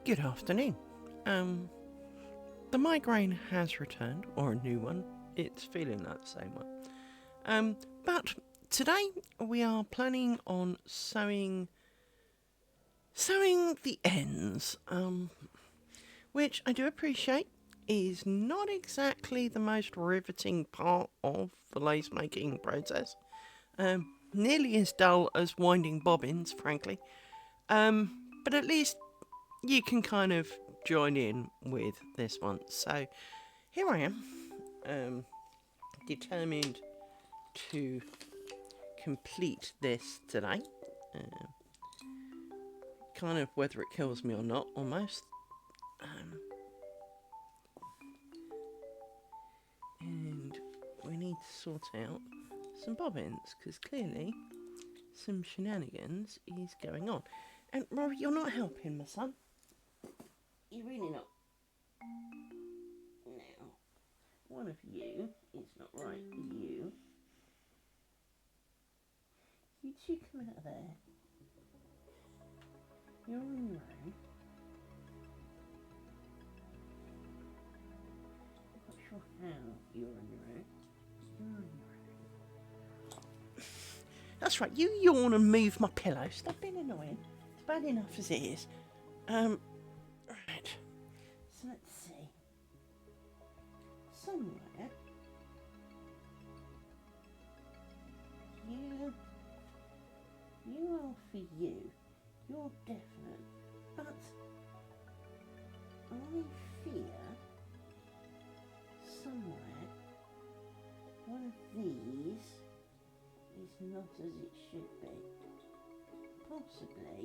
Good afternoon. The migraine has returned, or a new one. It's feeling like the same one. But today we are planning on sewing the ends, which I do appreciate is not exactly the most riveting part of the lace making process. Nearly as dull as winding bobbins, frankly. But at least you can kind of join in with this one. So here I am, determined to complete this today. Kind of whether it kills me or not, almost. And we need to sort out some bobbins, because clearly some shenanigans is going on. And Rory, you're not helping, my son. You're really not. Now, one of you is not right. You two come out of there. You're on your own. I'm not sure how you're on your own. You're on your own. That's right, you yawn and move my pillow. Stop being annoying. It's bad enough as it is. Right. So let's see. Somewhere you are for you. You're definite. But I fear somewhere one of these is not as it should be. Possibly.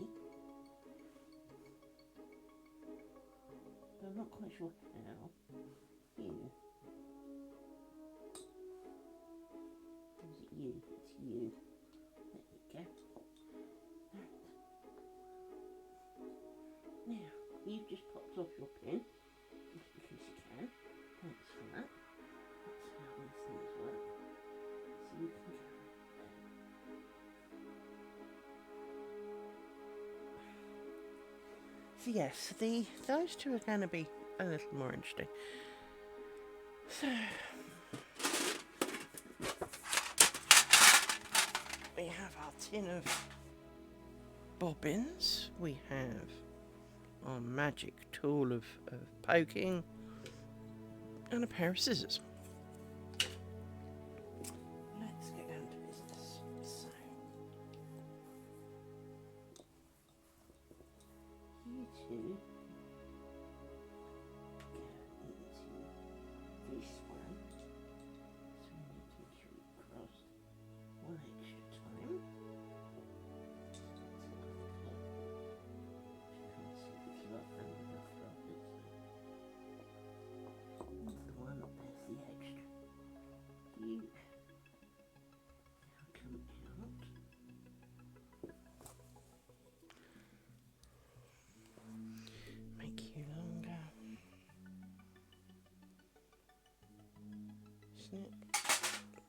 But I'm not quite sure how. You. Or is it you? It's you. There you go. Now, you've just popped off your pin, just because you can. Thanks for that. That's how these things work. So you can go there. So yes, those two are going to be a little more interesting. So we have our tin of bobbins. We have our magic tool of poking, and a pair of scissors. Let's get down to business. So, you two go into this one. So we need to make sure we crossed one extra time. Make you longer. Snip.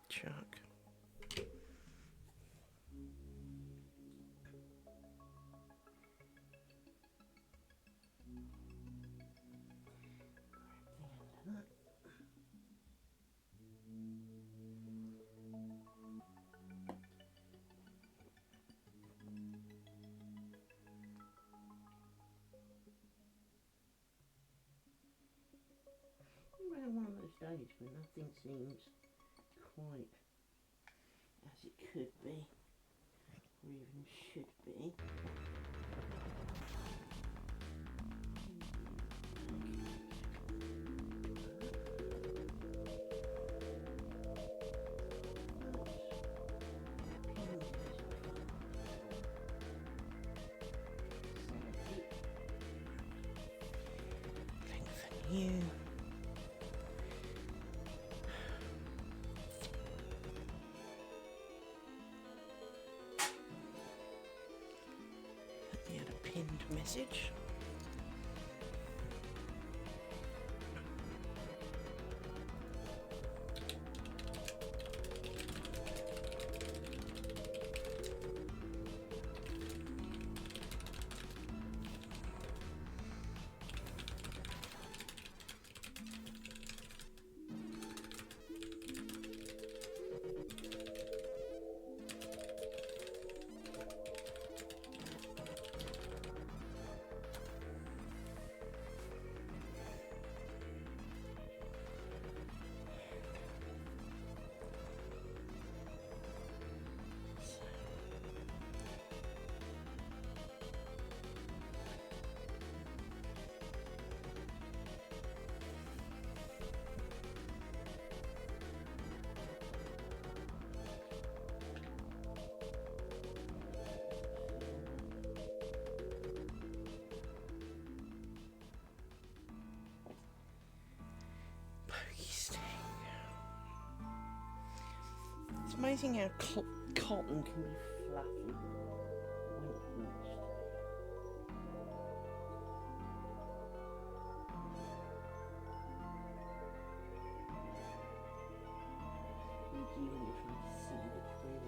Chuck. One of those days when nothing seems quite as it could be, or even should be. Lengthen you. Pinned message. It's amazing how cotton can be fluffy when bleached. You do when you're trying to see the tree.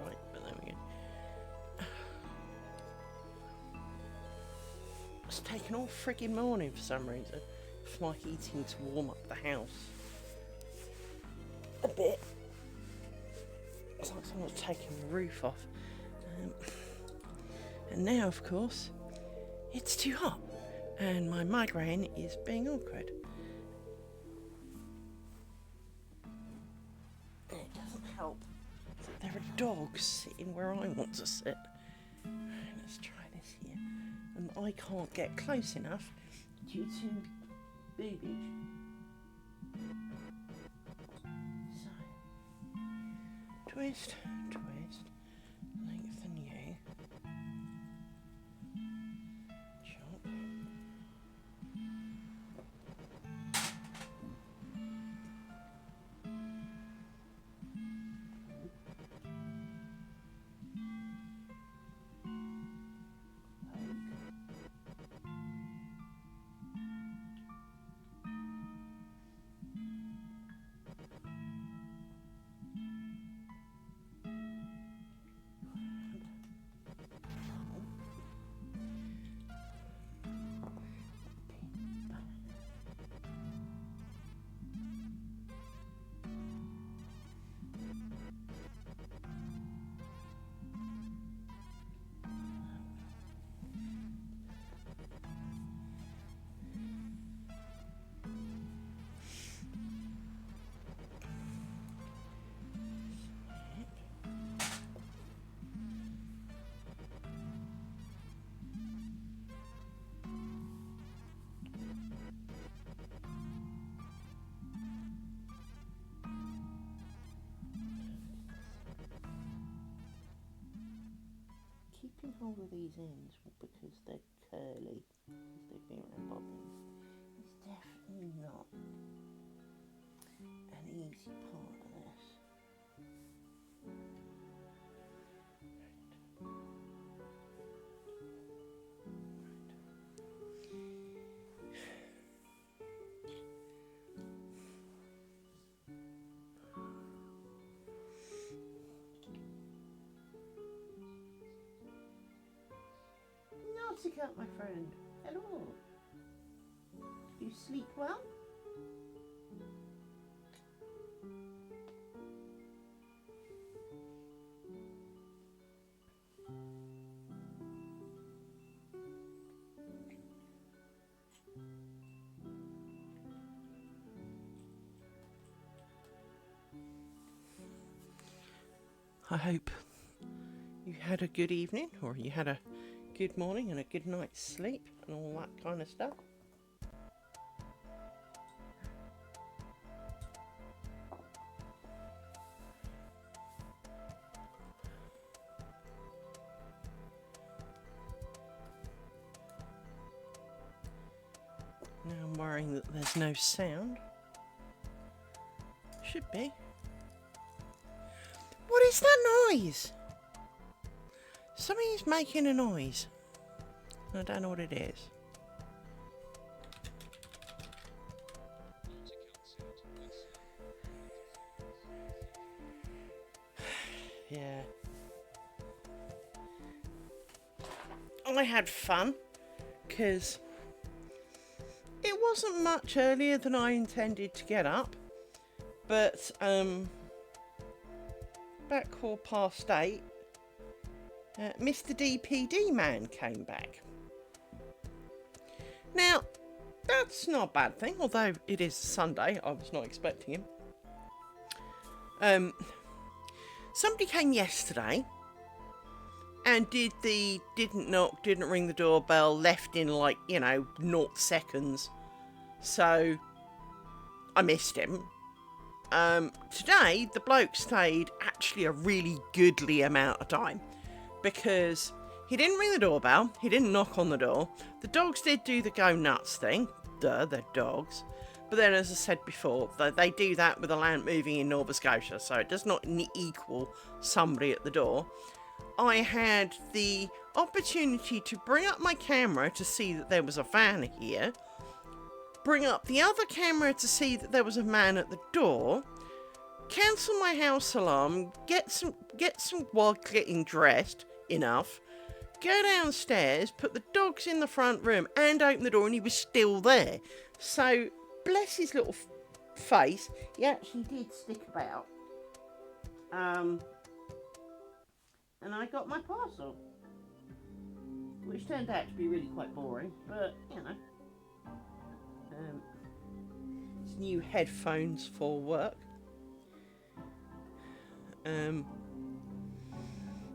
Right, but there we go. It's taken all friggin' morning for some reason for my heating to warm up the house a bit. It's like someone's taken the roof off. And now, of course, it's too hot and my migraine is being awkward. And it doesn't help that there are dogs sitting where I want to sit. Let's try this here. And I can't get close enough due to boobage. So, twist, twist, lengthen you. Chop. Keeping hold of these ends because they're curly, because they've been around bobbins, is definitely not an easy part of this. Nauticat, my friend. Hello. Do you sleep well? I hope you had a good evening, or you had a good morning and a good night's sleep and all that kind of stuff. Now I'm worrying that there's no sound. Should be. What is that noise? Somebody's making a noise. I don't know what it is. Yeah. I had fun because it wasn't much earlier than I intended to get up. But about 8:15, Mr. DPD man came back. Now, that's not a bad thing, although it is Sunday. I was not expecting him. Somebody came yesterday and didn't knock, didn't ring the doorbell, left in 0 seconds. So I missed him. Today, the bloke stayed actually a really goodly amount of time, because he didn't ring the doorbell, he didn't knock on the door. The dogs did do the go nuts thing. Duh, they're dogs. But then, as I said before, they do that with a land moving in Nova Scotia, so it does not equal somebody at the door. I had the opportunity to bring up my camera to see that there was a van here, bring up the other camera to see that there was a man at the door, cancel my house alarm, get some while getting dressed enough, go downstairs, put the dogs in the front room, and open the door, and he was still there. So, bless his little face, he actually did stick about. And I got my parcel, which turned out to be really quite boring, but it's new headphones for work.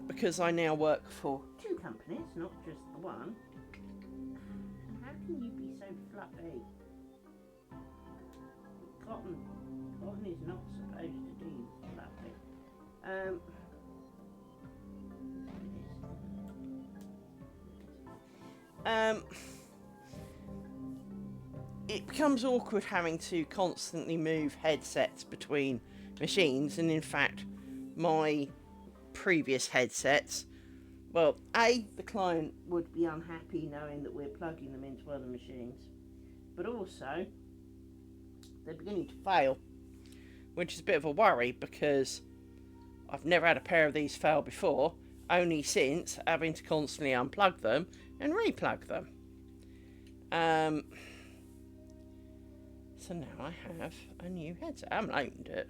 Because I now work for 2 companies, not just the one. And how can you be so fluffy? Cotton is not supposed to be fluffy. It becomes awkward having to constantly move headsets between machines, and in fact, my previous headsets, well, A, the client would be unhappy knowing that we're plugging them into other machines, but also they're beginning to fail, which is a bit of a worry, because I've never had a pair of these fail before, only since having to constantly unplug them and replug them. So now I have a new headset. I haven't opened it.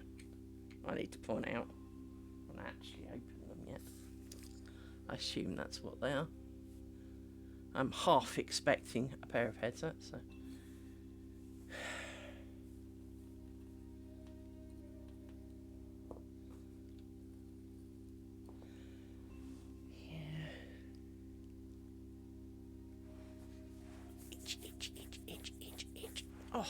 I need to point out. I haven't actually opened them yet. I assume that's what they are. I'm half expecting a pair of headsets. So. Itch. Oh.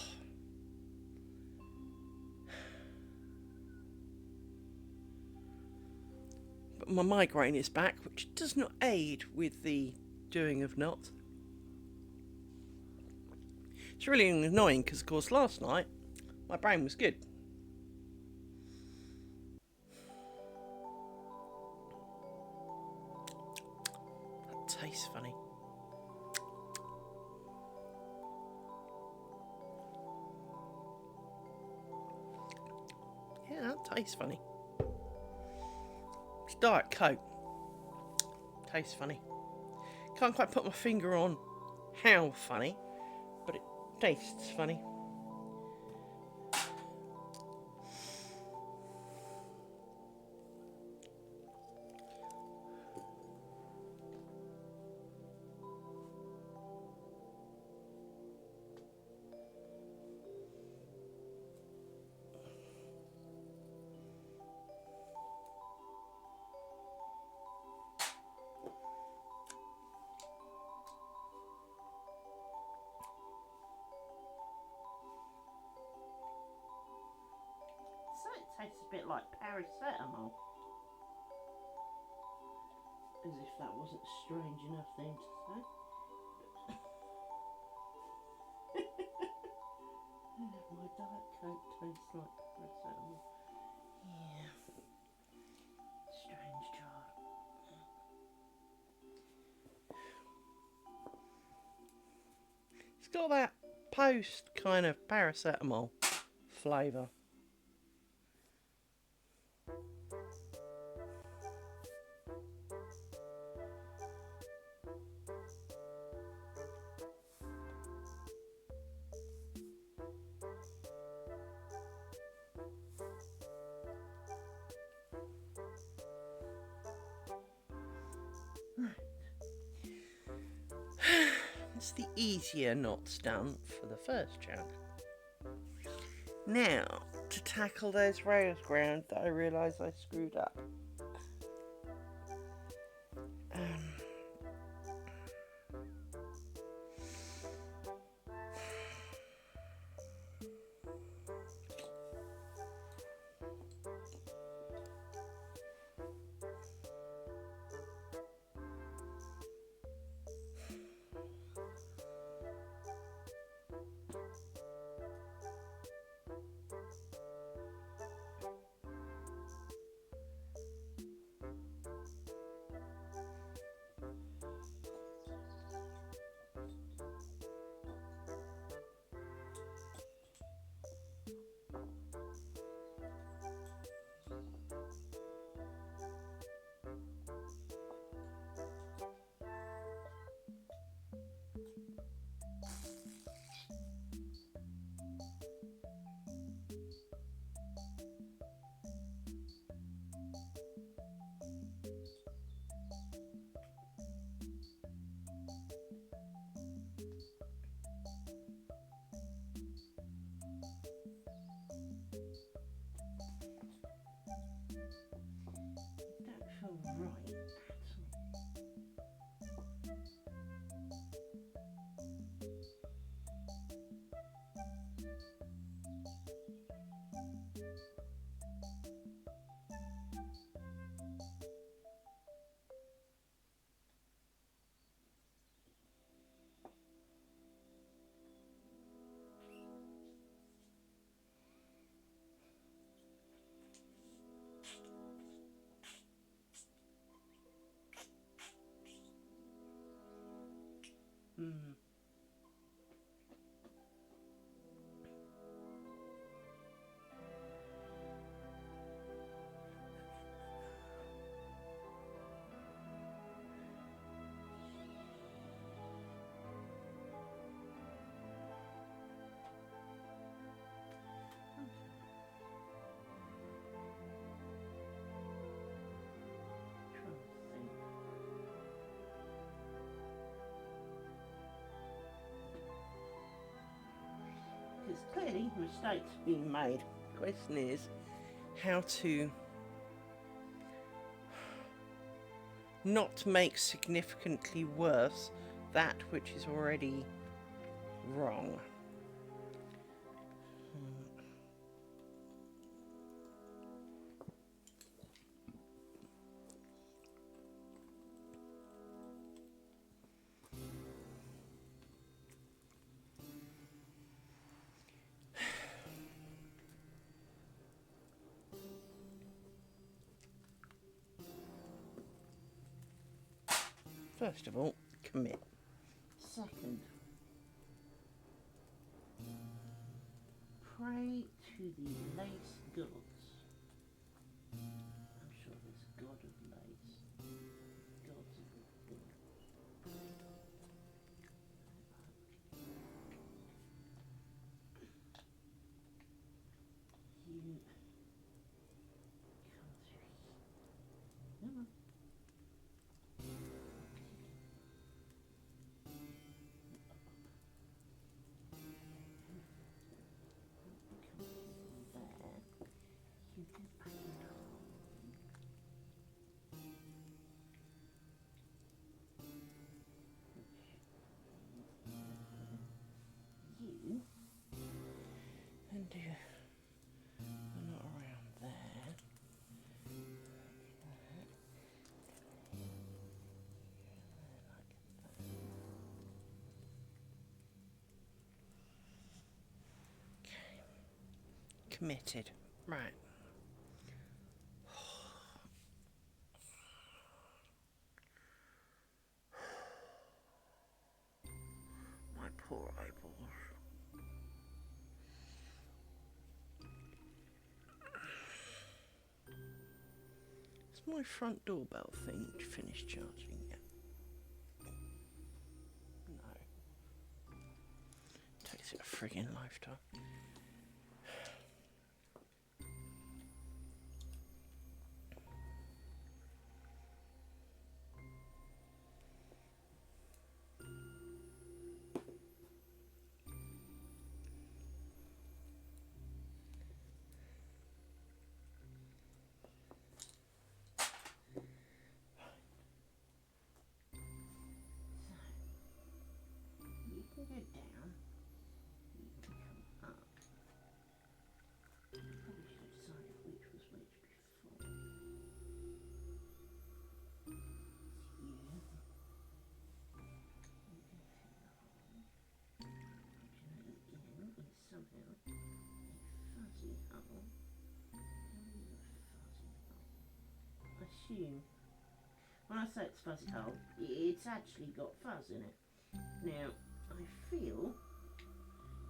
But my migraine is back, which does not aid with the doing of knots. It's really annoying because, of course, last night my brain was good. That tastes funny. Yeah, that tastes funny. It's Diet Coke. Tastes funny. Can't quite put my finger on how funny, but it tastes funny. So it tastes a bit like paracetamol. As if that wasn't a strange enough thing to say. My Diet Coke tastes like paracetamol. Yeah. Strange child. It's got that post kind of paracetamol flavour. That's the easier knots done for the first chunk. Now, to tackle those rails ground that I realise I screwed up. Don't feel right at all. Because clearly mistakes have been made. The question is how to not make significantly worse that which is already wrong. First of all, commit. Second, pray to the lace gods. I'm sure there's a god of lace. Gods of everything. You come through. Come on. And do a knot around there. Okay. Committed. Right. My poor eyeballs. Is my front doorbell thing finished charging yet? No. Takes it a friggin' lifetime. assume. When I say it's fuzzy hole, it's actually got fuzz in it. Now, I feel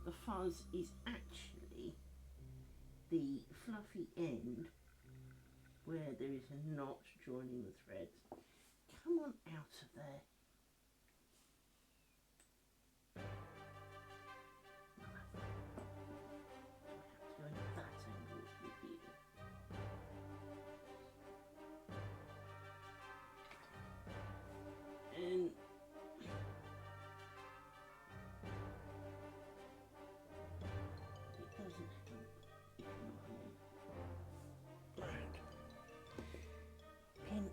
the fuzz is actually the fluffy end where there is a knot joining the threads. Come on out of there. Do I have to go in that angle with you? And it doesn't help if you're right. Pin.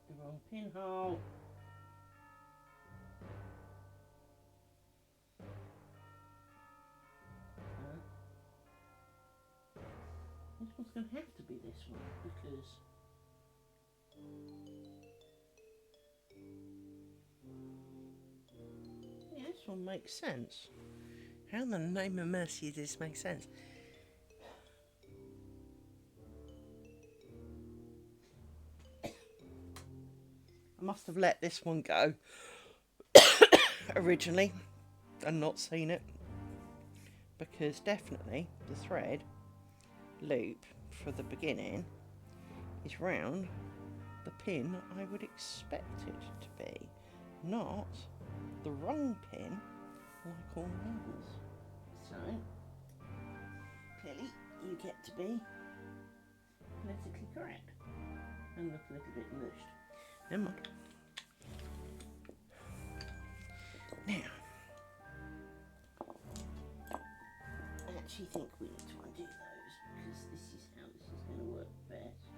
The wrong pinhole. This one's going to have to be this one because yeah, this one makes sense. How in the name of mercy does this make sense? I must have let this one go originally and not seen it, because definitely the thread loop for the beginning is round the pin I would expect it to be, not the wrong pin like all others. So clearly you get to be politically correct and look a little bit mushed. Never mind. Now, I actually think we need to undo those because this is how this is going to work best.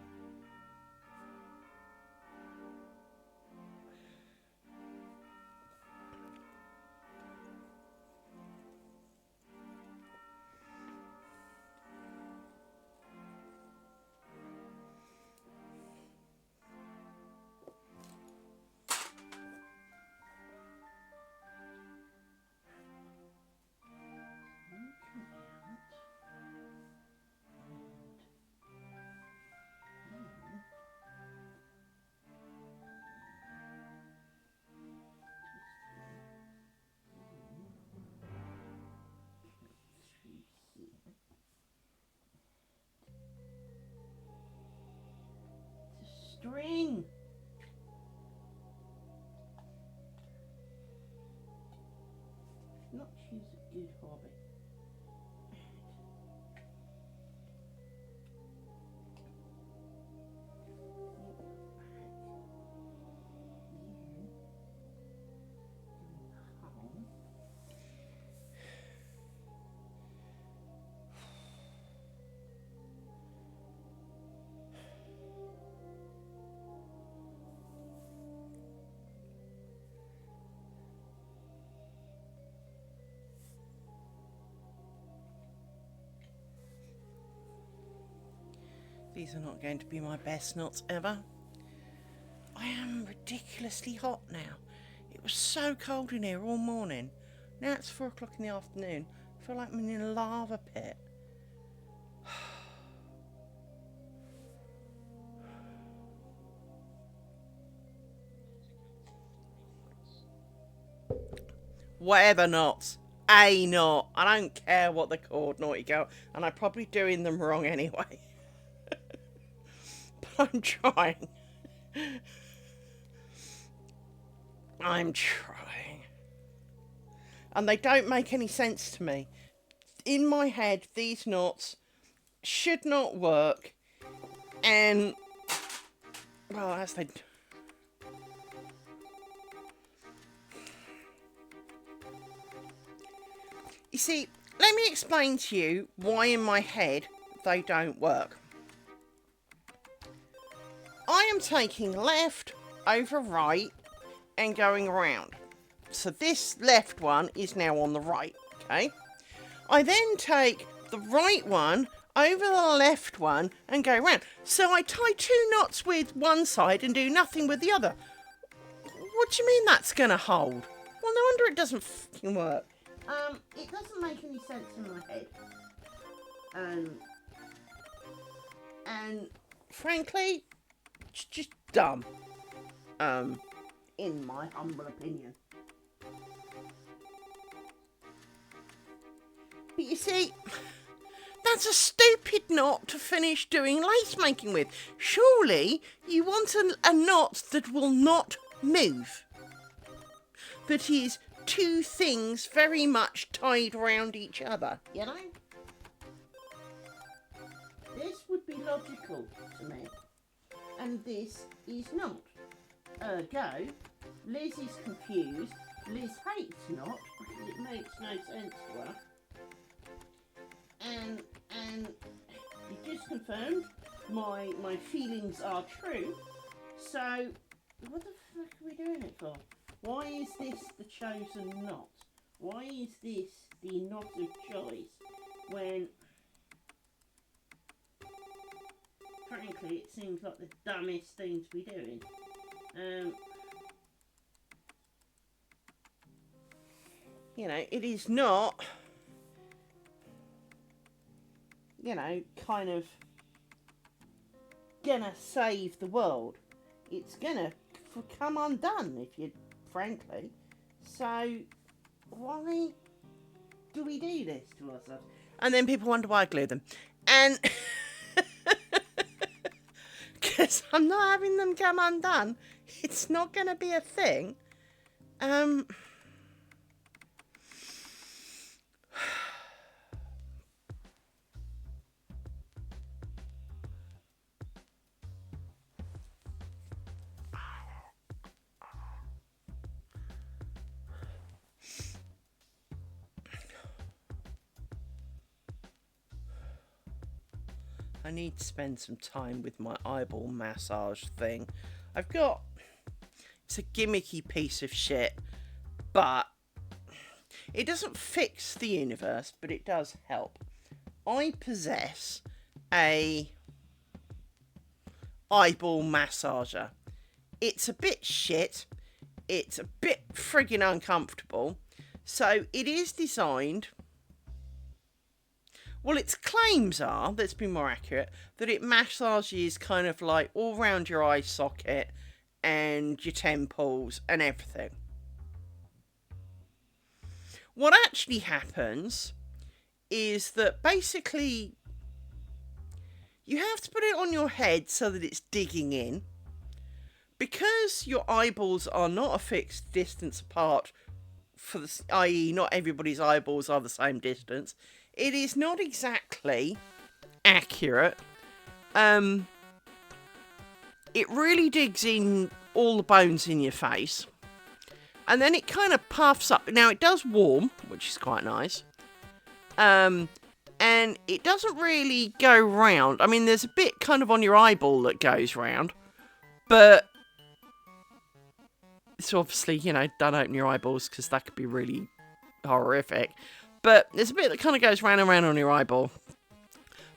String. Not choose a good hobby. These are not going to be my best knots ever. I am ridiculously hot now. It was so cold in here all morning. Now it's 4 o'clock in the afternoon. I feel like I'm in a lava pit. Whatever knots. A knot. I don't care what the coordinate go. And I'm probably doing them wrong anyway. I'm trying. I'm trying. And they don't make any sense to me. In my head, these knots should not work. And, well, as they... You see, let me explain to you why in my head they don't work. I am taking left over right and going around. So this left one is now on the right, okay? I then take the right one over the left one and go round. So I tie 2 knots with one side and do nothing with the other. What do you mean that's going to hold? Well, no wonder it doesn't fucking work. It doesn't make any sense in my head. And frankly, it's just dumb. In my humble opinion. But you see, that's a stupid knot to finish doing lace making with. Surely you want a knot that will not move. That is two things very much tied around each other, you know? This would be logical to me. And this is not. Ergo, Liz is confused. Liz hates not because it makes no sense to her. And you just confirmed my feelings are true. So what the fuck are we doing it for? Why is this the chosen knot? Why is this the knot of choice when frankly it seems like the dumbest thing to be doing? You know, it is not, you know, kind of gonna save the world. It's gonna come undone, if you, frankly. So, why do we do this to ourselves? And then people wonder why I glue them. And because I'm not having them come undone. It's not gonna be a thing. I need to spend some time with my eyeball massage thing. It's a gimmicky piece of shit, but it doesn't fix the universe, but it does help. I possess a eyeball massager. It's a bit shit. It's a bit friggin' uncomfortable. So it is designed... Well, its claims are, let's be more accurate, that it massages kind of like all around your eye socket and your temples and everything. What actually happens is that basically you have to put it on your head so that it's digging in. Because your eyeballs are not a fixed distance apart, i.e. not everybody's eyeballs are the same distance, it is not exactly accurate. It really digs in all the bones in your face. And then it kind of puffs up. Now, it does warm, which is quite nice. And it doesn't really go round. I mean, there's a bit kind of on your eyeball that goes round. But it's obviously, you know, don't open your eyeballs because that could be really horrific. But there's a bit that kind of goes round and round on your eyeball.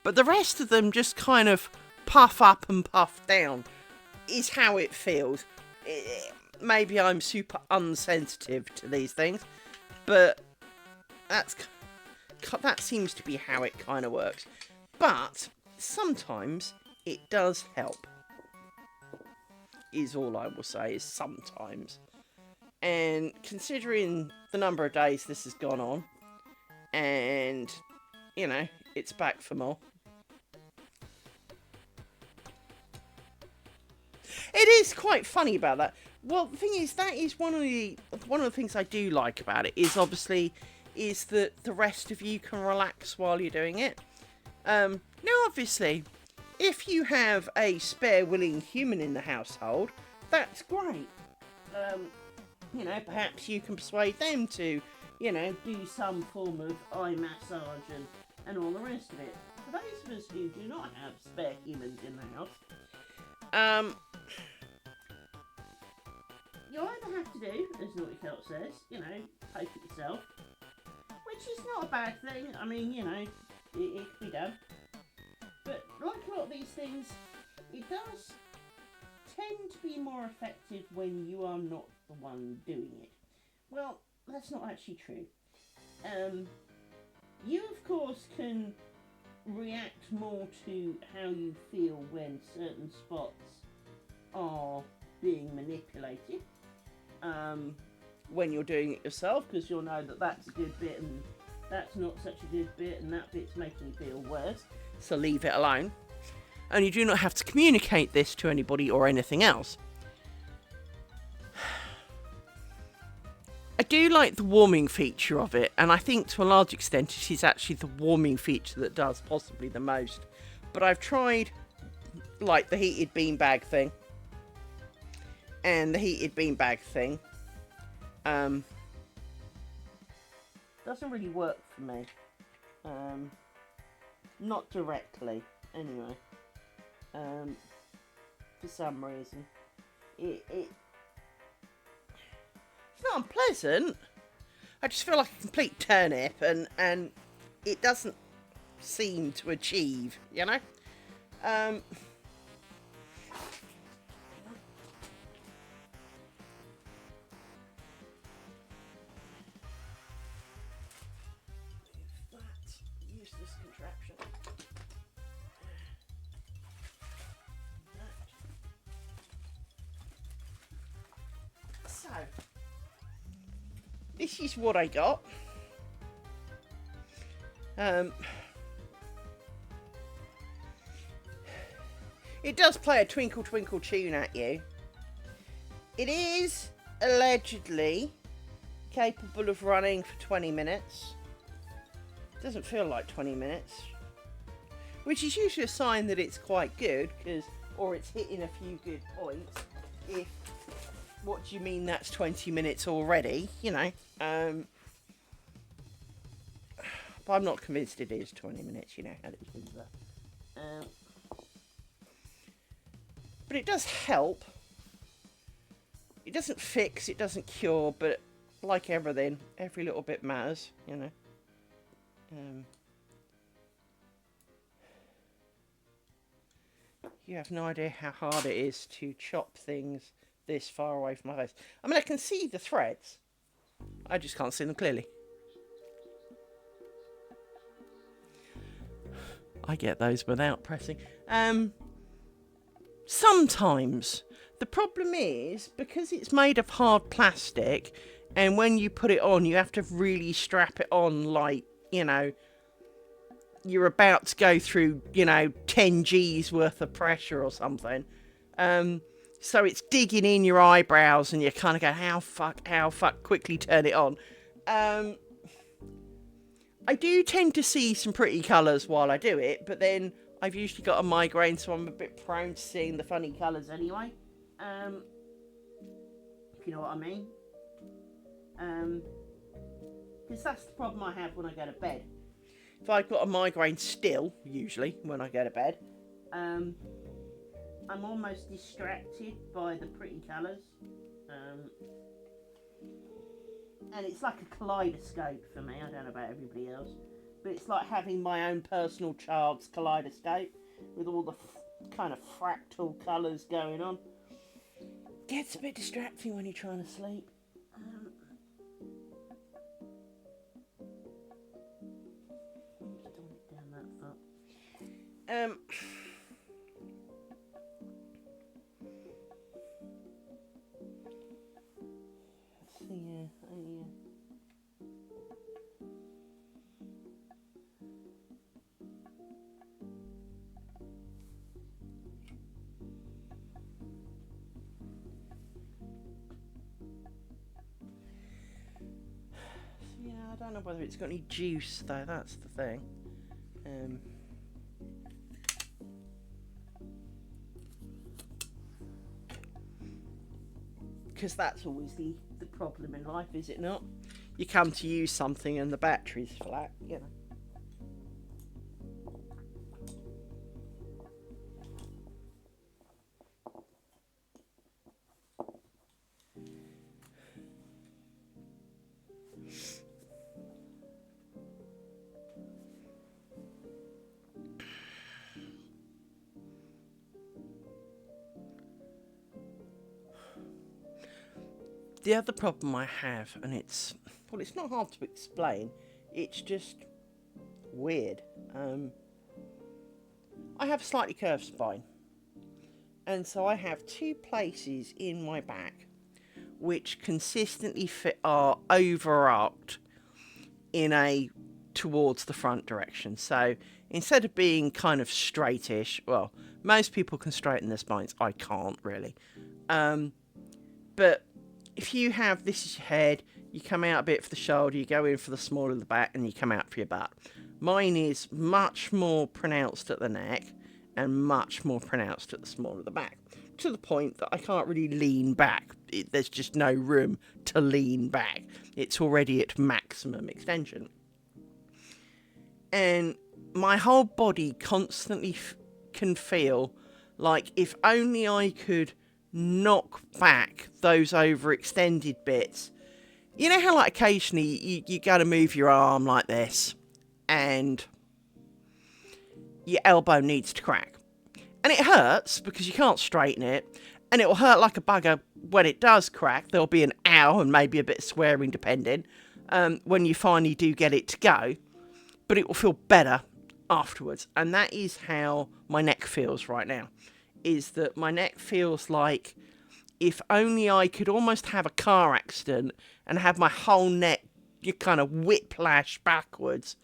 But the rest of them just kind of puff up and puff down is how it feels. Maybe I'm super unsensitive to these things. But that seems to be how it kind of works. But sometimes it does help. Is all I will say, is sometimes. And considering the number of days this has gone on, and, you know, it's back for more. It is quite funny about that. Well, the thing is, that is one of the things I do like about it, is obviously, is that the rest of you can relax while you're doing it. Now, obviously, if you have a spare willing human in the household, that's great. You know, perhaps you can persuade them to, you know, do some form of eye massage and all the rest of it. For those of us who do not have spare humans in the house, you either have to do, as Naughty Felt says, you know, pay for it yourself, which is not a bad thing. I mean, you know, it can be done. But like a lot of these things, it does tend to be more effective when you are not the one doing it. Well, that's not actually true. You, of course, can react more to how you feel when certain spots are being manipulated. When you're doing it yourself, because you'll know that that's a good bit and that's not such a good bit and that bit's making you feel worse. So leave it alone. And you do not have to communicate this to anybody or anything else. I do like the warming feature of it, and I think to a large extent it is actually the warming feature that does possibly the most. But I've tried like the heated beanbag thing and the heated beanbag thing. Doesn't really work for me. Not directly, anyway. For some reason. It's not unpleasant. I just feel like a complete turnip, and it doesn't seem to achieve, you know? Useless contraption. So, this is what I got. It does play a Twinkle Twinkle tune at you. It is allegedly capable of running for 20 minutes. Doesn't feel like 20 minutes, which is usually a sign that it's quite good, or it's hitting a few good points. If what do you mean that's 20 minutes already, you know? But I'm not convinced it is 20 minutes, you know how it is that. But it does help. It doesn't fix, it doesn't cure, but like everything, every little bit matters, you know? You have no idea how hard it is to chop things this far away from my face. I mean, I can see the threads. I just can't see them clearly. I get those without pressing. Sometimes. The problem is, because it's made of hard plastic, and when you put it on, you have to really strap it on like, you know, you're about to go through, you know, 10 G's worth of pressure or something. So it's digging in your eyebrows and you're kind of going, how fuck, quickly turn it on. I do tend to see some pretty colours while I do it, but then I've usually got a migraine, so I'm a bit prone to seeing the funny colours anyway. If you know what I mean. Because that's the problem I have when I go to bed. If I've got a migraine still, usually, when I go to bed, I'm almost distracted by the pretty colours. And it's like a kaleidoscope for me. I don't know about everybody else. But it's like having my own personal child's kaleidoscope with all the kind of fractal colours going on. Gets a bit distracting when you're trying to sleep. I don't know whether it's got any juice though, that's the thing. Because that's always the problem in life, is it not? You come to use something and the battery's flat, you know. The other problem I have, and it's not hard to explain. It's just weird. I have a slightly curved spine, and so I have two places in my back which consistently are over-arched in a towards the front direction. So instead of being kind of straightish, well, most people can straighten their spines. I can't really. But if you have this is your head, you come out a bit for the shoulder, you go in for the small of the back, and you come out for your butt. Mine is much more pronounced at the neck and much more pronounced at the small of the back, to the point that I can't really lean back. There's just no room to lean back. It's already at maximum extension. And my whole body constantly can feel like if only I could knock back those overextended bits. You know how like occasionally you got to move your arm like this and your elbow needs to crack. And it hurts because you can't straighten it, and it will hurt like a bugger when it does crack. There'll be an ow and maybe a bit of swearing depending when you finally do get it to go, but it will feel better afterwards. And that is how my neck feels right now, is that my neck feels like if only I could almost have a car accident and have my whole neck you kind of whiplash backwards,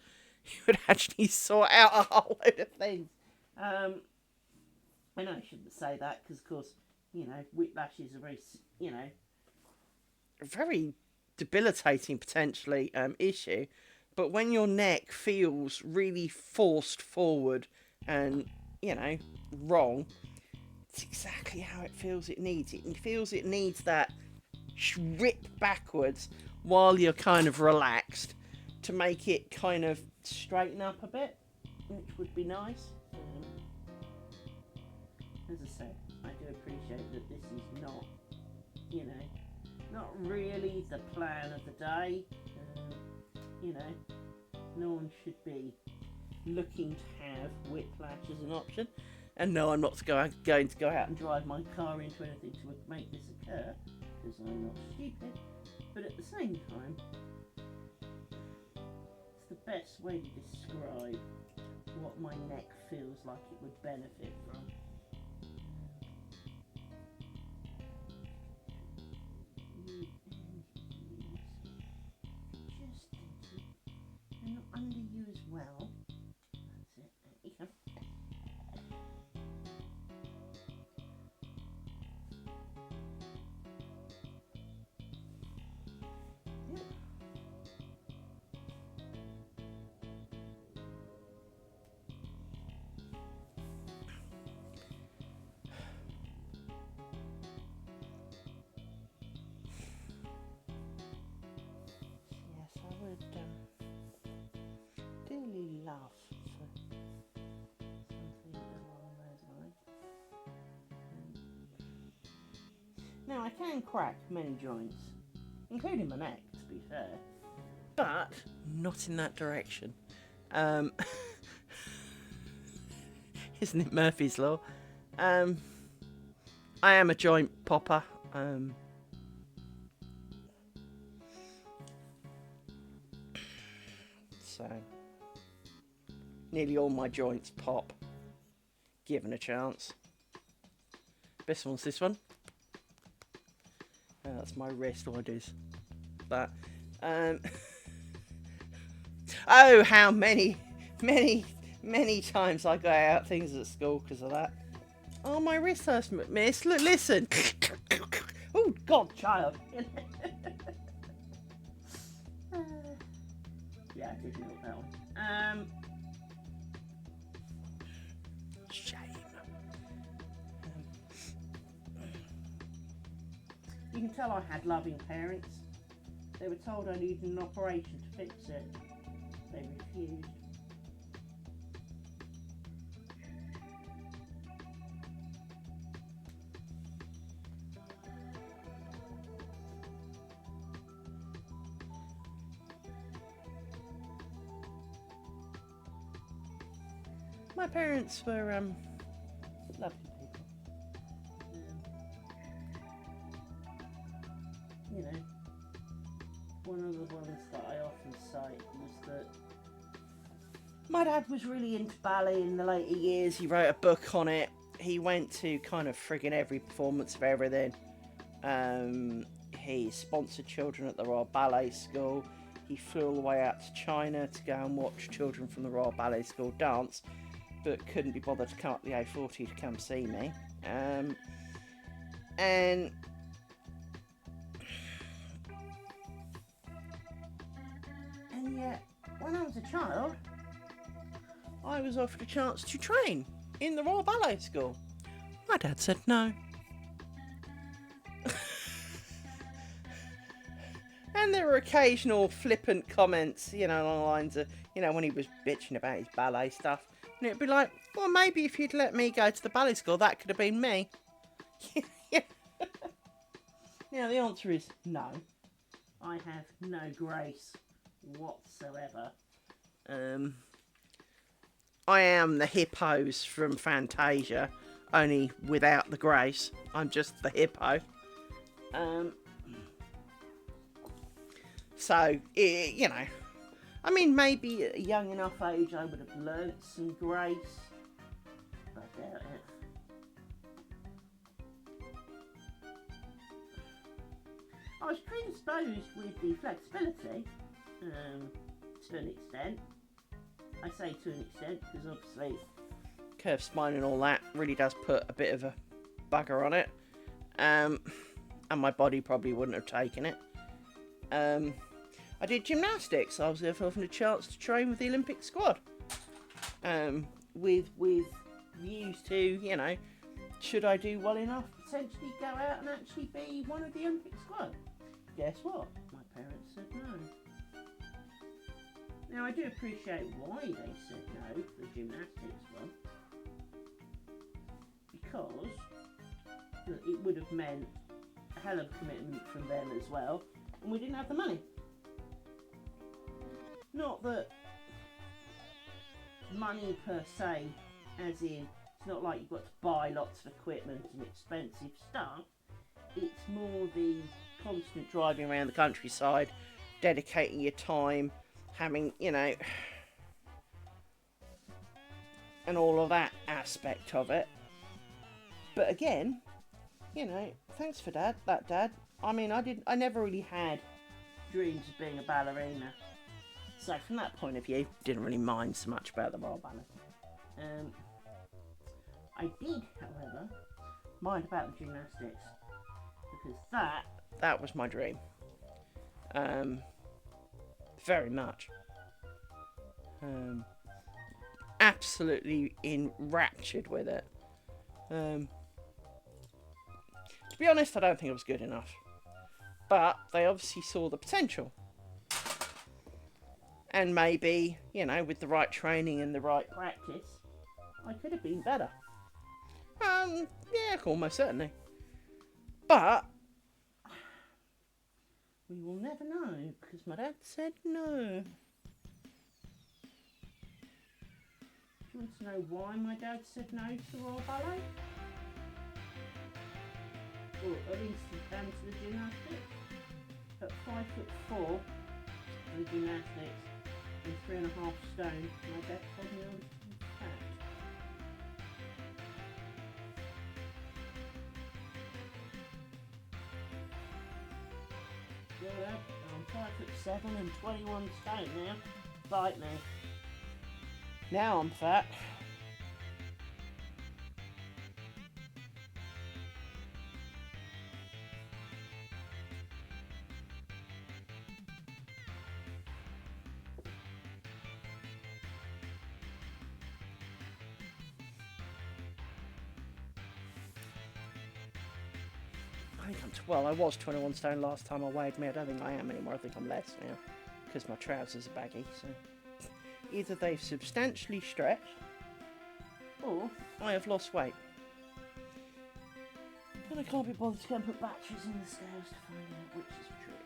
you would actually sort out a whole load of things. I know I shouldn't say that because, of course, whiplash is a very debilitating potentially issue. But when your neck feels really forced forward and, wrong, it's exactly how it feels it needs. It feels it needs that rip backwards while you're kind of relaxed to make it kind of straighten up a bit, which would be nice. As I said, I do appreciate that this is not, not really the plan of the day. No one should be looking to have whiplash as an option. And no, I'm not going to go out and drive my car into anything to make this occur, because I'm not stupid. But at the same time, it's the best way to describe what my neck feels like it would benefit from. And under you as well. That's it. There you go. Yes, I would dearly love for something along those lines. Now, I can crack many joints, including my neck, to be fair, but not in that direction. Isn't it Murphy's Law? I am a joint popper. So, nearly all my joints pop, given a chance. Best one's this one. That's my wrist, what it is. That. Oh, how many times I got out things at school because of that. Oh, my wrist hurts, miss. Look, listen. Oh, God, child. Yeah, I did milk that one. Shame. You can tell I had loving parents. They were told I needed an operation to fix it. They refused. My parents were lovely people. you know, one of the ones that I often cite was that my dad was really into ballet in the later years. He wrote a book on it. He went to kind of frigging every performance of everything. He sponsored children at the Royal Ballet School. He flew all the way out to China to go and watch children from the Royal Ballet School dance, but couldn't be bothered to come up the A40 to come see me. And yet, when I was a child, I was offered a chance to train in the Royal Ballet School. My dad said no. And there were occasional flippant comments, you know, along the lines of, you know, when he was bitching about his ballet stuff. And it'd be like, well, maybe if you'd let me go to the ballet school, that could have been me. Now, the answer is no. I have no grace whatsoever. I am the hippos from Fantasia, only without the grace. I'm just the hippo. So, you know, I mean, maybe at a young enough age I would have learnt some grace, but I doubt it. I was predisposed with the flexibility, to an extent. I say to an extent because obviously curved spine and all that really does put a bit of a bugger on it, and my body probably wouldn't have taken it. I did gymnastics. I was therefore often a chance to train with the Olympic squad, with views to, you know, should I do well enough, potentially go out and actually be one of the Olympic squad. Guess what? My parents said no. Now I do appreciate why they said no for the gymnastics one, because it would have meant a hell of a commitment from them as well, and we didn't have the money. Not that money per se, as in, it's not like you've got to buy lots of equipment and expensive stuff. It's more the constant driving around the countryside, dedicating your time, having, you know, and all of that aspect of it. But again, you know, thanks for that dad. I mean, I never really had dreams of being a ballerina. So from that point of view, didn't really mind so much about the Royal Ballet. I did, however, mind about the gymnastics, because that was my dream. Very much. Absolutely enraptured with it. To be honest, I don't think it was good enough. But they obviously saw the potential. And maybe, you know, with the right training and the right practice, I could have been better. Yeah, almost certainly. But we will never know, because my dad said no. Do you want to know why my dad said no to Royal Ballet? Or at least to the gymnastics? At 5'4", for the gymnastics, and 3.5 stone, my dad told me I was too fat. Good, I'm 5'7" and 21 stone now. Bite me. Now I'm fat. I think I was 21 stone last time I weighed me. I don't think I am anymore. I think I'm less now, because my trousers are baggy. So either they've substantially stretched, or I have lost weight. And I can't be bothered to go and put batteries in the scales to find out which is true.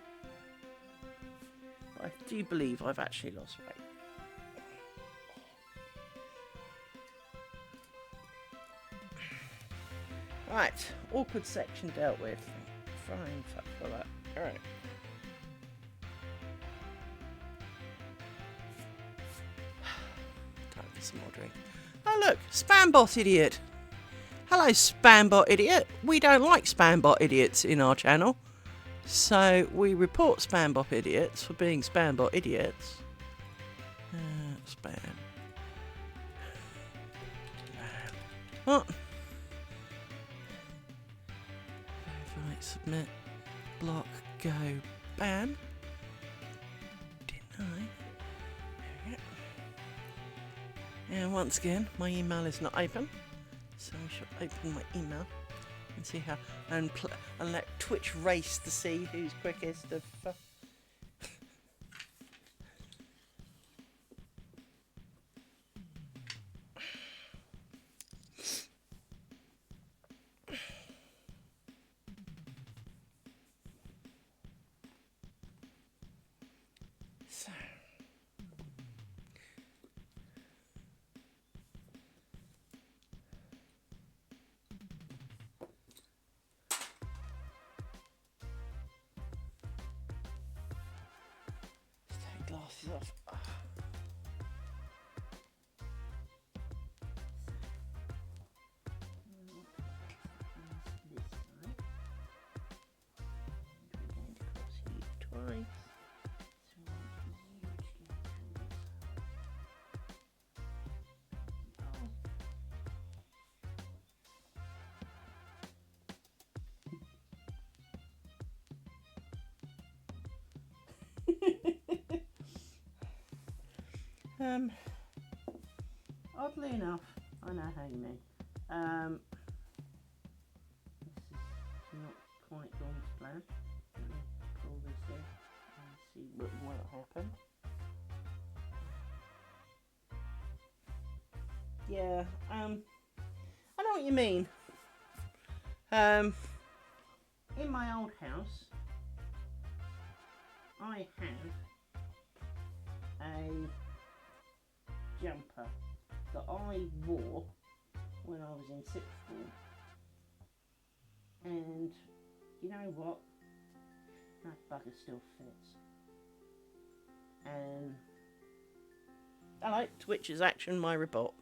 But I do believe I've actually lost weight. Right, awkward section dealt with. Frying fuck for that. Alright. Time for some more drink. Oh look, Spambot idiot. Hello, Spambot idiot. We don't like Spambot idiots in our channel. So we report Spambot idiots for being Spambot idiots. Spam. What? Verify, submit, block, go, ban. Deny. There we go. And once again, my email is not open. So we shall open my email and see how, and let Twitch race to see who's quickest of. So. Take glasses off. Twice. Oddly enough, I know how you mean. This is not quite gone to plan. Let me pull this in and see what happened. Yeah, I know what you mean. In my old house, I have a jumper that I wore when I was in sixth form, and you know what? That bugger still fits. And hello, Twitch's action, my report.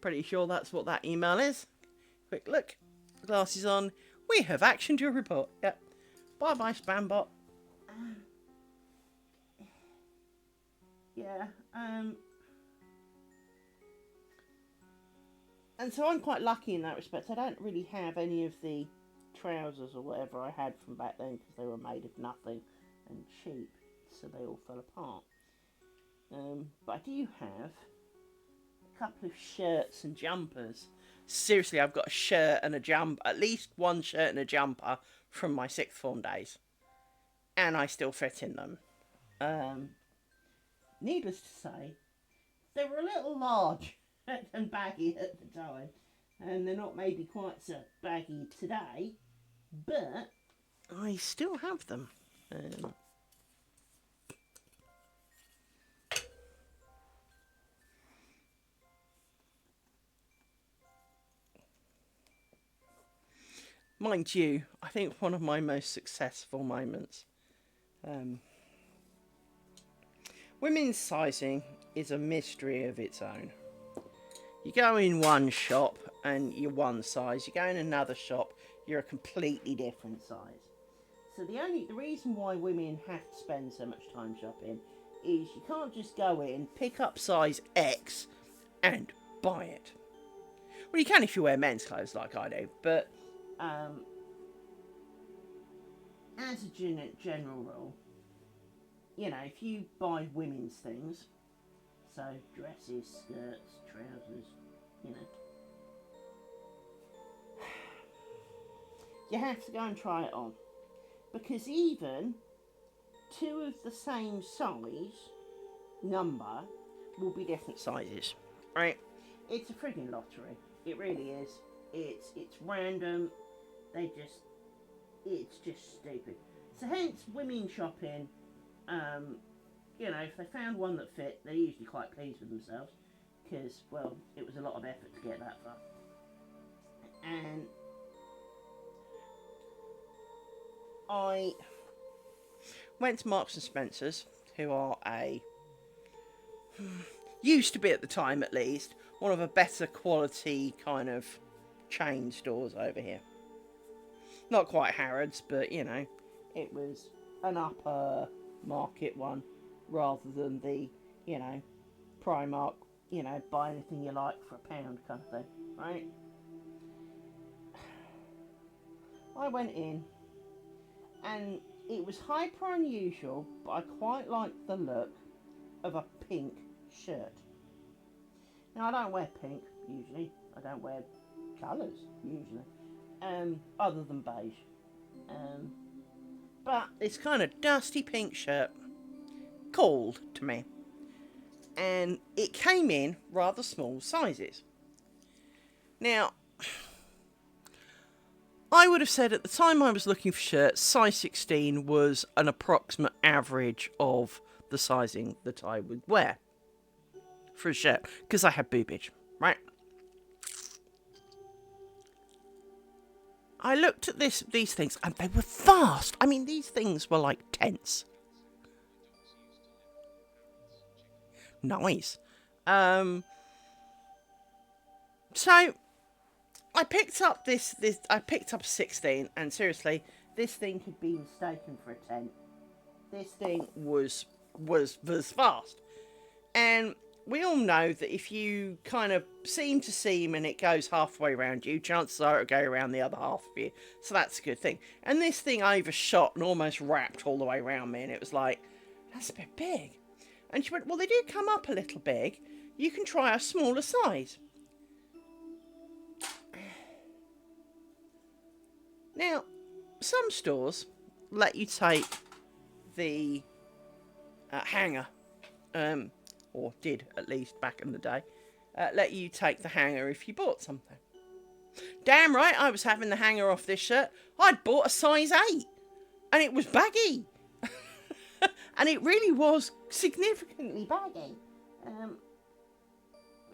Pretty sure that's what that email is. Quick look, glasses on. We have actioned your report. Yep. Bye bye, Spambot. Yeah. And so I'm quite lucky in that respect. I don't really have any of the trousers or whatever I had from back then because they were made of nothing and cheap, so they all fell apart. But I do have a couple of shirts and jumpers. Seriously, I've got a shirt and a jumper, at least one shirt and a jumper from my sixth form days, and I still fit in them. Needless to say, they were a little large and baggy at the time, and they're not maybe quite so baggy today, but I still have them. Mind you, I think one of my most successful moments. Women's sizing is a mystery of its own. You go in one shop and you're one size. You go in another shop, you're a completely different size. So the reason why women have to spend so much time shopping is you can't just go in, pick up size X, and buy it. Well, you can if you wear men's clothes like I do, but as a general rule, you know, if you buy women's things, so dresses, skirts, trousers, you know, you have to go and try it on. Because even two of the same size number will be different sizes, right? It's a frigging lottery. It really is. It's random. It's just stupid. So hence women shopping, you know, if they found one that fit, they're usually quite pleased with themselves because, well, it was a lot of effort to get that far. And I went to Marks and Spencer's, who are used to be at the time at least, one of a better quality kind of chain stores over here. Not quite Harrods, but you know, it was an upper market one rather than the, you know, Primark, you know, buy anything you like for £1 kind of thing, right? I went in and it was hyper unusual, but I quite liked the look of a pink shirt. Now, I don't wear pink usually, I don't wear colours usually, other than beige. But this kind of dusty pink shirt called to me, and it came in rather small sizes. Now, I would have said at the time I was looking for shirts, size 16 was an approximate average of the sizing that I would wear for a shirt, because I had boobage, right? I looked at these things, and they were vast. I mean, these things were like tents. Nice. So I picked up this. I picked up 16, and seriously, this thing could be mistaken for a tent. This thing was fast, and we all know that if you kind of seam to seam and it goes halfway around you, chances are it'll go around the other half of you. So that's a good thing. And this thing overshot and almost wrapped all the way around me, and it was like, that's a bit big. And she went, well, they do come up a little big. You can try a smaller size. Now, some stores let you take the hanger, or did at least back in the day, let you take the hanger if you bought something. Damn right, I was having the hanger off this shirt. I'd bought a size 8, and it was baggy. And it really was significantly baggy.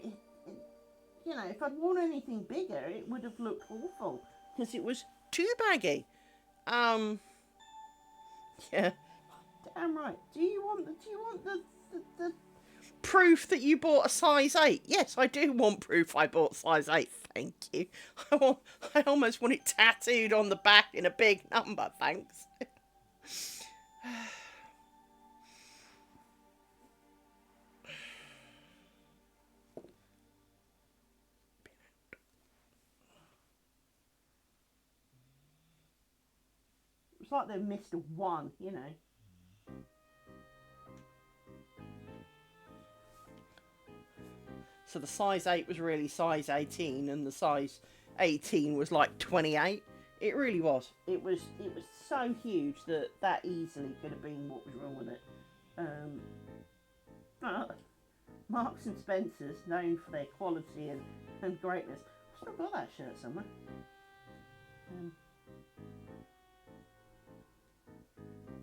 You know, if I'd worn anything bigger, it would have looked awful, because it was too baggy. Yeah. Damn right. Do you want the proof that you bought a size 8? Yes, I do want proof I bought size 8. Thank you. I almost want it tattooed on the back in a big number. Thanks. It's like they missed a 1, you know. So the size 8 was really size 18, and the size 18 was like 28. It really was. It was so huge that easily could have been what was wrong with it. But Marks and Spencer's, known for their quality and greatness. I've still got that shirt somewhere.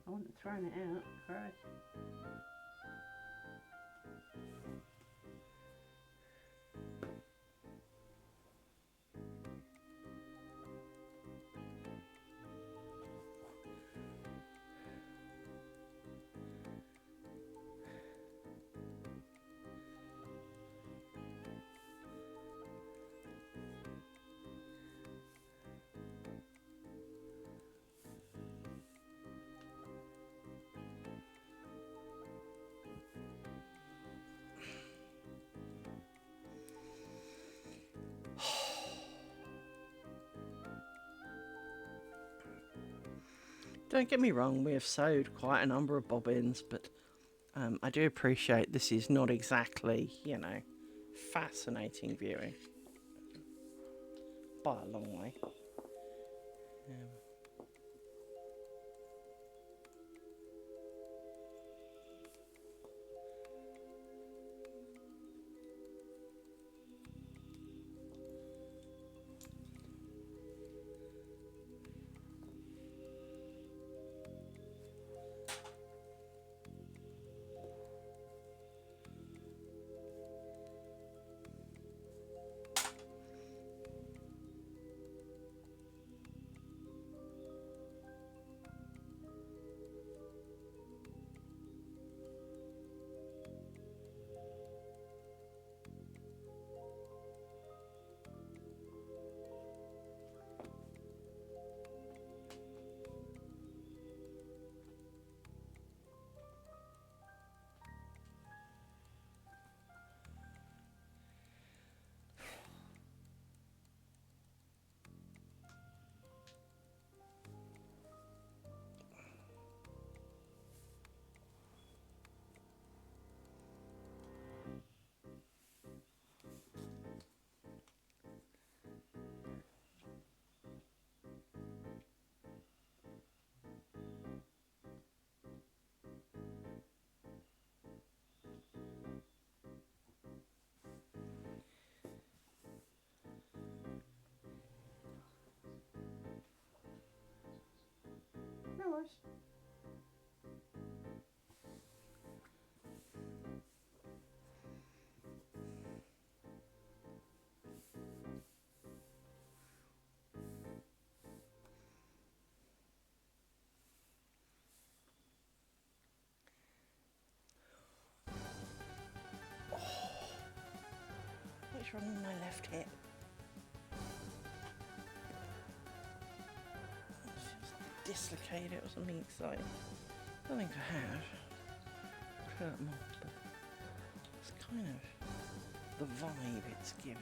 I wouldn't have thrown it out. Christ. Don't get me wrong, we have sewed quite a number of bobbins, but I do appreciate this is not exactly, you know, fascinating viewing. By a long way. What's wrong with my left hip? It's just dislocated or something exciting. I don't think I have. Try that more, but it's kind of the vibe it's giving.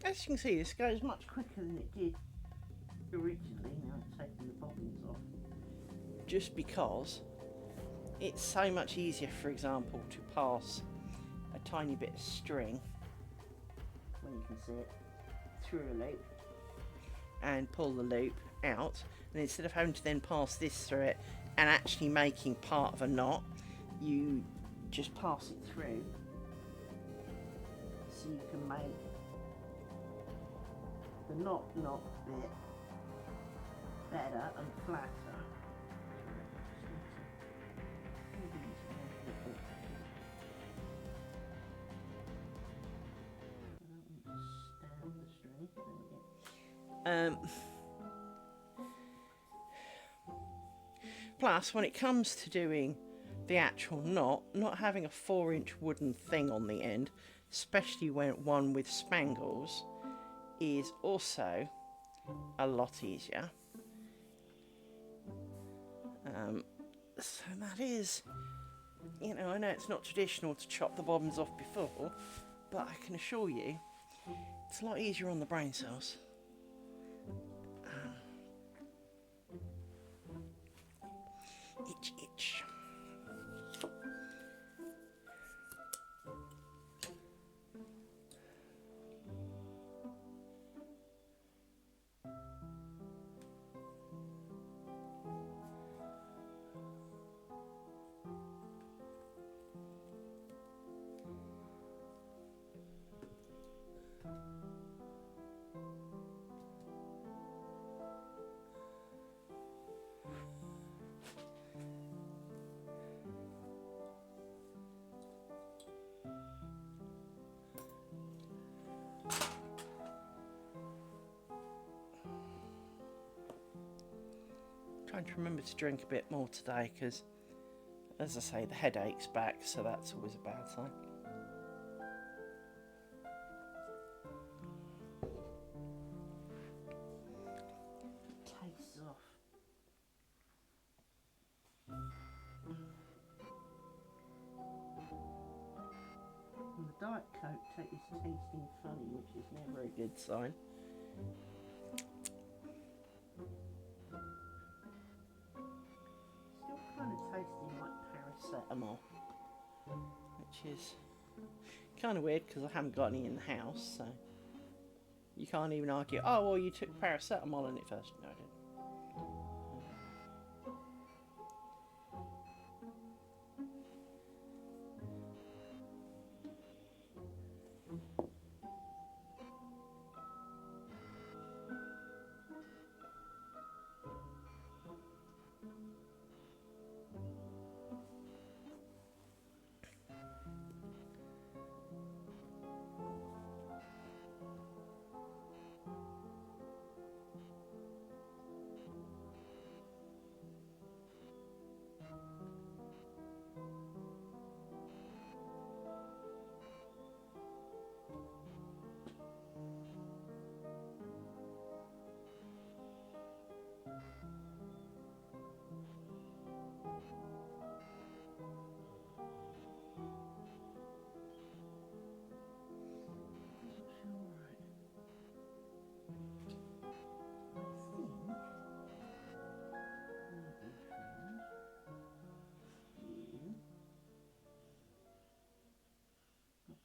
As you can see, this goes much quicker than it did originally. Now I'm taking the bobbins off. Just because it's so much easier, for example, to pass a tiny bit of string, When you can see it through a loop. and pull the loop out, and instead of having to then pass this through it and actually making part of a knot, you Just pass it through so you can make the knot bit better and flatter. Plus, when it comes to doing the actual knot, not having a 4-inch wooden thing on the end, especially when one with spangles, is also a lot easier. So that is you know, I know it's not traditional to chop the bobbins off before, but I can assure you, it's a lot easier on the brain cells. Itch, itch. Trying to remember to drink a bit more today because, as I say, the headache's back, so that's always a bad sign. Tastes off. And the Diet Coke is tasting funny, which is never a good sign. Still kind of tasting like paracetamol, which is kind of weird because I haven't got any in the house, so you can't even argue, oh, well, you took paracetamol in it first. No, I didn't.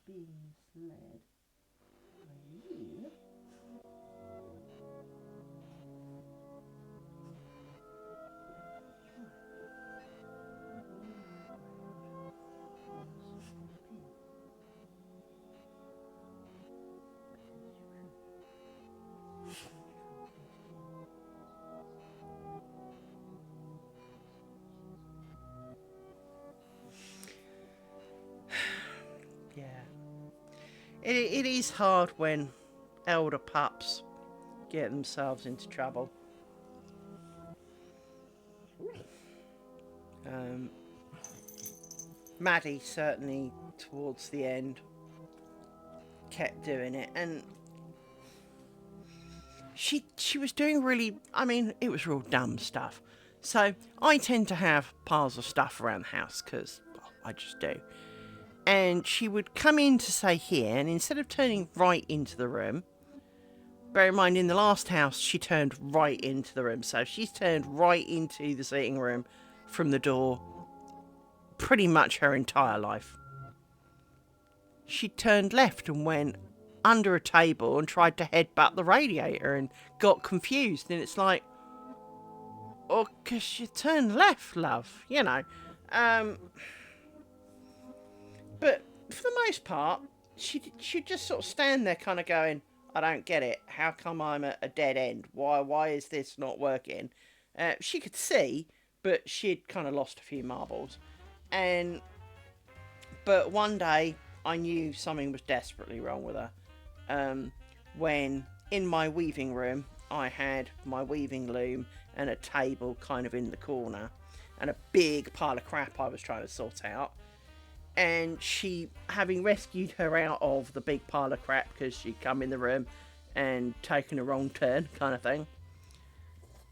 Being misled by you. Yeah. It is hard when elder pups get themselves into trouble. Maddie certainly towards the end kept doing it, and she was doing really, I mean, it was real dumb stuff. So I tend to have piles of stuff around the house because I just do. And she would come in to say here, and instead of turning right into the room, bear in mind in the last house she turned right into the room, so she's turned right into the sitting room from the door pretty much her entire life. She turned left and went under a table and tried to headbutt the radiator and got confused, and it's like, oh, 'cause you turned left, love, you know. But for the most part, she'd just sort of stand there kind of going, I don't get it. How come I'm at a dead end? Why is this not working? She could see, but she'd kind of lost a few marbles. But one day, I knew something was desperately wrong with her. When in my weaving room, I had my weaving loom and a table kind of in the corner, and a big pile of crap I was trying to sort out. And she, having rescued her out of the big pile of crap because she'd come in the room and taken a wrong turn kind of thing,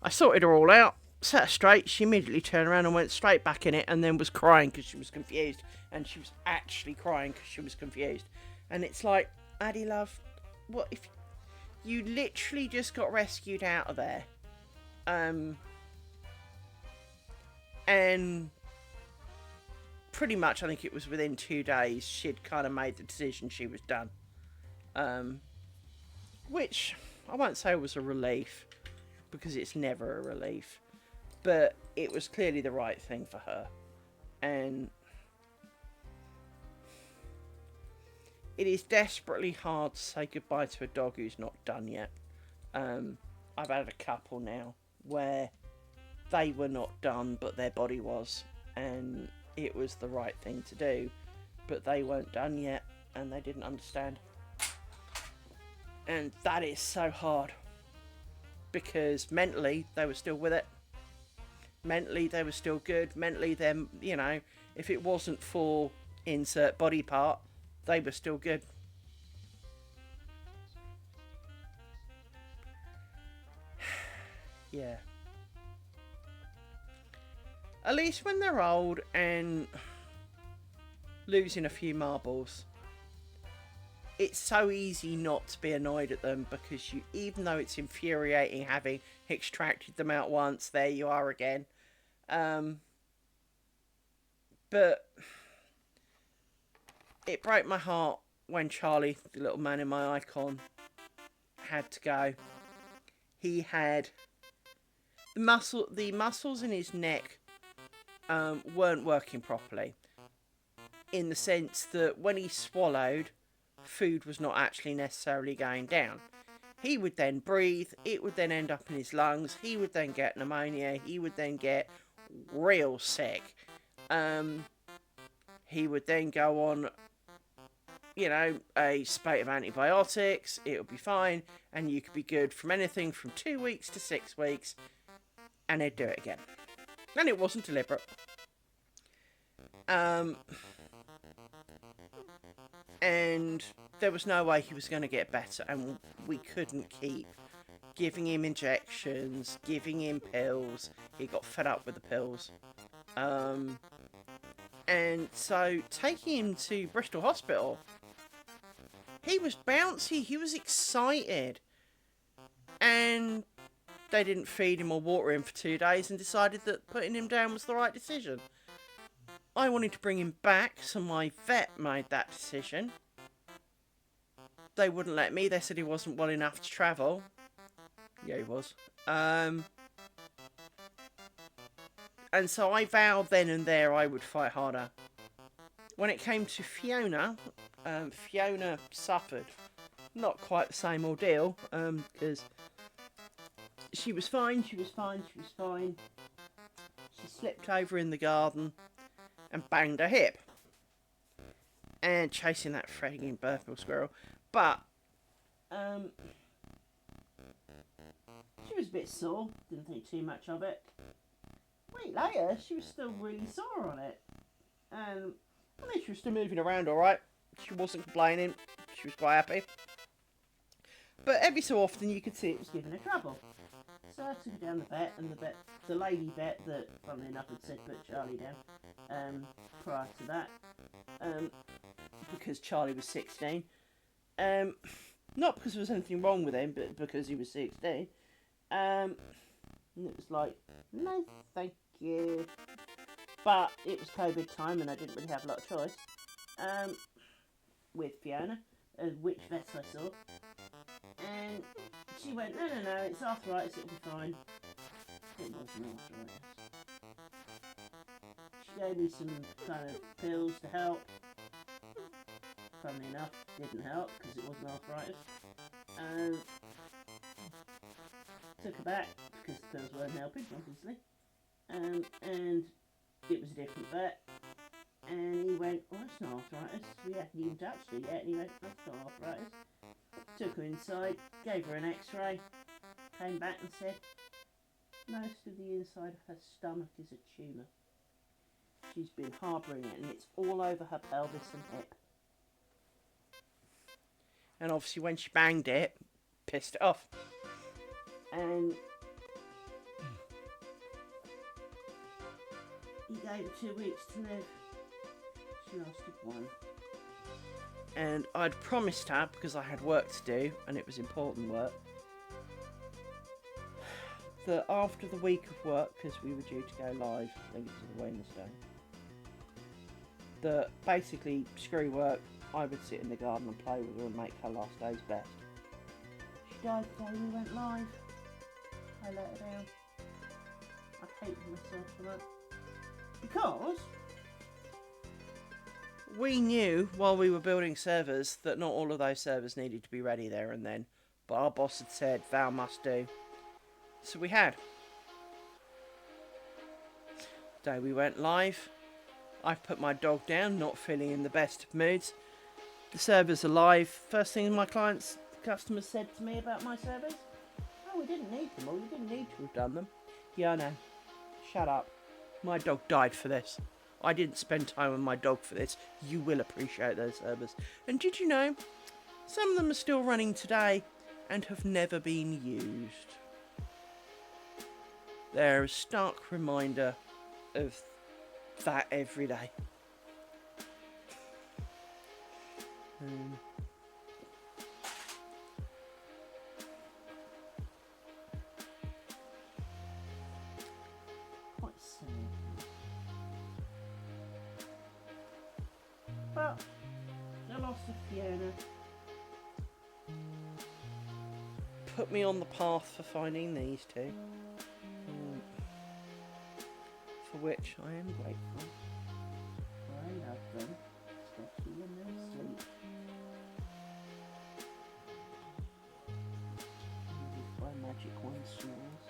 I sorted her all out, set her straight. She immediately turned around and went straight back in it, and then was crying because she was confused. And she was actually crying because she was confused. And it's like, Addie, love, what if you literally just got rescued out of there? And pretty much, I think it was within 2 days, she'd kind of made the decision she was done. Which I won't say was a relief, because it's never a relief. But it was clearly the right thing for her. And it is desperately hard to say goodbye to a dog who's not done yet. I've had a couple now where they were not done, but their body was. And it was the right thing to do. But they weren't done yet, and they didn't understand. And that is so hard. Because mentally, they were still with it. Mentally, they were still good. Mentally, them, you know, if it wasn't for insert body part, they were still good. Yeah. At least when they're old and losing a few marbles, it's so easy not to be annoyed at them, because you, even though it's infuriating having extracted them out once, there you are again. But it broke my heart when Charlie, the little man in my icon, had to go. He had the muscles in his neck weren't working properly, in the sense that when he swallowed, food was not actually necessarily going down. He would then breathe, it would then end up in his lungs, he would then get pneumonia, he would then get real sick. He would then go on, you know, a spate of antibiotics, it would be fine, and you could be good from anything from 2 weeks to 6 weeks, and he'd do it again. And it wasn't deliberate. And there was no way he was going to get better, and we couldn't keep giving him injections, giving him pills. He got fed up with the pills. And so taking him to Bristol Hospital, he was bouncy, he was excited. And they didn't feed him or water him for 2 days and decided that putting him down was the right decision. I wanted to bring him back, so my vet made that decision. They wouldn't let me. They said he wasn't well enough to travel. Yeah, he was. And so I vowed then and there I would fight harder. When it came to Fiona, Fiona suffered not quite the same ordeal, because she was fine. She slipped over in the garden and banged her hip. And chasing that fragging purple squirrel. But, she was a bit sore. Didn't think too much of it. A week later, she was still really sore on it. And I think she was still moving around alright. She wasn't complaining. She was quite happy. But every so often you could see it was giving her trouble. So I took her down the vet, and the lady vet that, funnily enough, had said put Charlie down, prior to that, because Charlie was 16, not because there was anything wrong with him, but because he was 16, and it was like, no thank you, but it was COVID time and I didn't really have a lot of choice, with Fiona, which vets I saw, and she went, no, it's arthritis, it'll be fine. It wasn't arthritis. She gave me some kind of pills to help. Funnily enough, didn't help because it wasn't arthritis. Took her back because the pills weren't helping, obviously. And it was a different vet. And he went, oh, that's not arthritis. We haven't even touched it yet. And he went, that's not arthritis. Took her inside, gave her an x-ray, came back and said, most of the inside of her stomach is a tumour. She's been harbouring it, and it's all over her pelvis and hip. And obviously when she banged it, pissed it off. And He gave her 2 weeks to live. She lasted 1. And I'd promised her, because I had work to do, and it was important work, that after the week of work, because we were due to go live, I think it was the Wednesday, that basically, screw work, I would sit in the garden and play with her and make her last days best. She died the day we went live. I let her down. I hated myself for that. Because we knew while we were building servers that not all of those servers needed to be ready there and then. But our boss had said, Val must do. So we had. The day we went live, I put my dog down, not feeling in the best of moods. The servers are live. First thing my customers said to me about my servers, oh, we didn't need them, or we didn't need to have done them. Yeah, I know. Shut up. My dog died for this. I didn't spend time with my dog for this. You will appreciate those servers. And did you know, some of them are still running today and have never been used. They're a stark reminder of that every day. quite sad. But the loss of Fiona Put me on the path for finding these two. For which I am grateful. I love them, especially when they're asleep. My magic one snores.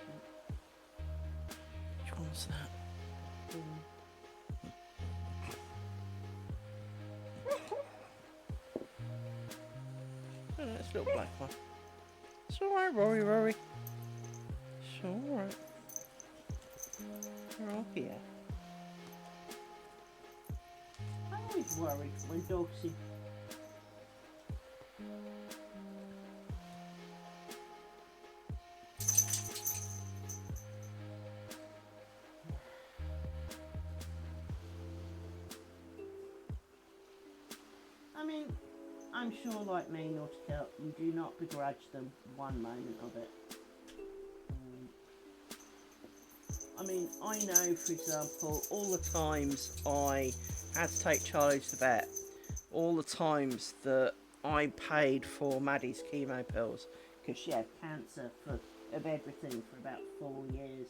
Which one's that? Oh, that's a little black one. It's alright, Rory. It's alright. We're all here. I'm always worried when dogs see. I mean, I'm sure, like me, Nautical, you do not begrudge them one moment of it. I mean, I know, for example, all the times I had to take Charlie to the vet, all the times that I paid for Maddie's chemo pills, Because she had cancer of everything for about 4 years.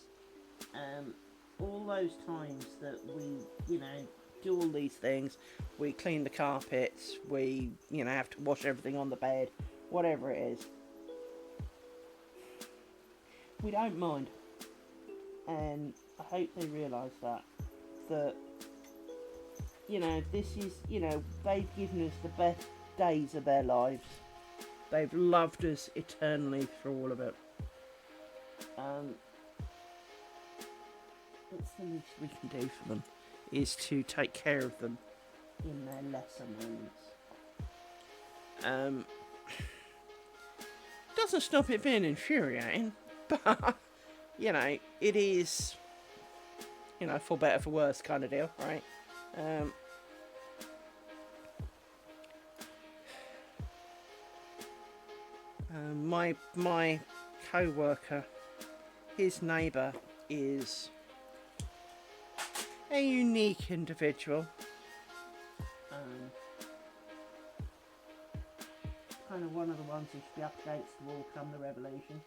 All those times that we, do all these things, we clean the carpets, we, have to wash everything on the bed, whatever it is. We don't mind. And I hope they realise that, this is, they've given us the best days of their lives. They've loved us eternally through all of it. It's the least we can do for them, is to take care of them in their lesser moments. Doesn't stop it being infuriating, but, it is, for better, for worse kind of deal, right? My co-worker, his neighbour is a unique individual. Kind of one of the ones who should be up against the wall come the revolution.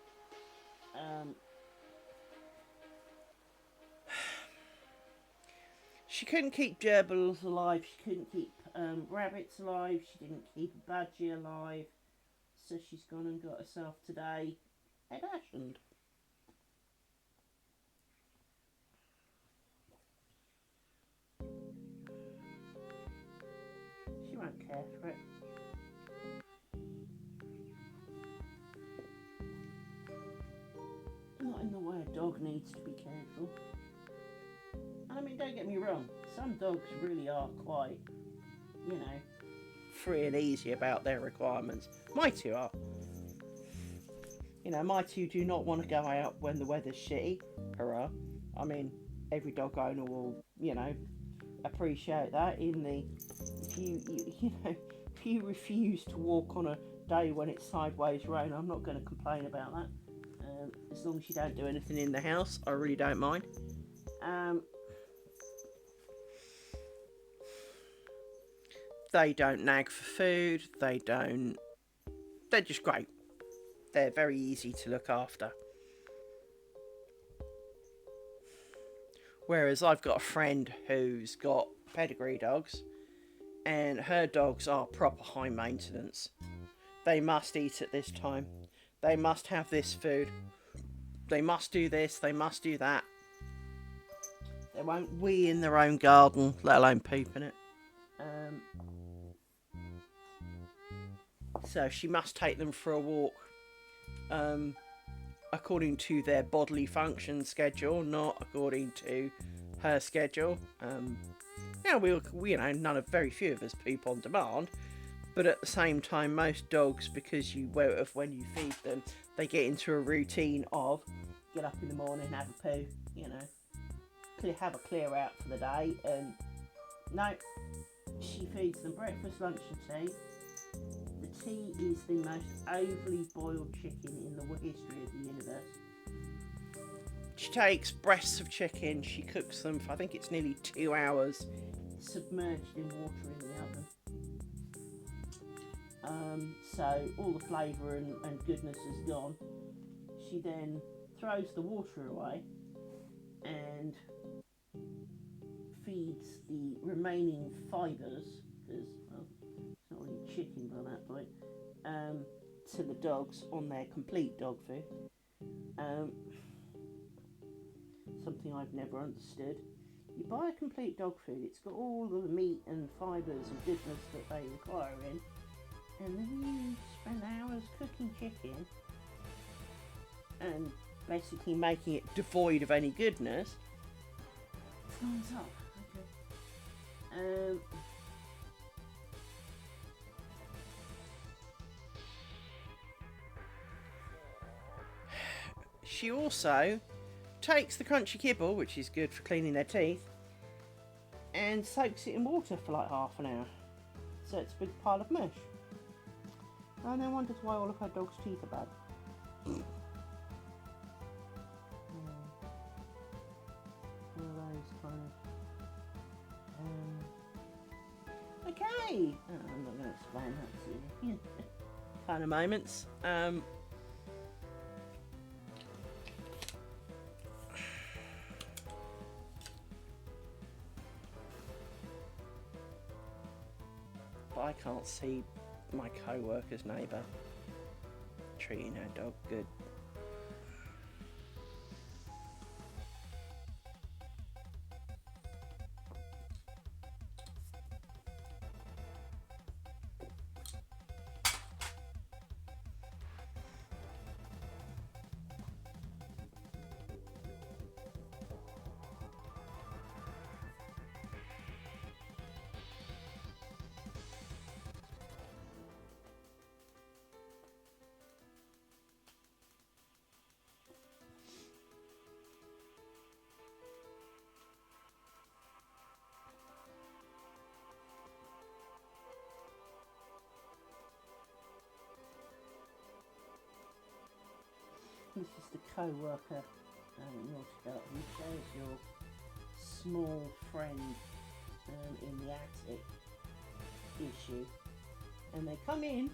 She couldn't keep gerbils Alive, she couldn't keep rabbits alive, she didn't keep a budgie alive, so she's gone and got herself today a dachshund. She won't care for it. Not in the way a dog needs to be careful. And I mean, don't get me wrong, some dogs really are quite, free and easy about their requirements. My two are. My two do not want to go out when the weather's shitty. Hurrah. I mean, every dog owner will, appreciate that. In the if if you refuse to walk on a day when it's sideways rain, I'm not going to complain about that. As long as you don't do anything in the house, I really don't mind. Um, they don't nag for food. They don't. They're just great. They're very easy to look after. Whereas I've got a friend who's got pedigree dogs, and her dogs are proper high maintenance. They must eat at this time. They must have this food. They must do this. They must do that. They won't wee in their own garden, let alone poop in it. Um, so she must take them for a walk according to their bodily function schedule, not according to her schedule. Very few of us poop on demand, but at the same time, most dogs, because when you feed them, they get into a routine of get up in the morning, have a poo, have a clear out for the day, and no, she feeds them breakfast, lunch, and tea. The tea is the most overly boiled chicken in the history of the universe. She takes breasts of chicken, she cooks them for I think it's nearly 2 hours, submerged in water in the oven. So all the flavour and goodness is gone. She then throws the water away and feeds the remaining fibres, because it's not really chicken by that point, to the dogs on their complete dog food. Something I've never understood. You buy a complete dog food, it's got all the meat and fibres and goodness that they require in, and then you spend hours cooking chicken and basically making it devoid of any goodness. Thumbs up. Okay. She also takes the crunchy kibble, which is good for cleaning their teeth, and soaks it in water for like half an hour. So it's a big pile of mush. And then wonders why all of her dog's teeth are bad. One of those kind of... okay! Oh, I'm not going to explain that to you. Kind of moments. But I can't see my co-worker's neighbour treating her dog good. This is the co-worker who shares your small friend in the attic issue, and they come in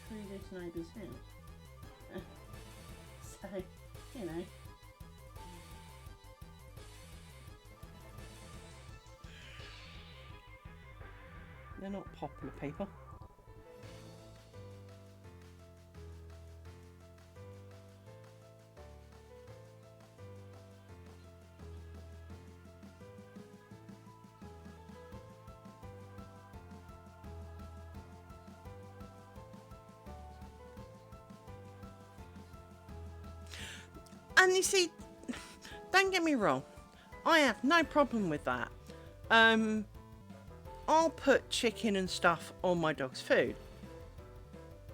through this neighbour's house. So, they're not popular people. And you see, don't get me wrong, I have no problem with that. I'll put chicken and stuff on my dog's food,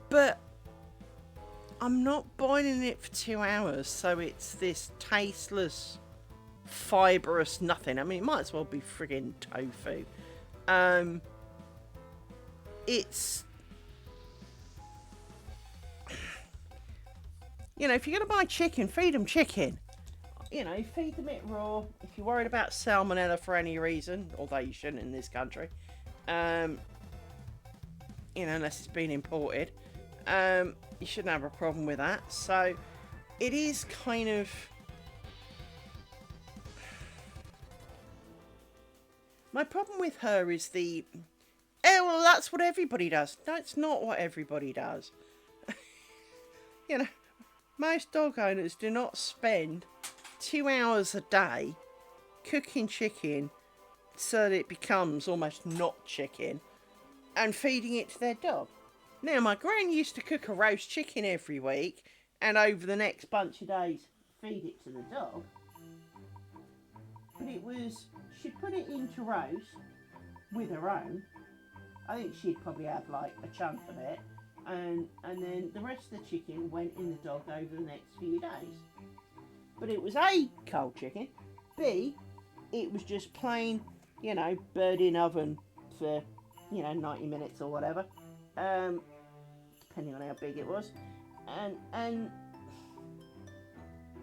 but I'm not boiling it for 2 hours, so it's this tasteless fibrous nothing. I mean, it might as well be friggin' tofu. It's, you know, if you're going to buy chicken, feed them chicken. You know, feed them it raw. If you're worried about salmonella for any reason, although you shouldn't in this country, you know, unless it's been imported, you shouldn't have a problem with that. So it is kind of, my problem with her is the, oh, well, that's what everybody does. No, it's not what everybody does. You know, most dog owners do not spend 2 hours a day cooking chicken so that it becomes almost not chicken and feeding it to their dog. Now, my gran used to cook a roast chicken every week and over the next bunch of days feed it to the dog. But it was, she'd put it into roast with her own. I think she'd probably have like a chunk of it. And then the rest of the chicken went in the dog over the next few days. But it was A, cold chicken, B, it was just plain, you know, bird in oven for, you know, 90 minutes or whatever, depending on how big it was, and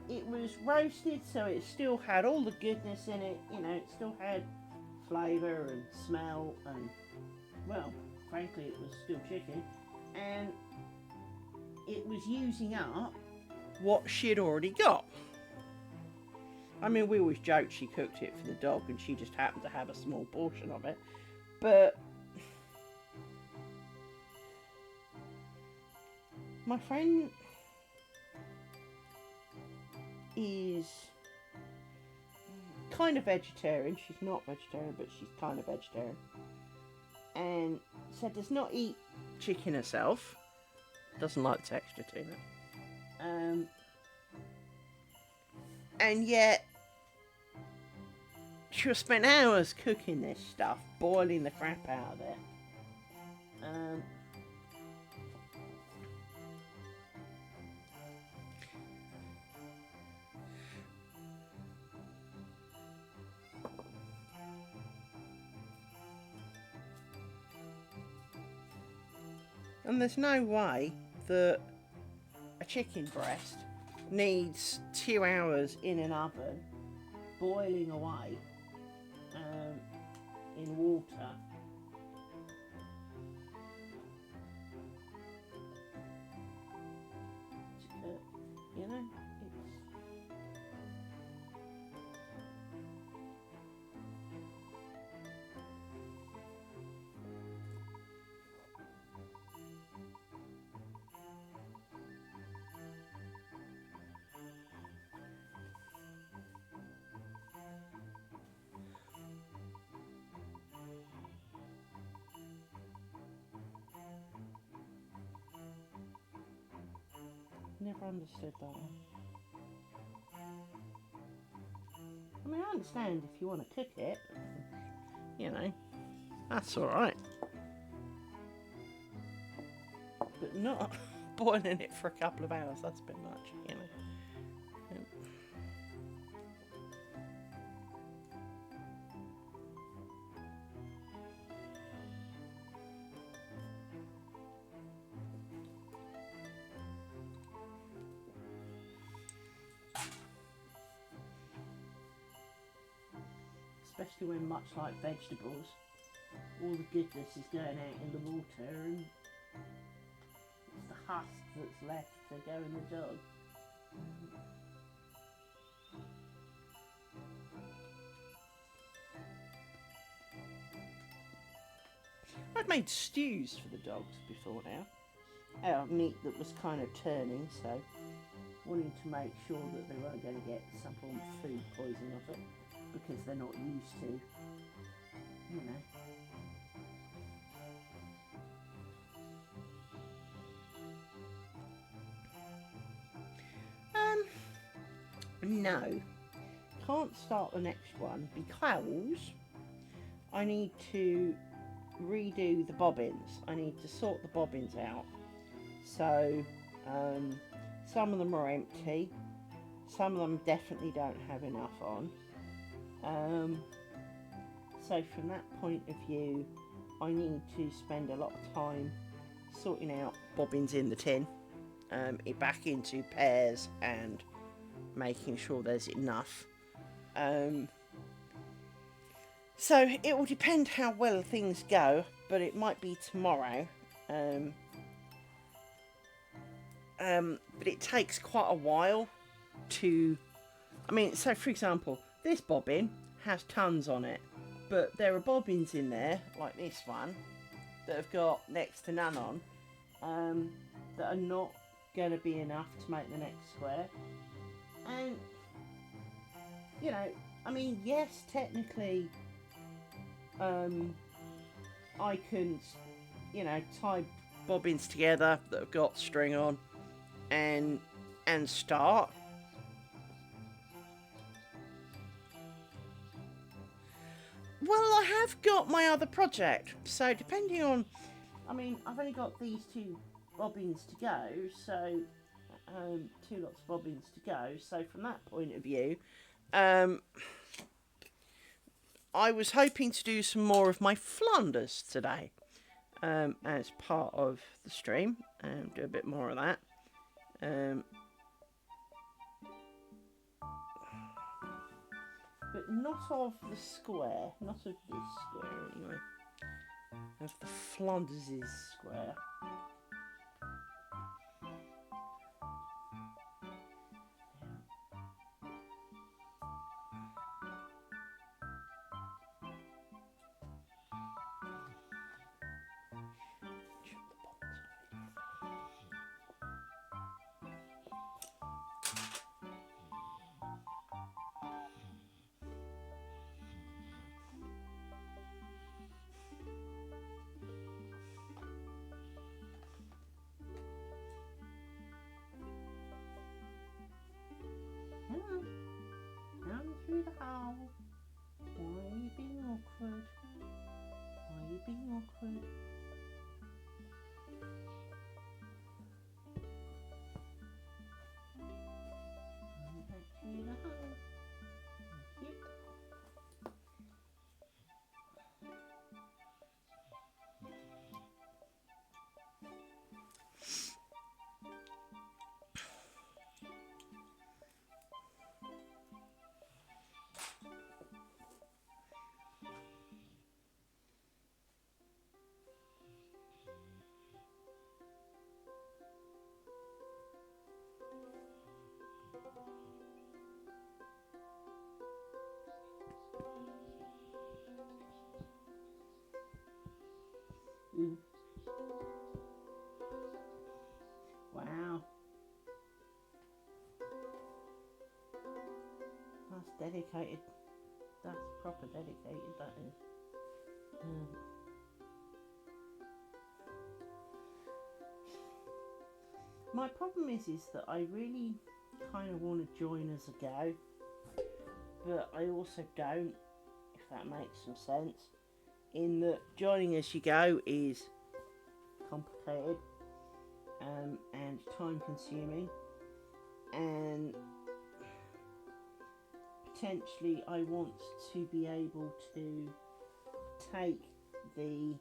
it was roasted, so it still had all the goodness in it, you know, it still had flavour and smell, and, well, frankly, it was still chicken, and it was using up what she'd already got. I mean, we always joked she cooked it for the dog and she just happened to have a small portion of it. But my friend is kind of vegetarian. She's not vegetarian, but she's kind of vegetarian. And so does not eat chicken herself. Doesn't like the texture too much. And yet, she'll spend hours cooking this stuff, boiling the crap out of it. And there's no way that a chicken breast needs 2 hours in an oven, boiling away in water. To cook, you know, it's... Never understood that one. I mean, I understand if you want to cook it, you know, that's alright. But not boiling it for a couple of hours, that's a bit much, you know. Especially when, much like vegetables, all the goodness is going out in the water and it's the husk that's left to go in the dog. I've made stews for the dogs before now, out of meat that was kind of turning, so wanting to make sure that they weren't going to get some form of food poisoning off it, because they're not used to, you know. No, can't start the next one because I need to redo the bobbins. I need to sort the bobbins out. So some of them are empty, some of them definitely don't have enough on. So from that point of view, I need to spend a lot of time sorting out bobbins in the tin, it back into pairs and making sure there's enough. So it will depend how well things go, but it might be tomorrow. But it takes quite a while to... I mean, so for example, this bobbin has tons on it, but there are bobbins in there, like this one, that have got next to none on, that are not going to be enough to make the next square. And, you know, I mean, yes, technically, I can, you know, tie bobbins together that have got string on and start. Well, I have got my other project, so depending on, I mean, I've only got these two bobbins to go, so two lots of bobbins to go. So from that point of view, I was hoping to do some more of my Flanders today, as part of the stream, do a bit more of that. But not of the square, not of this square anyway, of the Flanders' square. Hello, down through the hole. Why are you being awkward? Why are you being awkward? Back through the hole. Thank you. Wow. That's dedicated. That's proper dedicated, that is. My problem is that I really kind of want to join as a go, but I also don't, if that makes some sense. In that joining as you go is complicated and time consuming, and potentially I want to be able to take the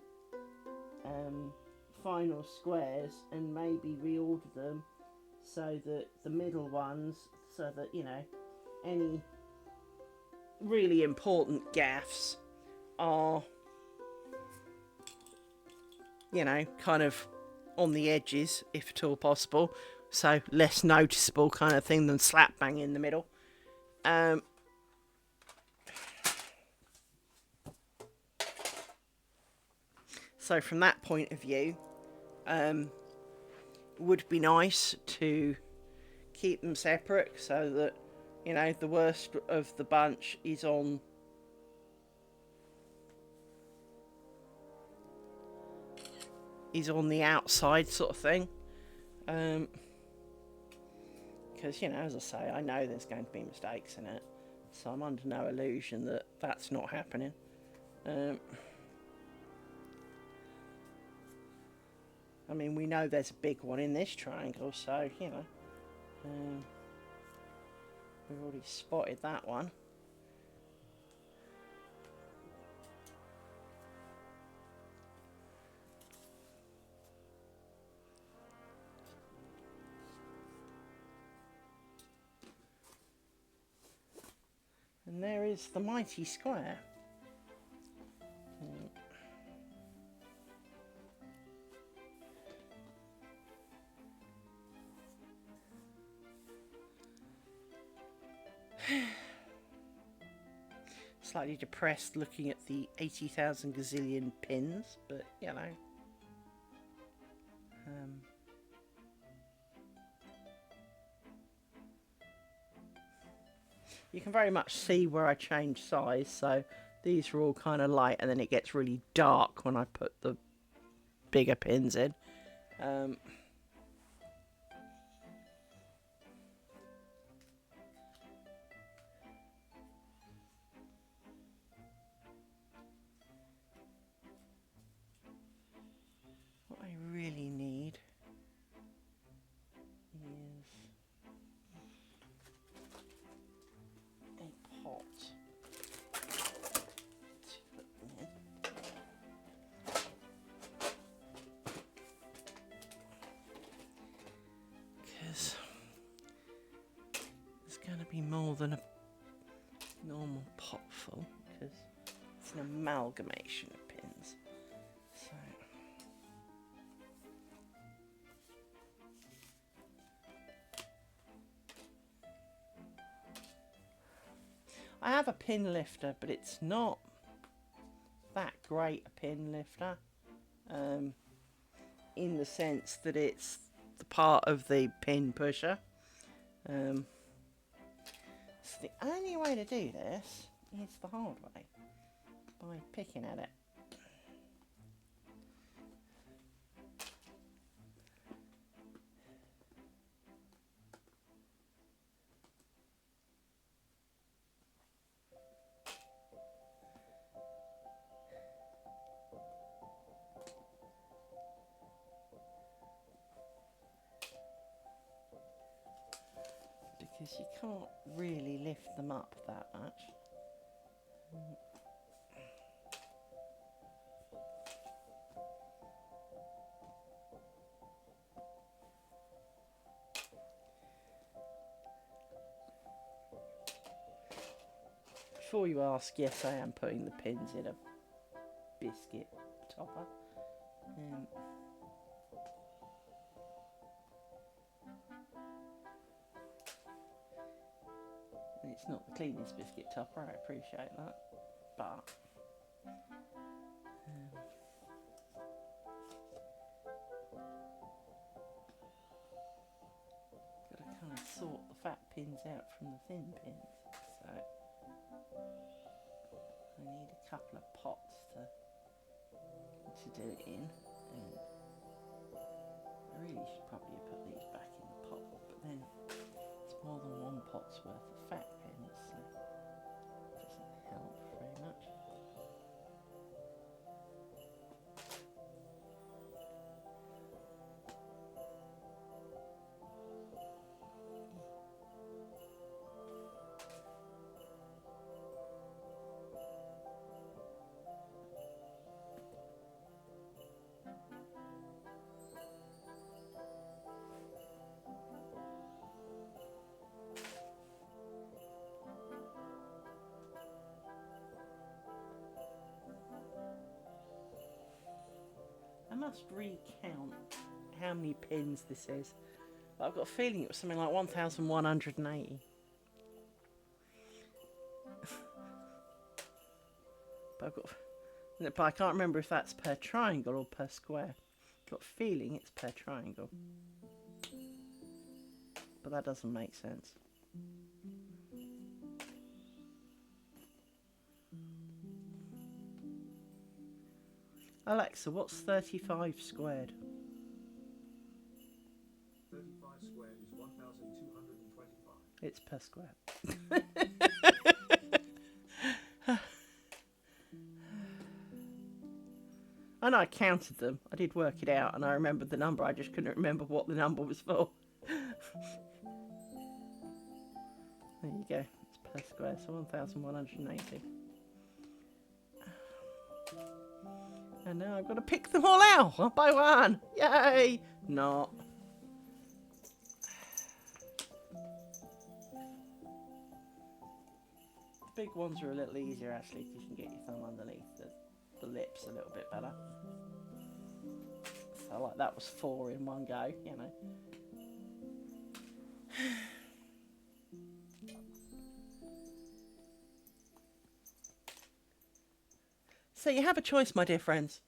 final squares and maybe reorder them so that the middle ones, so that, you know, any really important gaffs are, you know, kind of on the edges, if at all possible, so less noticeable kind of thing than slap bang in the middle. So from that point of view, would be nice to keep them separate so that, you know, the worst of the bunch is on the outside, sort of thing. Because, you know, as I say, I know there's going to be mistakes in it, so I'm under no illusion that that's not happening. I mean, we know there's a big one in this triangle, so, you know, we've already spotted that one. And there is the mighty square. Slightly depressed looking at the 80,000 gazillion pins, but you know. You can very much see where I change size, so these are all kind of light and then it gets really dark when I put the bigger pins in. What I really need is a pot to put them in. Because there's going to be more than a normal pot full, because it's an amalgamation of pins. So I have a pin lifter, but it's not that great a pin lifter, in the sense that it's the part of the pin pusher. So the only way to do this is the hard way, by picking at it. Because you can't really lift them up that much. Before you ask, yes, I am putting the pins in a biscuit topper. It's not the cleanest biscuit topper, I appreciate that, but got to kind of sort the fat pins out from the thin pins, so I need a couple of pots to do it in. And I really should probably put these back in the pot, but then it's more than one pot's worth of fat pins, so it doesn't help very much. I must recount how many pins this is, but I've got a feeling it was something like 1,180. But I can't remember if that's per triangle or per square. I've got a feeling it's per triangle, but that doesn't make sense. Alexa, what's 35 squared? 35 squared is 1,225. It's per square. I know I counted them. I did work it out and I remembered the number. I just couldn't remember what the number was for. There you go. It's per square, so 1,180. And now I've got to pick them all out one by one. Yay! Not. big ones are a little easier actually because you can get your thumb underneath the lips a little bit better. So like that was 4 in one go, you know. So you have a choice, my dear friends.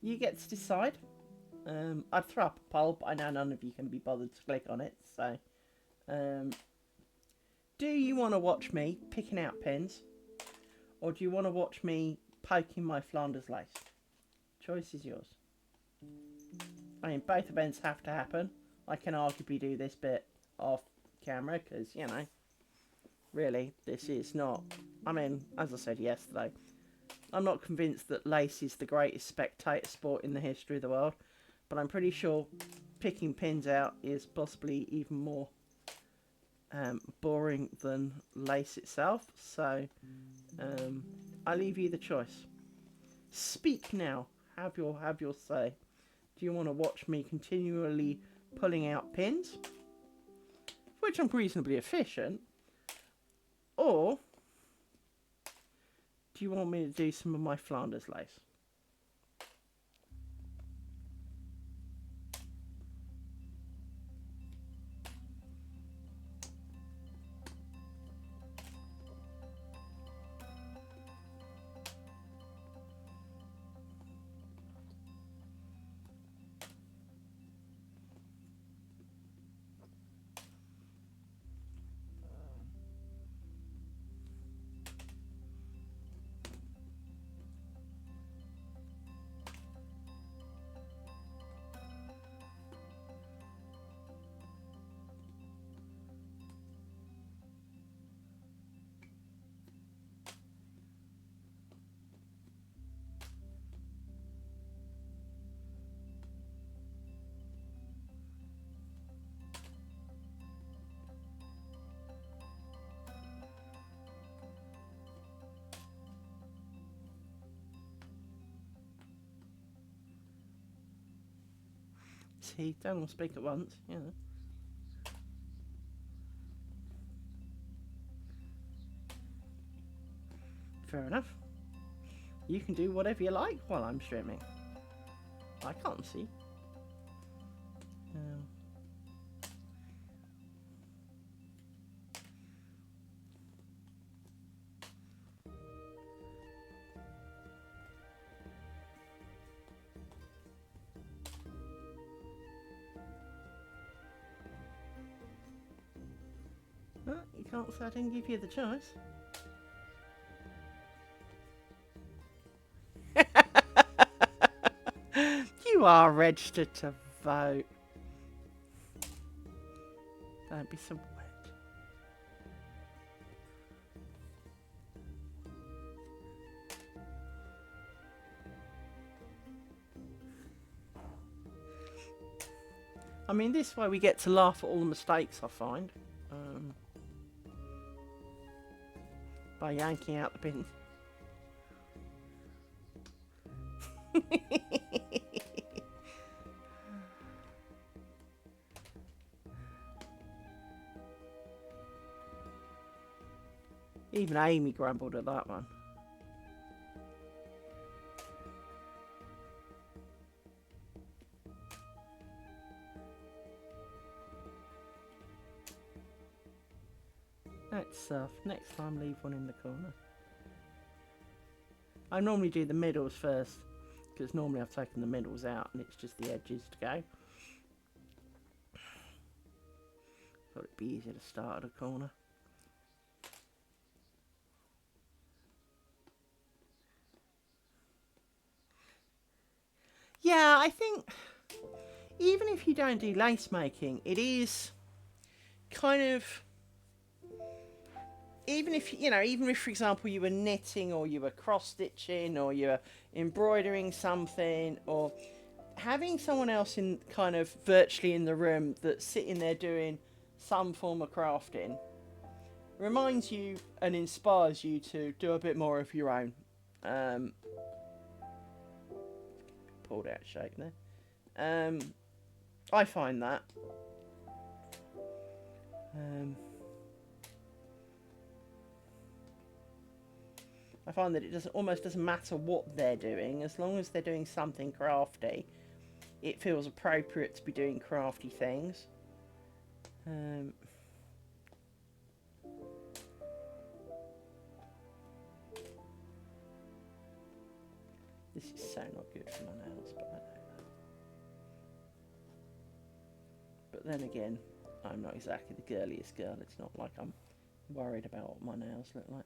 You get to decide. I'd throw up a poll, but I know none of you can be bothered to click on it. So, do you want to watch me picking out pins, or do you want to watch me poking my Flanders lace? Choice is yours. I mean, both events have to happen. I can arguably do this bit off camera because, you know, really, this is not... I mean, as I said yesterday, I'm not convinced that lace is the greatest spectator sport in the history of the world, but I'm pretty sure picking pins out is possibly even more boring than lace itself. So I leave you the choice. Speak now. Have your say. Do you want to watch me continually pulling out pins, which I'm reasonably efficient, or do you want me to do some of my Flanders lace? See, don't all speak at once, you know. Fair enough. You can do whatever you like while I'm streaming. I can't see. Well, you can't say I didn't give you the choice. You are registered to vote. Don't be so wet. I mean, this way we get to laugh at all the mistakes I find. By yanking out the pins. Even Amy grumbled at that one. Next time leave one in the corner. I normally do the middles first, because normally I've taken the middles out and it's just the edges to go. Thought it'd be easier to start at a corner. Yeah, I think even if you don't do lace making, it is kind of, even if, you know, even if, for example, you were knitting or you were cross-stitching or you were embroidering something, or having someone else in kind of virtually in the room that's sitting there doing some form of crafting reminds you and inspires you to do a bit more of your own. Pulled out shape there. I find that. I find that it almost doesn't matter what they're doing, as long as they're doing something crafty, it feels appropriate to be doing crafty things. This is so not good for my nails, but I know that. But then again, I'm not exactly the girliest girl. It's not like I'm worried about what my nails look like.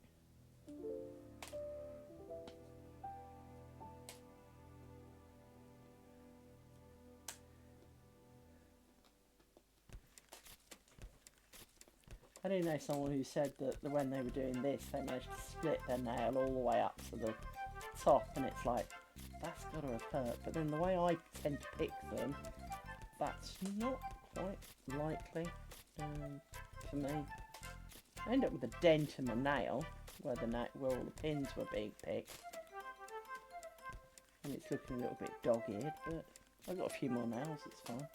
I do know someone who said that when they were doing this, they managed to split their nail all the way up to the top, and it's like, that's got to have hurt. But then the way I tend to pick them, that's not quite likely for me. I end up with a dent in my nail where all the pins were being picked, and it's looking a little bit dog-eared, but I've got a few more nails, it's fine.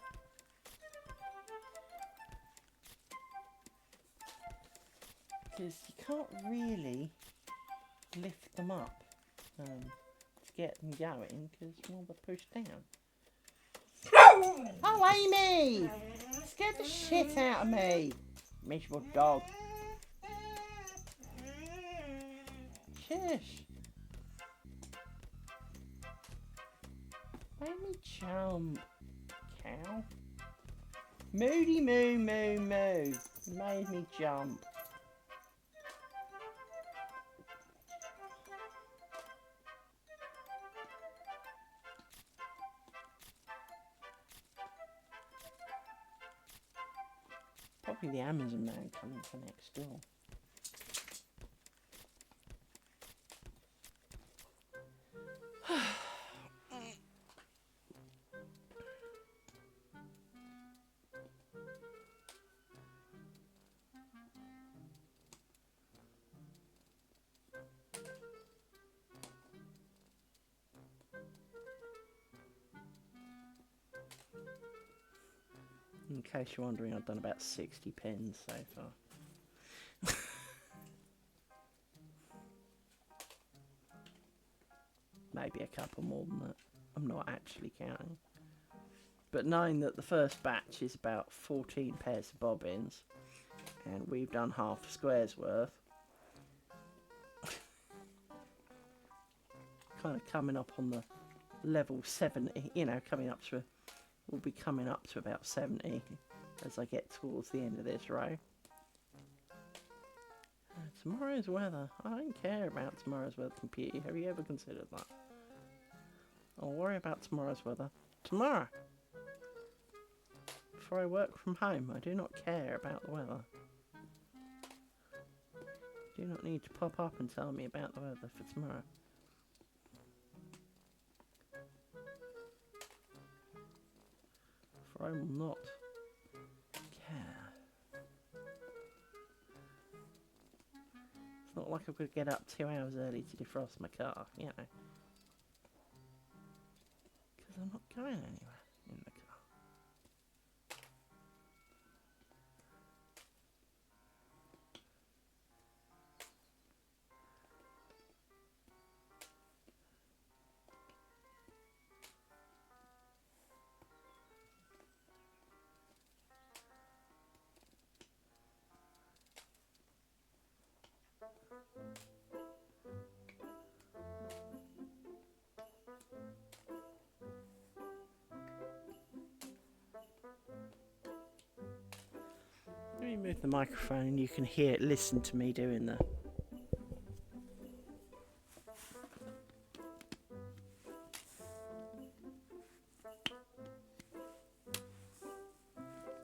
Because you can't really lift them up to get them going, because, well, they're pushed down. Oh, Amy! Scared the shit out of me! Miserable dog. Shush! Make me jump, cow. Moody moo moo moo. Made me jump. Probably the Amazon man coming for next door. In case you're wondering, I've done about 60 pins so far. Maybe a couple more than that. I'm not actually counting. But knowing that the first batch is about 14 pairs of bobbins, and we've done half a square's worth, kind of coming up on the level 70, we'll be coming up to about 70 as I get towards the end of this row. Tomorrow's weather. I don't care about tomorrow's weather, computer. Have you ever considered that? I'll worry about tomorrow's weather tomorrow. Before I work from home, I do not care about the weather. You do not need to pop up and tell me about the weather for tomorrow. For I will not care. It's not like I've got to get up 2 hours early to defrost my car, you know. Because I'm not going anywhere in the car. Let me move the microphone and you can listen to me doing the... Of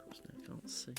course, I can't see.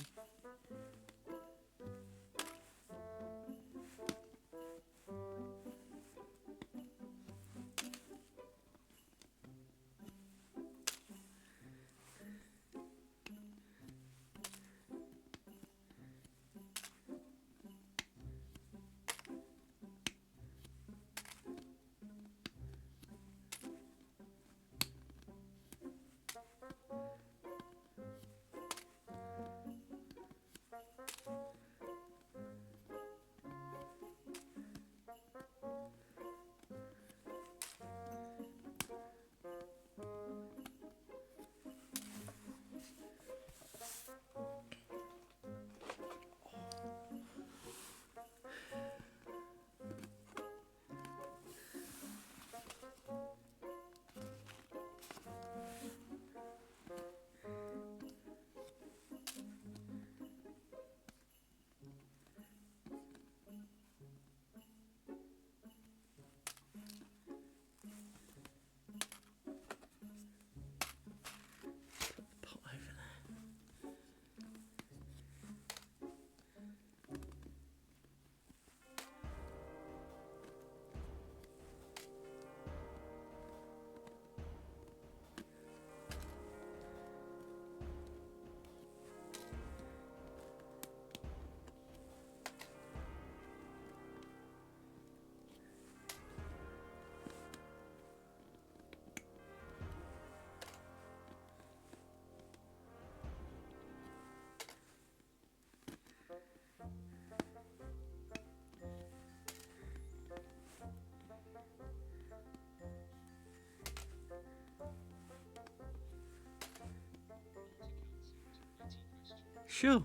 Sure.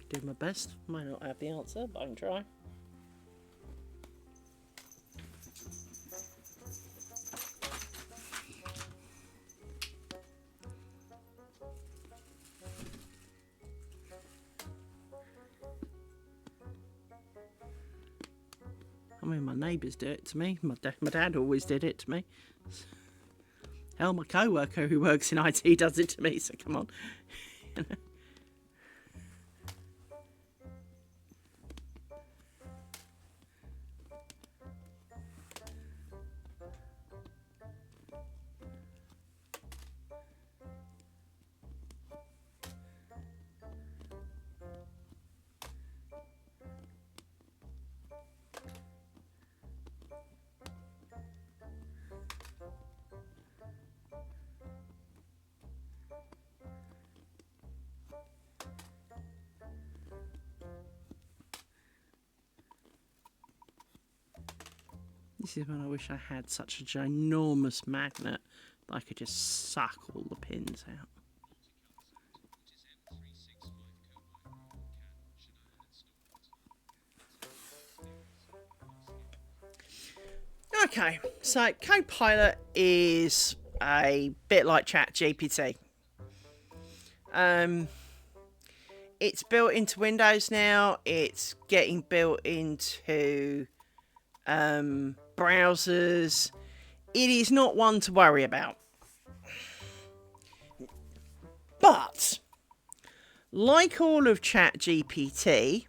Do my best. Might not have the answer, but I can try. I mean, my neighbours do it to me. My dad always did it to me. Hell, my co-worker who works in IT does it to me, so come on. You know? This is when I wish I had such a ginormous magnet that I could just suck all the pins out. Okay, so Copilot is a bit like ChatGPT. It's built into Windows now. It's getting built into browsers. It is not one to worry about. But, like all of ChatGPT,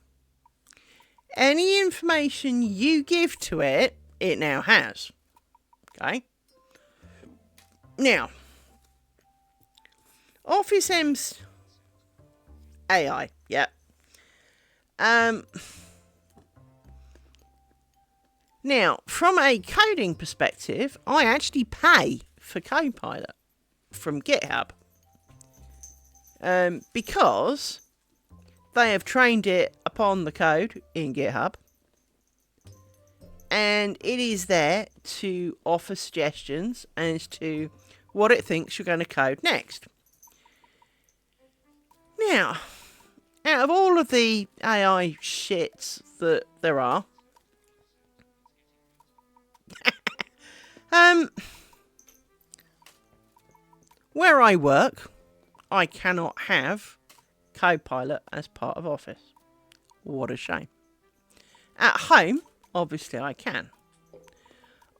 any information you give to it, it now has. Okay? Now, Office M's AI, yep. Now, from a coding perspective, I actually pay for Copilot from GitHub. Because they have trained it upon the code in GitHub. And it is there to offer suggestions as to what it thinks you're going to code next. Now, out of all of the AI shits that there are, where I work, I cannot have Copilot as part of Office. What a shame. At home, obviously I can.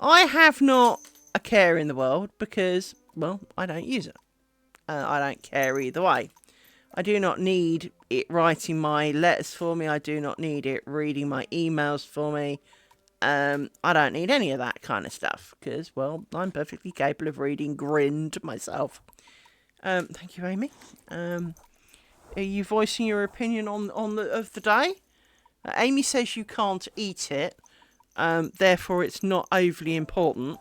I have not a care in the world because, well, I don't use it. I don't care either way. I do not need it writing my letters for me. I do not need it reading my emails for me. I don't need any of that kind of stuff because, well, I'm perfectly capable of reading Grind myself. Thank you, Amy. Are you voicing your opinion on the day? Amy says you can't eat it, therefore it's not overly important.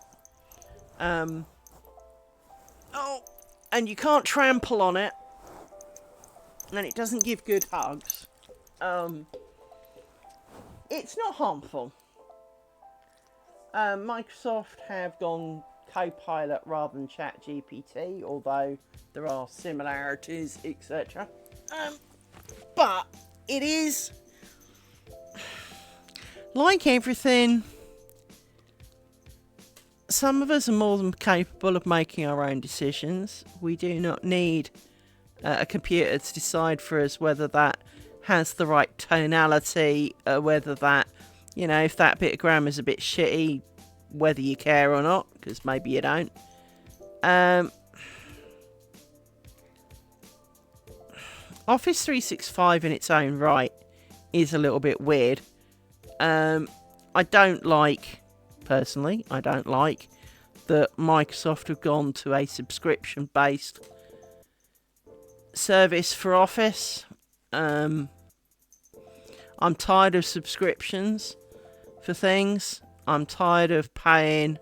Oh, and you can't trample on it, and it doesn't give good hugs. It's not harmful. Microsoft have gone Copilot rather than ChatGPT, although there are similarities, etc. But it is, like everything, some of us are more than capable of making our own decisions. We do not need a computer to decide for us whether that has the right tonality, whether that, you know, if that bit of grammar is a bit shitty, whether you care or not, because maybe you don't. Office 365 in its own right is a little bit weird. I don't like, personally, I don't like that Microsoft have gone to a subscription-based service for Office. I'm tired of subscriptions for things. I'm tired of paying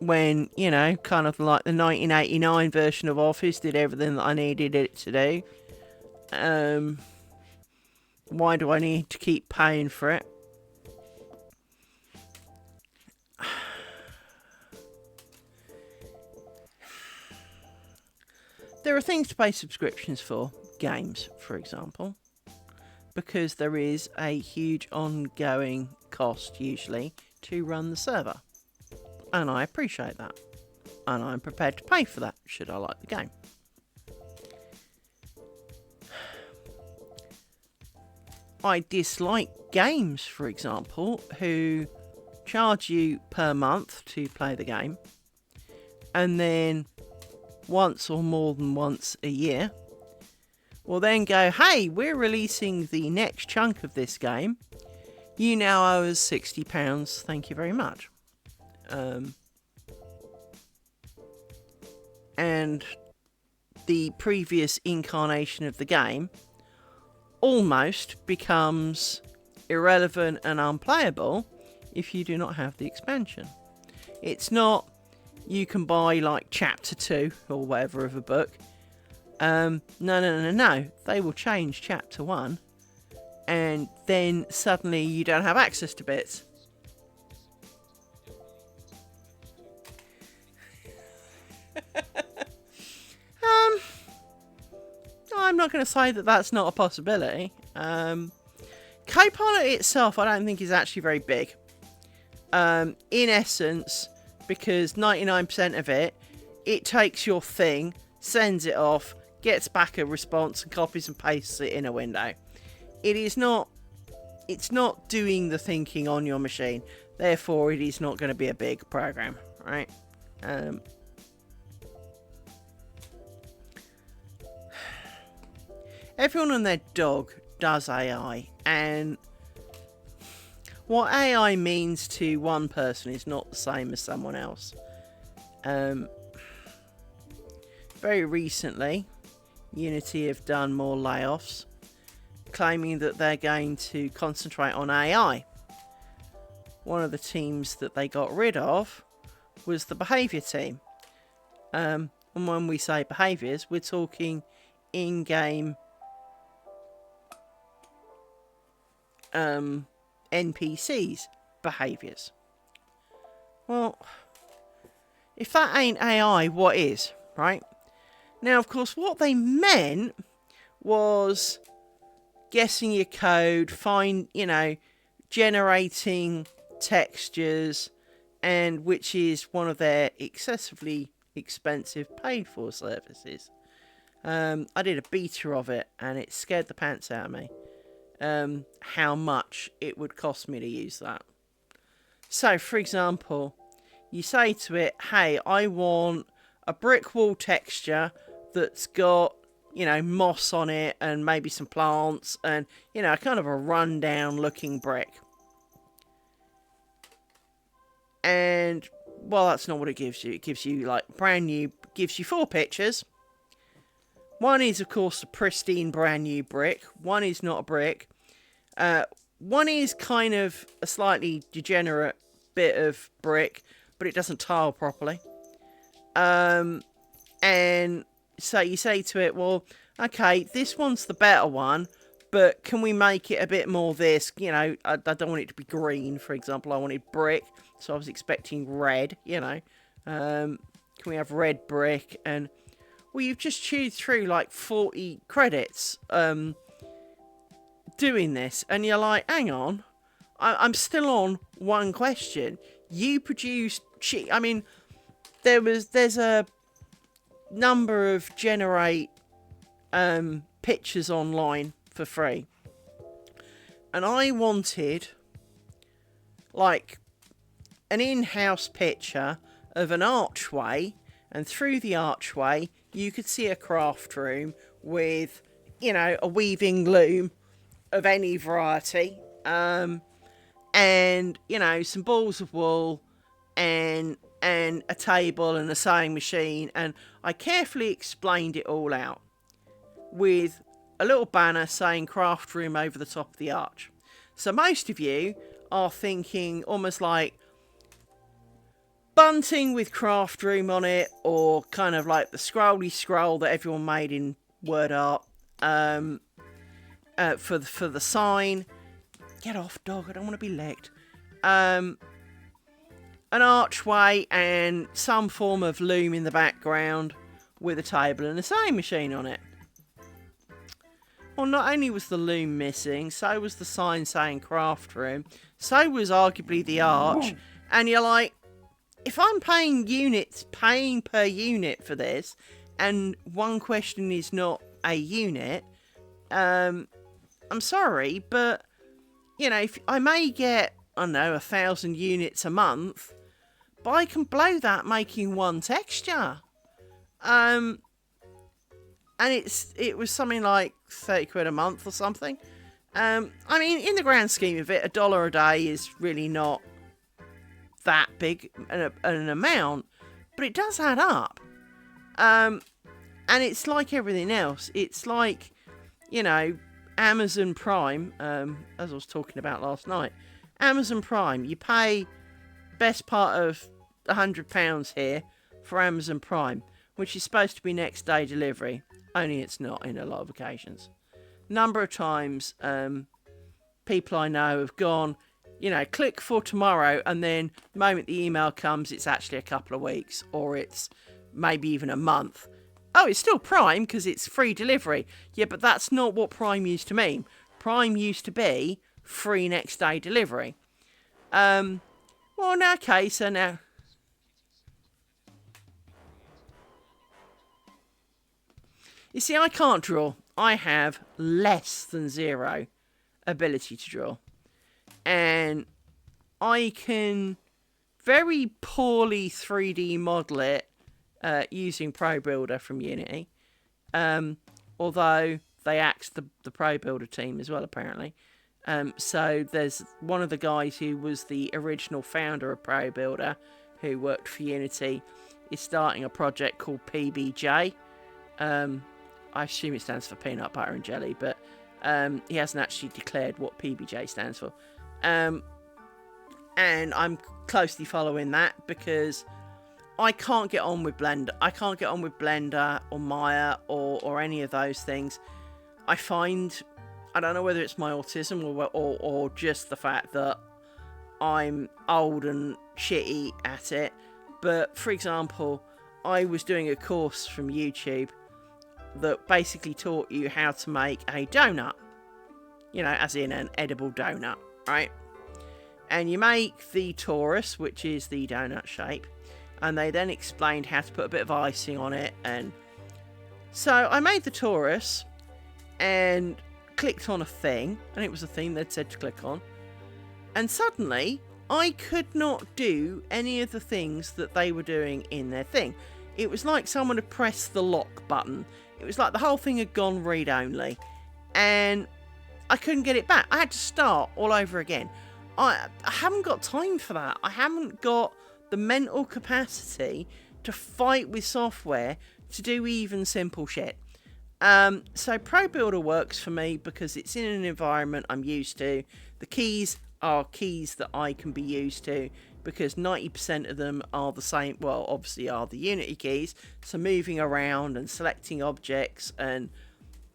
when, you know, kind of like the 1989 version of Office did everything that I needed it to do. Why do I need to keep paying for it? There are things to pay subscriptions for, games, for example, because there is a huge ongoing cost usually to run the server. And I appreciate that. And I'm prepared to pay for that should I like the game. I dislike games, for example, who charge you per month to play the game, and then once or more than once a year will then go, hey, we're releasing the next chunk of this game. You now owe us £60. Thank you very much. And the previous incarnation of the game almost becomes irrelevant and unplayable if you do not have the expansion. It's not you can buy like chapter 2 or whatever of a book. No. They will change chapter 1 and then suddenly you don't have access to bits. I'm not going to say that that's not a possibility. Copilot itself I don't think is actually very big. In essence, because 99% of it takes your thing, sends it off, gets back a response and copies and pastes it in a window. It's not doing the thinking on your machine. Therefore, it is not going to be a big program, right? Everyone and their dog does AI, and what AI means to one person is not the same as someone else. Very recently, Unity have done more layoffs, claiming that they're going to concentrate on AI. One of the teams that they got rid of was the behaviour team. And when we say behaviours, we're talking in-game NPCs behaviours. Well, if that ain't AI, what is, right? Now, of course, what they meant was guessing your code, generating textures, and which is one of their excessively expensive paid for services. I did a beta of it and it scared the pants out of me. How much it would cost me to use that. So, for example, you say to it, hey, I want a brick wall texture that's got, moss on it and maybe some plants and, kind of a rundown looking brick. And, well, that's not what it gives you. It gives you, gives you 4 pictures. One is, of course, a pristine brand new brick. One is not a brick. One is kind of a slightly degenerate bit of brick, but it doesn't tile properly. And so you say to it, well, okay, this one's the better one, but can we make it a bit more this? I don't want it to be green, for example. I wanted brick, so I was expecting red, Can we have red brick? And, well, you've just chewed through 40 credits doing this, and you're like, hang on, I'm still on one question. You produced there's a number of generate pictures online for free, and I wanted an in-house picture of an archway, and through the archway you could see a craft room with a weaving loom of any variety, and some balls of wool and a table and a sewing machine, and I carefully explained it all out with a little banner saying craft room over the top of the arch. So most of you are thinking almost like bunting with craft room on it, or kind of like the scrolly scroll that everyone made in word art for the sign. Get off, dog, I don't want to be licked. An archway and some form of loom in the background, with a table and a sewing machine on it. Well, not only was the loom missing, so was the sign saying craft room, so was arguably the arch, and you're like, if I'm paying per unit for this, and one question is not a unit, I'm sorry, but, you know, if I may get, I don't know, 1,000 units a month, but I can blow that making one texture. And it was something like 30 quid a month or something. I mean, in the grand scheme of it, $1 a day is really not that big an amount, but it does add up. And it's like everything else. It's like, you know, Amazon Prime, as I was talking about last night. Amazon Prime, you pay best part of £100 here for Amazon Prime, which is supposed to be next day delivery. Only it's not in a lot of occasions. Number of times people I know have gone, you know, click for tomorrow, and then the moment the email comes, it's actually a couple of weeks, or it's maybe even a month. Oh, it's still Prime because it's free delivery. Yeah, but that's not what Prime used to mean. Prime used to be free next day delivery. Well, now, okay, so now... You see, I can't draw. I have less than zero ability to draw. And I can very poorly 3D model it using Pro Builder from Unity. Although they axed the Pro Builder team as well, apparently. So there's one of the guys who was the original founder of Pro Builder, who worked for Unity, is starting a project called PBJ. I assume it stands for peanut butter and jelly, but he hasn't actually declared what PBJ stands for. And I'm closely following that because I can't get on with Blender. I can't get on with Blender or Maya or any of those things. I find, I don't know whether it's my autism or just the fact that I'm old and shitty at it. But for example, I was doing a course from YouTube that basically taught you how to make a donut, you know, as in an edible donut, right? And you make the torus, which is the donut shape, and they then explained how to put a bit of icing on it. And so I made the torus and clicked on a thing, and it was a thing they'd said to click on, and suddenly I could not do any of the things that they were doing in their thing. It was like someone had pressed the lock button. It was like the whole thing had gone read-only, and I couldn't get it back. I had to start all over again. I haven't got time for that. I haven't got the mental capacity to fight with software to do even simple shit. So Pro Builder works for me because it's in an environment I'm used to. The keys are keys that I can be used to, because 90% of them are the same, well, obviously are the Unity keys, so moving around and selecting objects and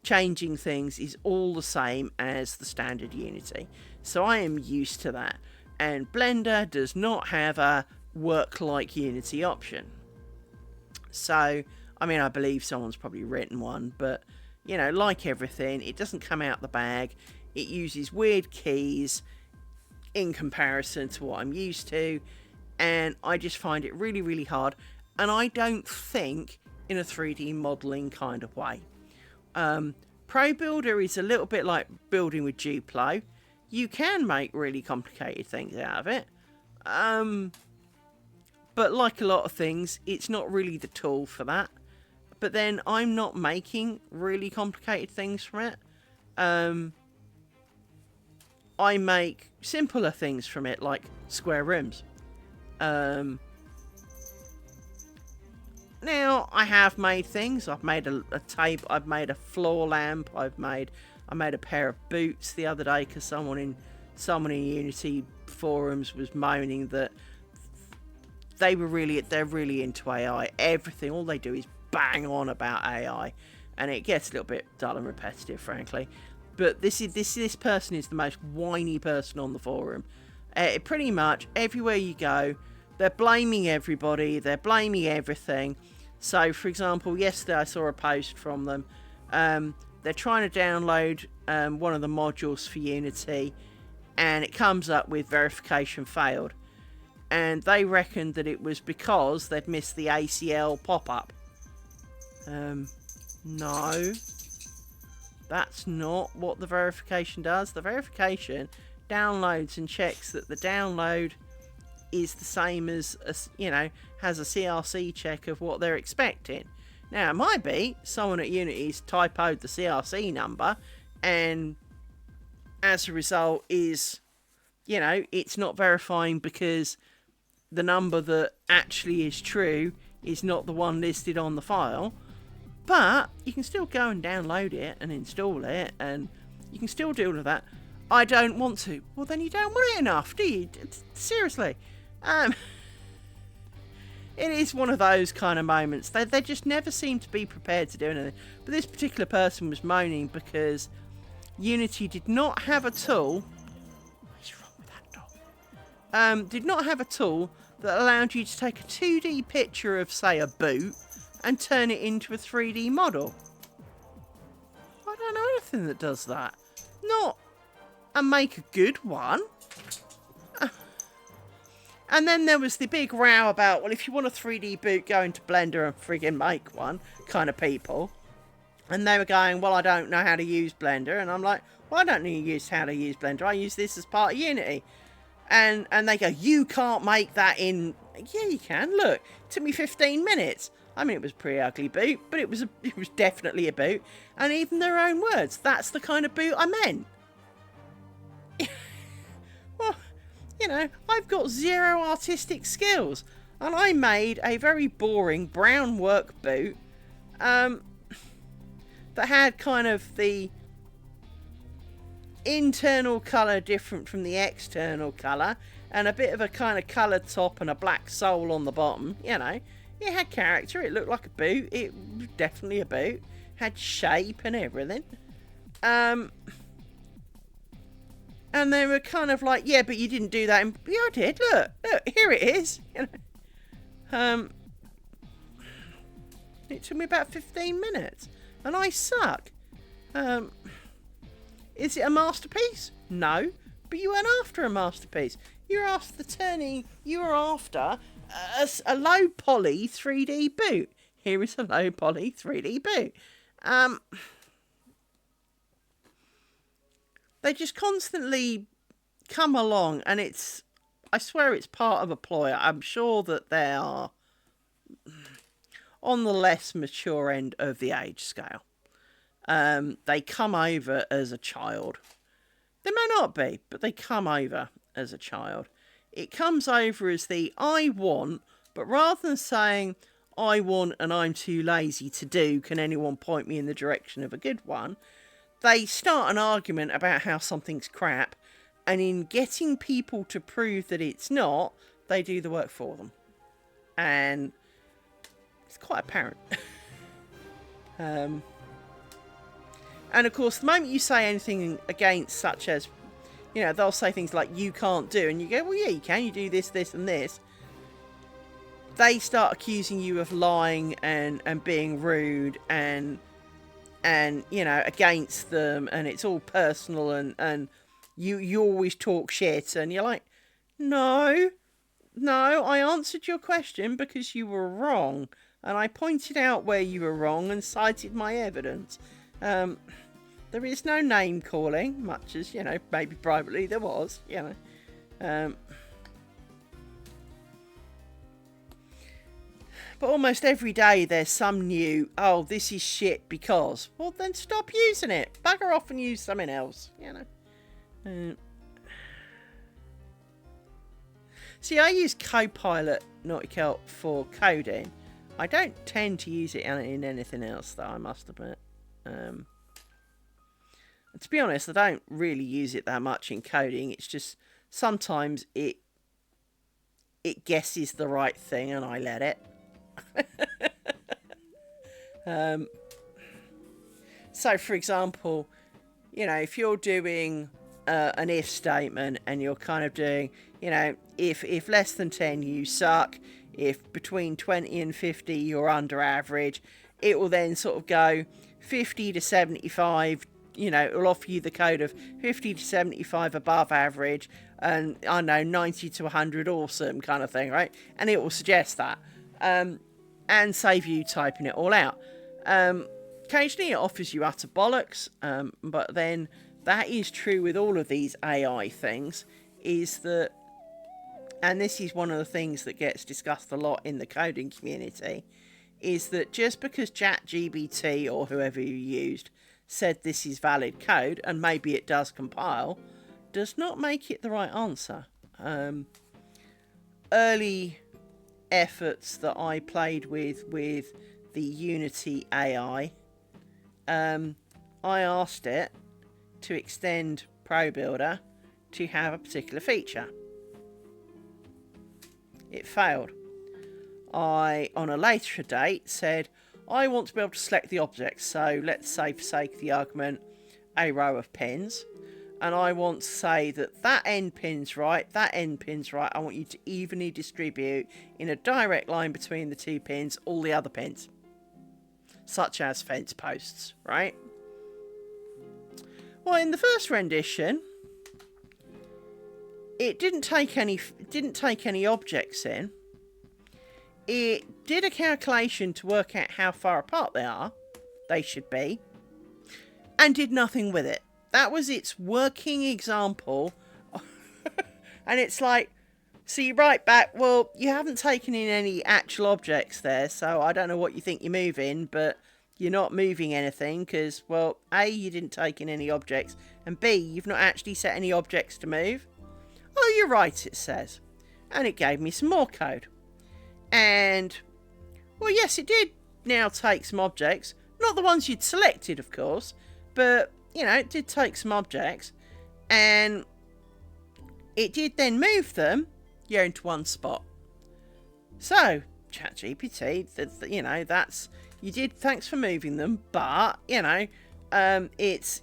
changing things is all the same as the standard Unity. So I am used to that, and Blender does not have a work like Unity option. So, I mean, I believe someone's probably written one, but, you know, like everything, it doesn't come out the bag. It uses weird keys in comparison to what I'm used to, and I just find it really, really hard, and I don't think in a 3D modelling kind of way. Pro Builder is a little bit like building with Duplo. You can make really complicated things out of it, but like a lot of things, it's not really the tool for that. But then I'm not making really complicated things from it. I make simpler things from it, like square rooms. Now, I have made things. I've made a table. I've made a floor lamp. I made a pair of boots the other day because someone in Unity forums was moaning that they're really into AI. Everything, all they do is bang on about AI, and it gets a little bit dull and repetitive, frankly. But this person is the most whiny person on the forum. Pretty much everywhere you go, they're blaming everybody. They're blaming everything. So, for example, yesterday I saw a post from them. They're trying to download one of the modules for Unity, and it comes up with verification failed. And they reckoned that it was because they'd missed the ACL pop-up. No. That's not what the verification does. The verification downloads and checks that the download is the same as, has a CRC check of what they're expecting. Now, it might be someone at Unity's typoed the CRC number, and as a result is, it's not verifying because the number that actually is true is not the one listed on the file. But you can still go and download it and install it, and you can still do all of that. I don't want to. Well, then you don't want it enough, do you? Seriously. It is one of those kind of moments. They just never seem to be prepared to do anything. But this particular person was moaning because Unity did not have a tool. What is wrong with that dog? Did not have a tool that allowed you to take a 2D picture of, say, a boot and turn it into a 3D model. I don't know anything that does that. Not and make a good one. And then there was the big row about, well, if you want a 3D boot, go into Blender and friggin' make one, kind of people. And they were going, well, I don't know how to use Blender. And I'm like, well, I don't need how to use Blender. I use this as part of Unity. And they go, you can't make that in... Yeah, you can. Look, it took me 15 minutes. I mean, it was a pretty ugly boot, but it was definitely a boot. And even their own words, that's the kind of boot I meant. Well, I've got zero artistic skills. And I made a very boring brown work boot that had kind of the internal colour different from the external colour, and a bit of a kind of coloured top and a black sole on the bottom. It had character. It looked like a boot. It was definitely a boot. Had shape and everything. And they were kind of like, yeah, but you didn't do that. And yeah, I did. Look, here it is. It took me about 15 minutes, and I suck. Is it a masterpiece? No, but you weren't after a masterpiece. You were after a low poly 3D boot. Here is a low poly 3D boot. They just constantly come along, and I swear it's part of a ploy. I'm sure that they are on the less mature end of the age scale. They come over as a child. They may not be, but they come over as a child. It comes over as the I want, but rather than saying I want and I'm too lazy to do, can anyone point me in the direction of a good one? They start an argument about how something's crap, and in getting people to prove that it's not, they do the work for them. And it's quite apparent. And of course, the moment you say anything against, such as, they'll say things like, you can't do, and you go, well, yeah, you can, you do this, this, and this. They start accusing you of lying and being rude and against them, and it's all personal, and you always talk shit, and you're like, no, I answered your question because you were wrong, and I pointed out where you were wrong and cited my evidence. There is no name calling, much as, maybe privately there was, But almost every day there's some new, oh, this is shit because. Well, then stop using it. Bugger off and use something else, See, I use Copilot Nautica for coding. I don't tend to use it in anything else, though, I must admit. To be honest, I don't really use it that much in coding. It's just sometimes it guesses the right thing and I let it. So, for example, if you're doing an if statement and you're kind of doing, if less than 10, you suck. if between 20 and 50 you're under average, it will then sort of go 50 to 75. You know, it will offer you the code of 50 to 75 above average, and I don't know, 90 to 100 awesome kind of thing, right? And it will suggest that, and save you typing it all out. Occasionally it offers you utter bollocks, but then that is true with all of these AI things, is that, and this is one of the things that gets discussed a lot in the coding community, is that just because ChatGPT or whoever you used said this is valid code, and maybe it does compile, does not make it the right answer. Early efforts that I played with the Unity AI, I asked it to extend ProBuilder to have a particular feature. It failed. I, on a later date, said, I want to be able to select the objects. So let's say, for sake of the argument, a row of pins. And I want to say that end pin's right, that end pin's right. I want you to evenly distribute in a direct line between the two pins all the other pins. Such as fence posts, right? Well, in the first rendition, it didn't take any objects in. It did a calculation to work out how far apart they should be, and did nothing with it. That was its working example. And it's like, so you write back, well, you haven't taken in any actual objects there, so I don't know what you think you're moving, but you're not moving anything because, well, A, you didn't take in any objects, and B, you've not actually set any objects to move. Oh, you're right, it says. And it gave me some more code. And, well, yes, it did now take some objects. Not the ones you'd selected, of course, but, you know, it did take some objects. And it did then move them, yeah, into one spot. So, ChatGPT, you know, that's, you did, thanks for moving them, but, you know, it's,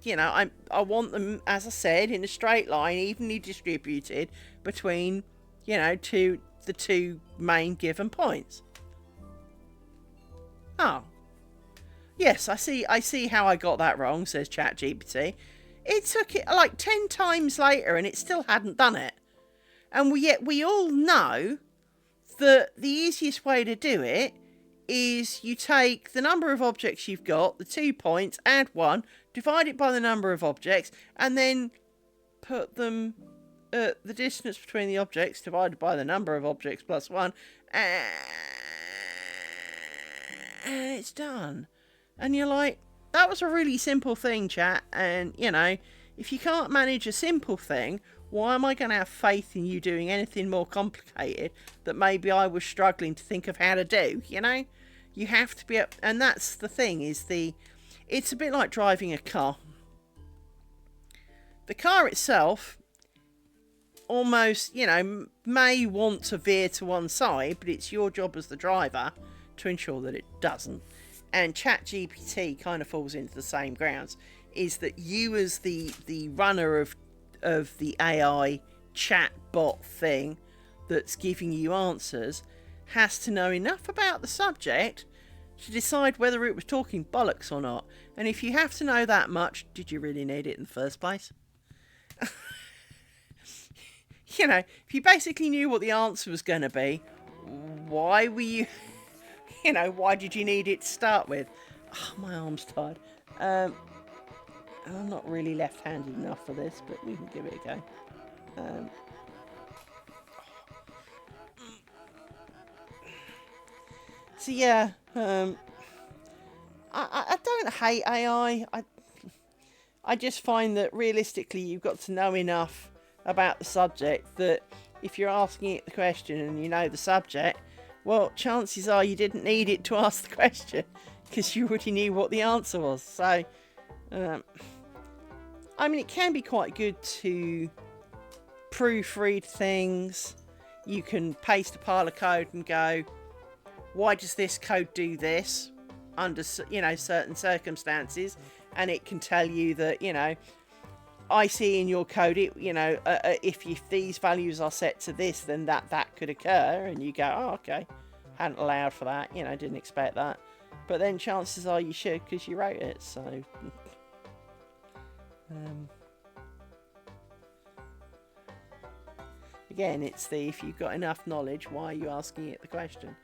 you know, I want them, as I said, in a straight line, evenly distributed between, you know, the two main given points. Oh. Yes, I see how I got that wrong, says ChatGPT. It took it like 10 times later and it still hadn't done it. And yet we all know that the easiest way to do it is you take the number of objects you've got, the 2 points, add 1, divide it by the number of objects, and then put them at the distance between the objects divided by the number of objects plus 1, and it's done. And you're like, that was a really simple thing, chat, and, you know, if you can't manage a simple thing, why am I going to have faith in you doing anything more complicated that maybe I was struggling to think of how to do, you know? You have to be up, and that's the thing, it's a bit like driving a car. The car itself almost, you know, may want to veer to one side, but it's your job as the driver to ensure that it doesn't. And ChatGPT kind of falls into the same grounds, is that you as the runner of the AI chatbot thing that's giving you answers has to know enough about the subject to decide whether it was talking bollocks or not. And if you have to know that much, did you really need it in the first place? You know, if you basically knew what the answer was going to be, why were you, you know, why did you need it to start with? Oh, my arm's tired. I'm not really left-handed enough for this, but we can give it a go. So yeah, I don't hate AI. I just find that realistically you've got to know enough about the subject that if you're asking it the question and you know the subject, well, chances are you didn't need it to ask the question because you already knew what the answer was. So, I mean, it can be quite good to proofread things. You can paste a pile of code and go, why does this code do this under, you know, certain circumstances? And it can tell you that, you know, I see in your code, if these values are set to this, then that could occur, and you go, oh, okay, hadn't allowed for that, didn't expect that. But then chances are you should, because you wrote it, so... Again, it's if you've got enough knowledge, why are you asking it the question?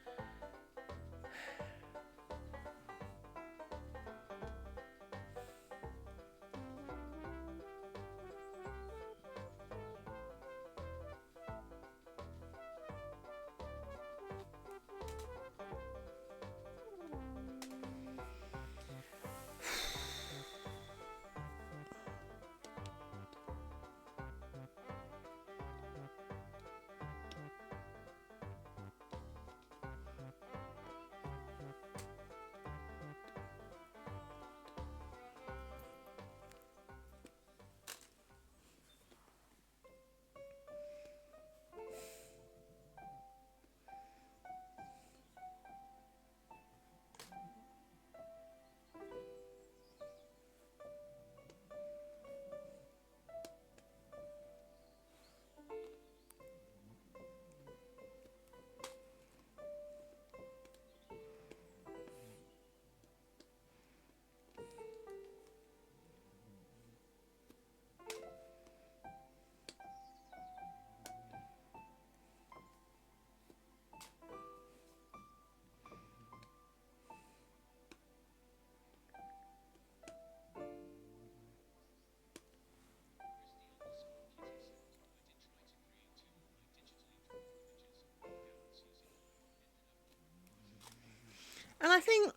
And I think,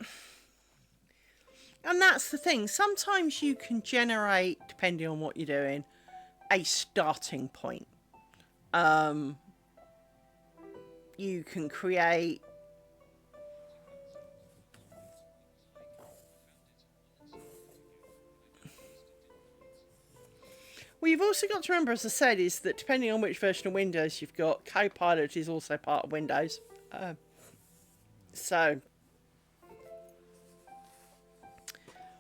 and that's the thing, sometimes you can generate, depending on what you're doing, a starting point. You can create Well, you've also got to remember, as I said, is that depending on which version of Windows you've got, Copilot is also part of Windows. So,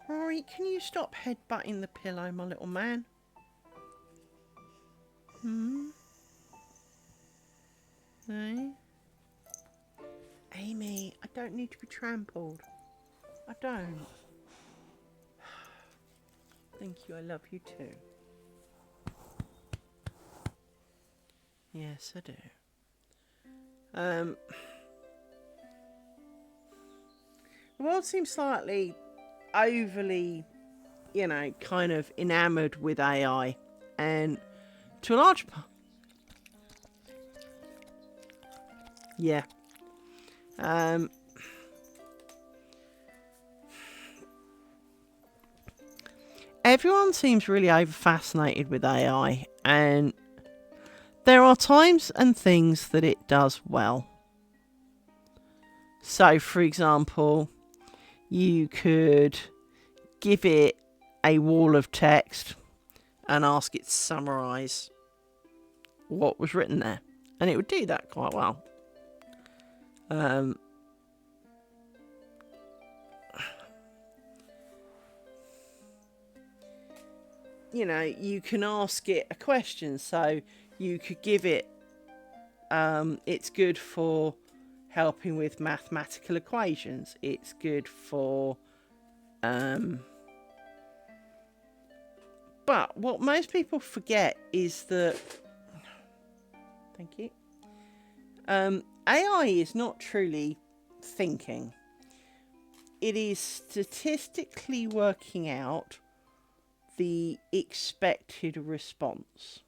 Rory, can you stop headbutting the pillow, my little man? No? Amy, I don't need to be trampled. I don't. Thank you, I love you too. Yes, I do. The world seems slightly overly, kind of enamoured with AI, and to a large part, yeah. Everyone seems really over fascinated with AI, and there are times and things that it does well. So, for example, you could give it a wall of text and ask it to summarise what was written there. And it would do that quite well. You can ask it a question. So you could give it, it's good for helping with mathematical equations. It's good for, but what most people forget is that, thank you, AI is not truly thinking. It is statistically working out the expected response.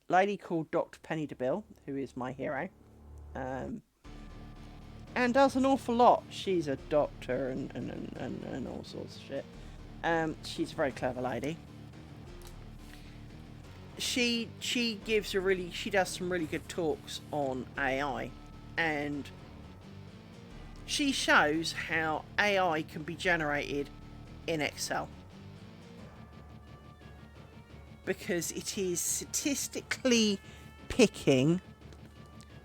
Lady called Dr. Penny DeBill, who is my hero, and does an awful lot. She's a doctor and all sorts of shit. She's a very clever lady. She does some really good talks on AI, and she shows how AI can be generated in Excel, because it is statistically picking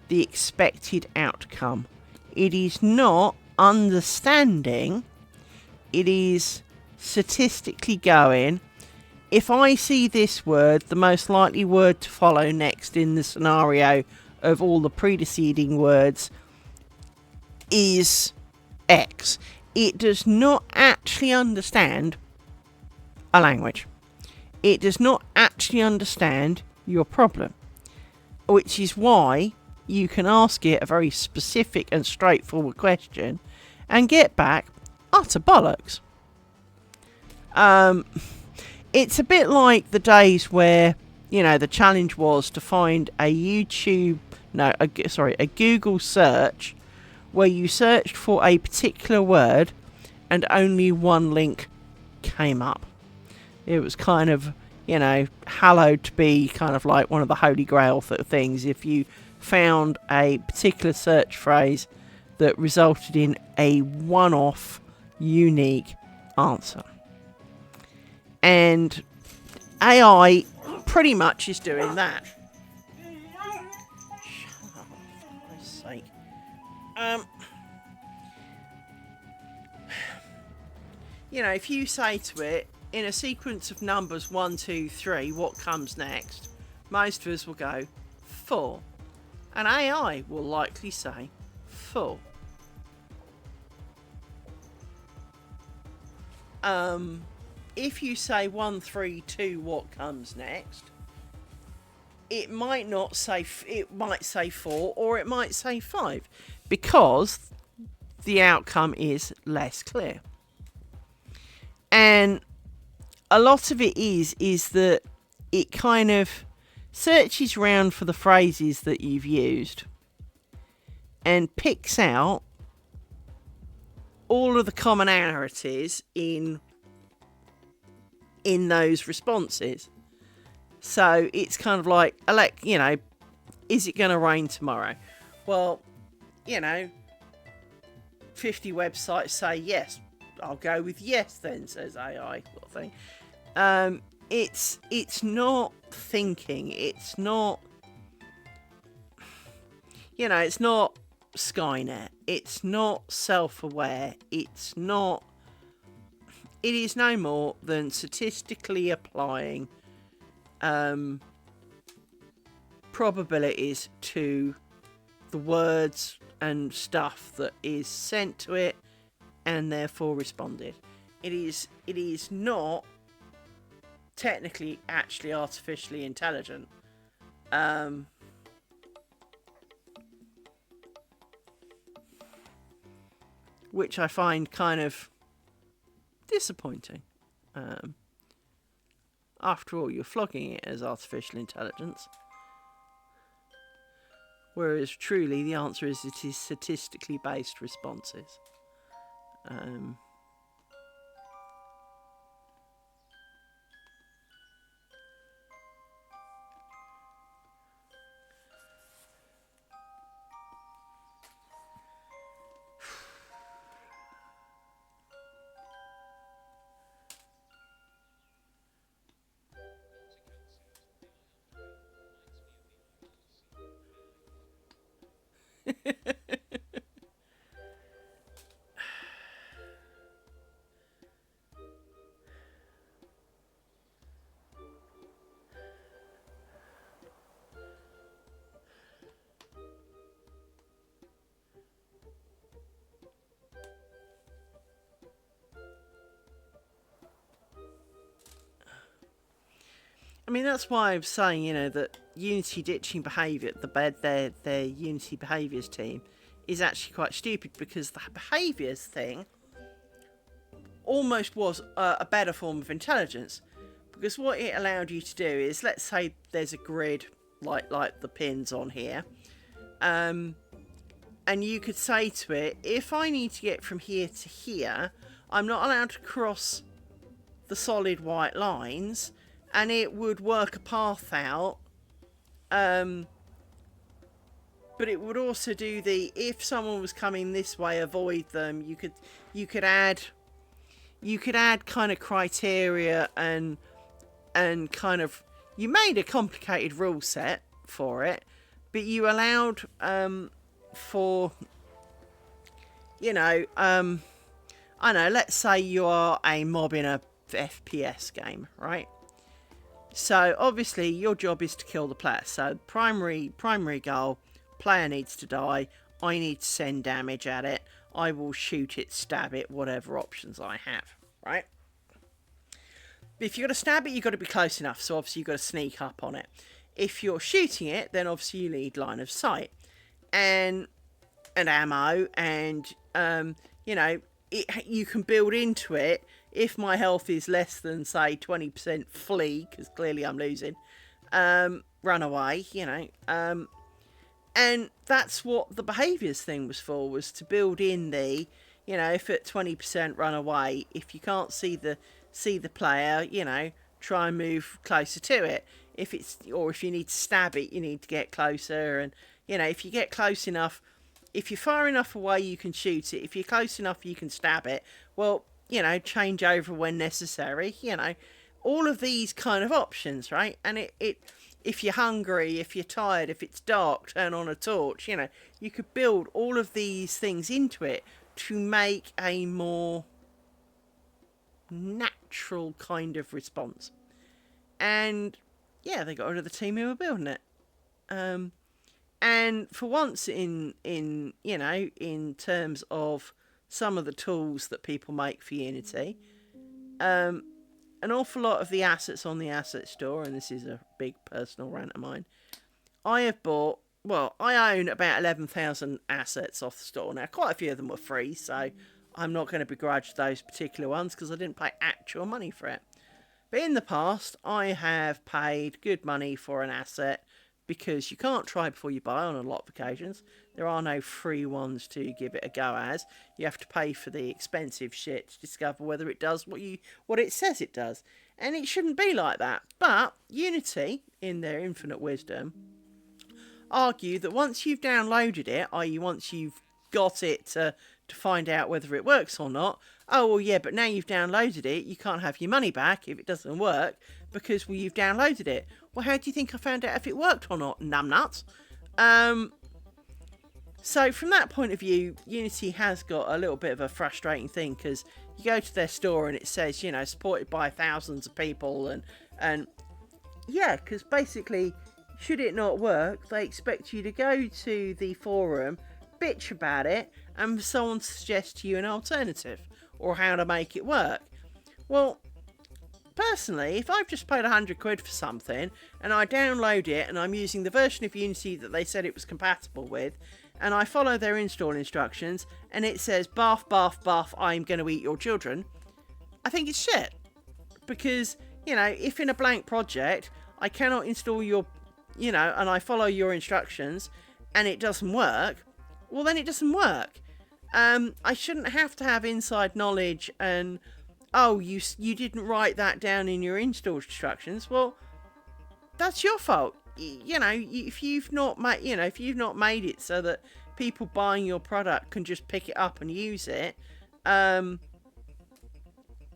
the expected outcome. It is not understanding, it is statistically going, if I see this word, the most likely word to follow next in the scenario of all the preceding words is X. It does not actually understand a language. It does not actually understand your problem, which is why you can ask it a very specific and straightforward question and get back utter bollocks. It's a bit like the days where, you know, the challenge was to find a Google search where you searched for a particular word and only one link came up. It was kind of, you know, hallowed to be kind of like one of the holy grail things if you found a particular search phrase that resulted in a one-off, unique answer. And AI pretty much is doing that. Shut up, for Christ's sake. You know, if you say to it, in a sequence of numbers 1, 2, 3, what comes next? Most of us will go 4, and AI will likely say 4. If you say 1, 3, 2, what comes next? It might not say. It might say 4, or it might say 5, because the outcome is less clear. And a lot of it is that it kind of searches around for the phrases that you've used and picks out all of the commonalities in those responses. So it's kind of like, you know, is it going to rain tomorrow? Well, you know, 50 websites say yes. I'll go with yes then, says AI, sort of thing. It's not thinking. It's not, you know, it's not Skynet. It's not self-aware. It's not. It is no more than statistically applying probabilities to the words and stuff that is sent to it and therefore responded. It is not technically actually artificially intelligent. Which I find kind of disappointing. After all, you're flogging it as artificial intelligence. Whereas truly the answer is it is statistically based responses. I mean, that's why I'm saying, you know, that Unity ditching behaviour, their Unity behaviours team, is actually quite stupid, because the behaviours thing almost was a better form of intelligence, because what it allowed you to do is, let's say there's a grid like the pins on here, and you could say to it, if I need to get from here to here, I'm not allowed to cross the solid white lines, and it would work a path out. But it would also do the, if someone was coming this way, avoid them. You could add kind of criteria and kind of, you made a complicated rule set for it, but you allowed for, you know, I know, let's say you are a mob in a FPS game, right? So obviously your job is to kill the player. So primary goal, player needs to die. I need to send damage at it. I will shoot it, stab it, whatever options I have, right? If you're going to stab it, you've got to be close enough. So obviously you've got to sneak up on it. If you're shooting it, then obviously you need line of sight. And ammo, and you know, you can build into it. If my health is less than, say, 20%, flee, because clearly I'm losing. Run away, you know. And that's what the behaviours thing was for, was to build in the, you know, if at 20% run away, if you can't see the player, you know, try and move closer to it. If you need to stab it, you need to get closer. And, you know, if you get close enough, if you're far enough away, you can shoot it. If you're close enough, you can stab it. Well, you know, change over when necessary, you know, all of these kind of options, right? And it if you're hungry, if you're tired, if it's dark, turn on a torch, you know, you could build all of these things into it to make a more natural kind of response. And yeah, they got rid of the team who were building it. And for once in you know, in terms of some of the tools that people make for Unity, an awful lot of the assets on the asset store, and this is a big personal rant of mine, I own about 11,000 assets off the store. Now, quite a few of them were free, so I'm not going to begrudge those particular ones because I didn't pay actual money for it. But in the past, I have paid good money for an asset, because you can't try before you buy on a lot of occasions. There are no free ones to give it a go as. You have to pay for the expensive shit to discover whether it does what it says it does. And it shouldn't be like that. But Unity, in their infinite wisdom, argue that once you've downloaded it, i.e. once you've got it to find out whether it works or not, oh, well, yeah, but now you've downloaded it, you can't have your money back if it doesn't work, because, well, you've downloaded it. Well, how do you think I found out if it worked or not, numbnuts? So from that point of view, Unity has got a little bit of a frustrating thing, because you go to their store and it says, you know, supported by thousands of people, and yeah, because basically, should it not work, they expect you to go to the forum, bitch about it, and someone suggests to you an alternative or how to make it work. Well, personally, if I've just paid £100 for something and I download it and I'm using the version of Unity that they said it was compatible with, and I follow their install instructions and it says bath, bath, bath, I'm going to eat your children, I think it's shit. Because, you know, if in a blank project I cannot install your, you know, and I follow your instructions and it doesn't work, well, then it doesn't work. I shouldn't have to have inside knowledge and, oh, you didn't write that down in your install instructions. Well, that's your fault. You know, if you've not made it so that people buying your product can just pick it up and use it, you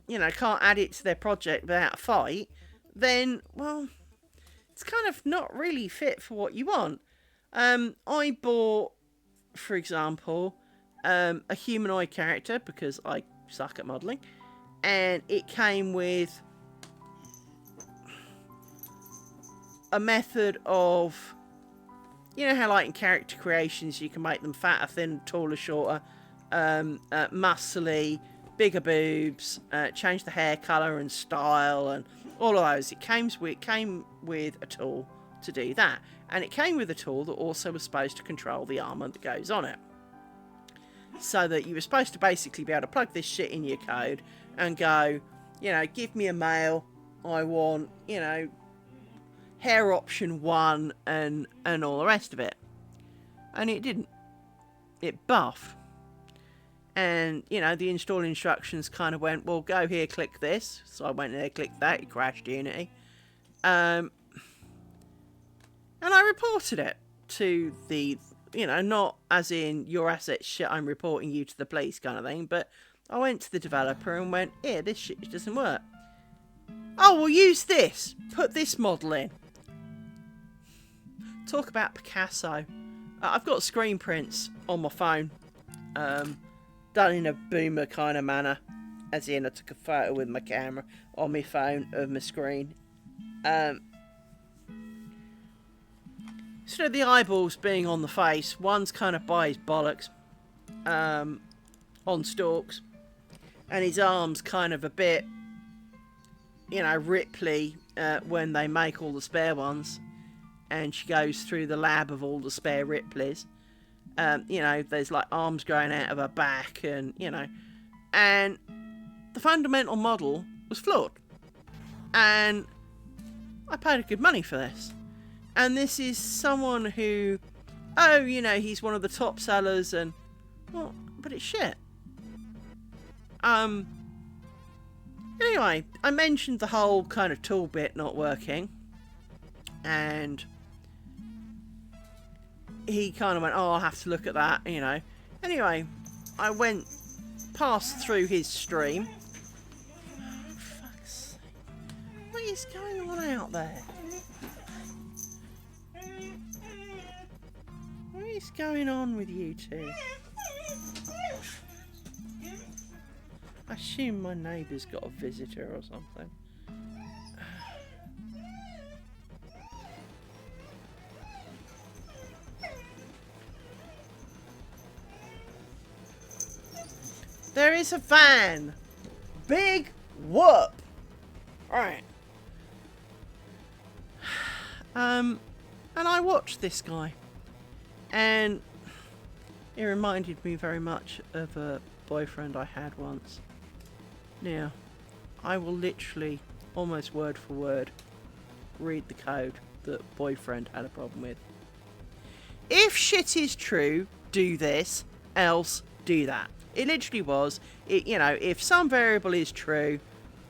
know, can't add it to their project without a fight, then, well, it's kind of not really fit for what you want. I bought, for example, a humanoid character because I suck at modelling, and it came with a method of, you know how like in character creations you can make them fatter, thin, taller, shorter, muscly, bigger boobs, change the hair colour and style and all of those. It came with a tool to do that, and it came with a tool that also was supposed to control the armour that goes on it. So that you were supposed to basically be able to plug this shit in your code and go, you know, give me a male, I want, you know, hair option 1 and all the rest of it. And it didn't. It buffed. And, you know, the install instructions kind of went, well, go here, click this. So I went there, clicked that, it crashed Unity. And I reported it to the, you know, not as in your assets shit, I'm reporting you to the police kind of thing, but I went to the developer and went, here, this shit doesn't work. Oh, well, use this. Put this model in. Talk about Picasso. I've got screen prints on my phone done in a boomer kind of manner, as in I took a photo with my camera on my phone of my screen. Instead of the eyeballs being on the face, one's kind of by his bollocks, on stalks, and his arms kind of a bit, you know, Ripley when they make all the spare ones, and she goes through the lab of all the spare Ripleys. You know, there's like arms growing out of her back, and you know, and the fundamental model was flawed, and I paid a good money for this. And this is someone who, oh, you know, he's one of the top sellers, and well, but it's shit. Anyway, I mentioned the whole kind of tool bit not working, and he kind of went, oh, I'll have to look at that, you know. Anyway, I passed through his stream. Oh, fuck's sake. What is going on out there? What is going on with you two? I assume my neighbour's got a visitor or something. There is a van! Big whoop! Alright. And I watched this guy. And it reminded me very much of a boyfriend I had once. Now, I will literally, almost word for word, read the code that boyfriend had a problem with. If shit is true, do this, else do that. It literally was, you know, if some variable is true,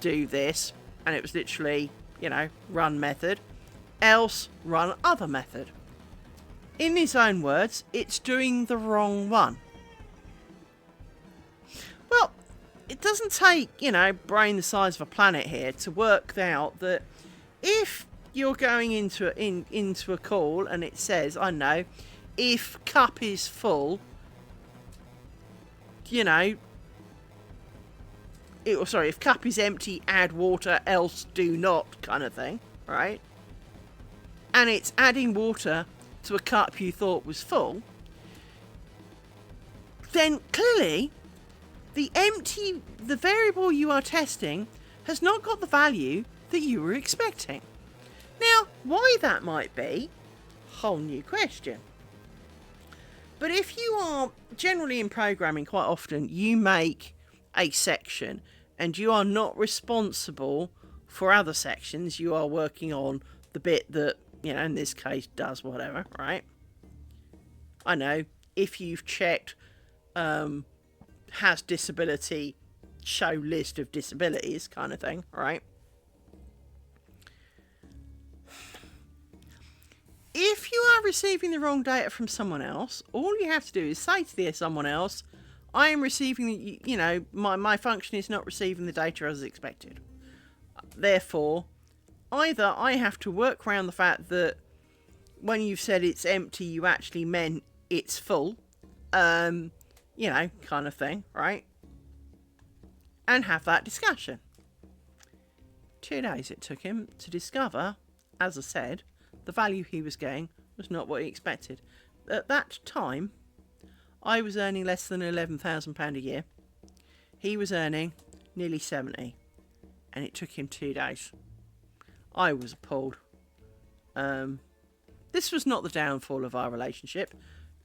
do this, and it was literally, you know, run method, else run other method. In his own words, it's doing the wrong one. Well, it doesn't take, you know, brain the size of a planet here to work out that if you're going into a call and it says, I know, if cup is full, you know, if cup is empty, add water, else do not, kind of thing, right? And it's adding water to a cup you thought was full, then clearly the variable you are testing has not got the value that you were expecting. Now, why that might be, whole new question. But if you are generally in programming, quite often you make a section and you are not responsible for other sections. You are working on the bit that, you know, in this case does whatever, right? I know, if you've checked has disability, show list of disabilities kind of thing, right? If you are receiving the wrong data from someone else, all you have to do is say to the someone else, I am receiving, you know, my function is not receiving the data as expected. Therefore, either I have to work around the fact that when you've said it's empty, you actually meant it's full, you know, kind of thing, right? And have that discussion. 2 days it took him to discover, as I said, the value he was getting was not what he expected. At that time, I was earning less than £11,000 a year. He was earning nearly 70, and it took him 2 days. I was appalled. This was not the downfall of our relationship,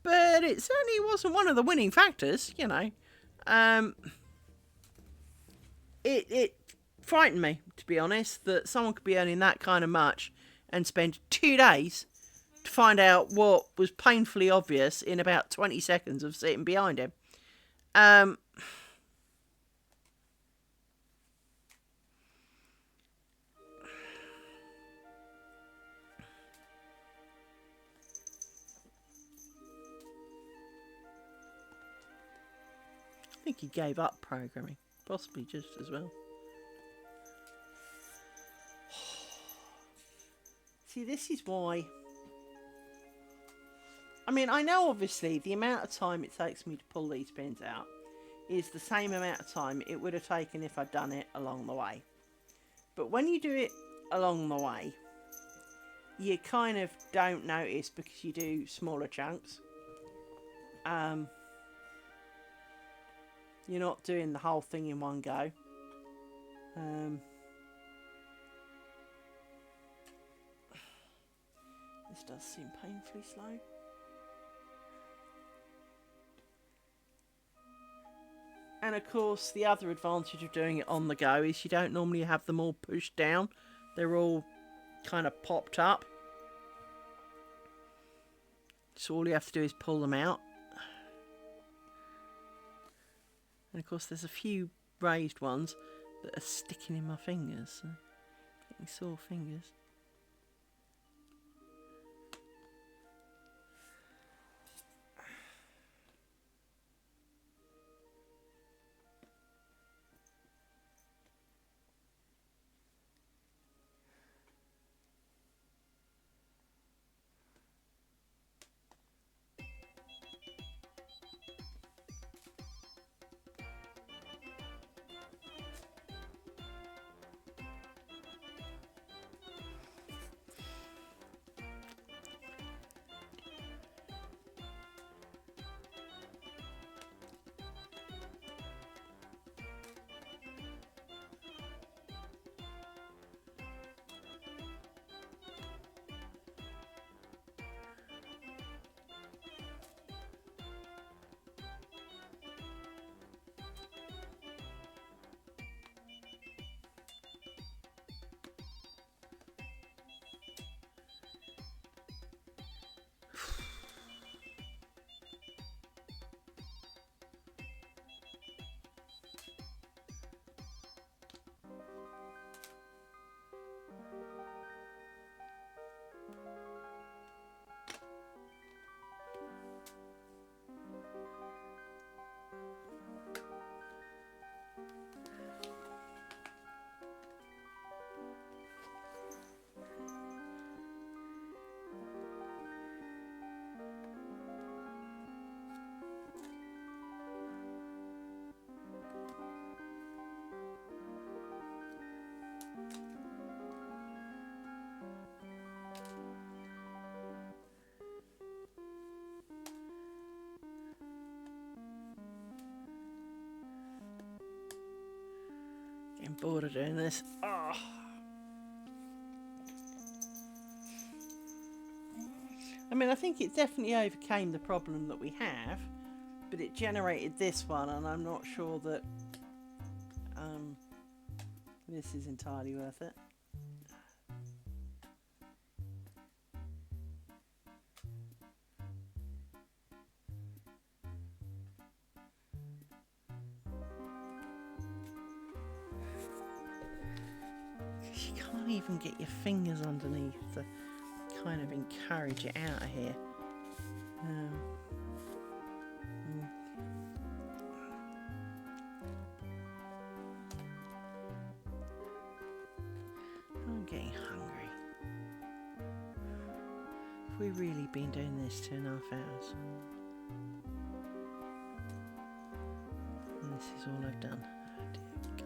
but it certainly wasn't one of the winning factors, you know. It frightened me, to be honest, that someone could be earning that kind of much and spend 2 days to find out what was painfully obvious in about 20 seconds of sitting behind him. I think he gave up programming, possibly just as well. See, this is why... I mean, I know obviously the amount of time it takes me to pull these pins out is the same amount of time it would have taken if I'd done it along the way. But when you do it along the way, you kind of don't notice because you do smaller chunks. You're not doing the whole thing in one go. This does seem painfully slow. And of course, the other advantage of doing it on the go is you don't normally have them all pushed down. They're all kind of popped up. So all you have to do is pull them out. And of course, there's a few raised ones that are sticking in my fingers. So getting sore fingers. Getting bored of doing this. Oh. I mean, I think it definitely overcame the problem that we have, but it generated this one, and I'm not sure that this is entirely worth it. You can't even get your fingers underneath to kind of encourage it out of here. I'm getting hungry. Have we really been doing this 2.5 hours? And this is all I've done. Oh dear God.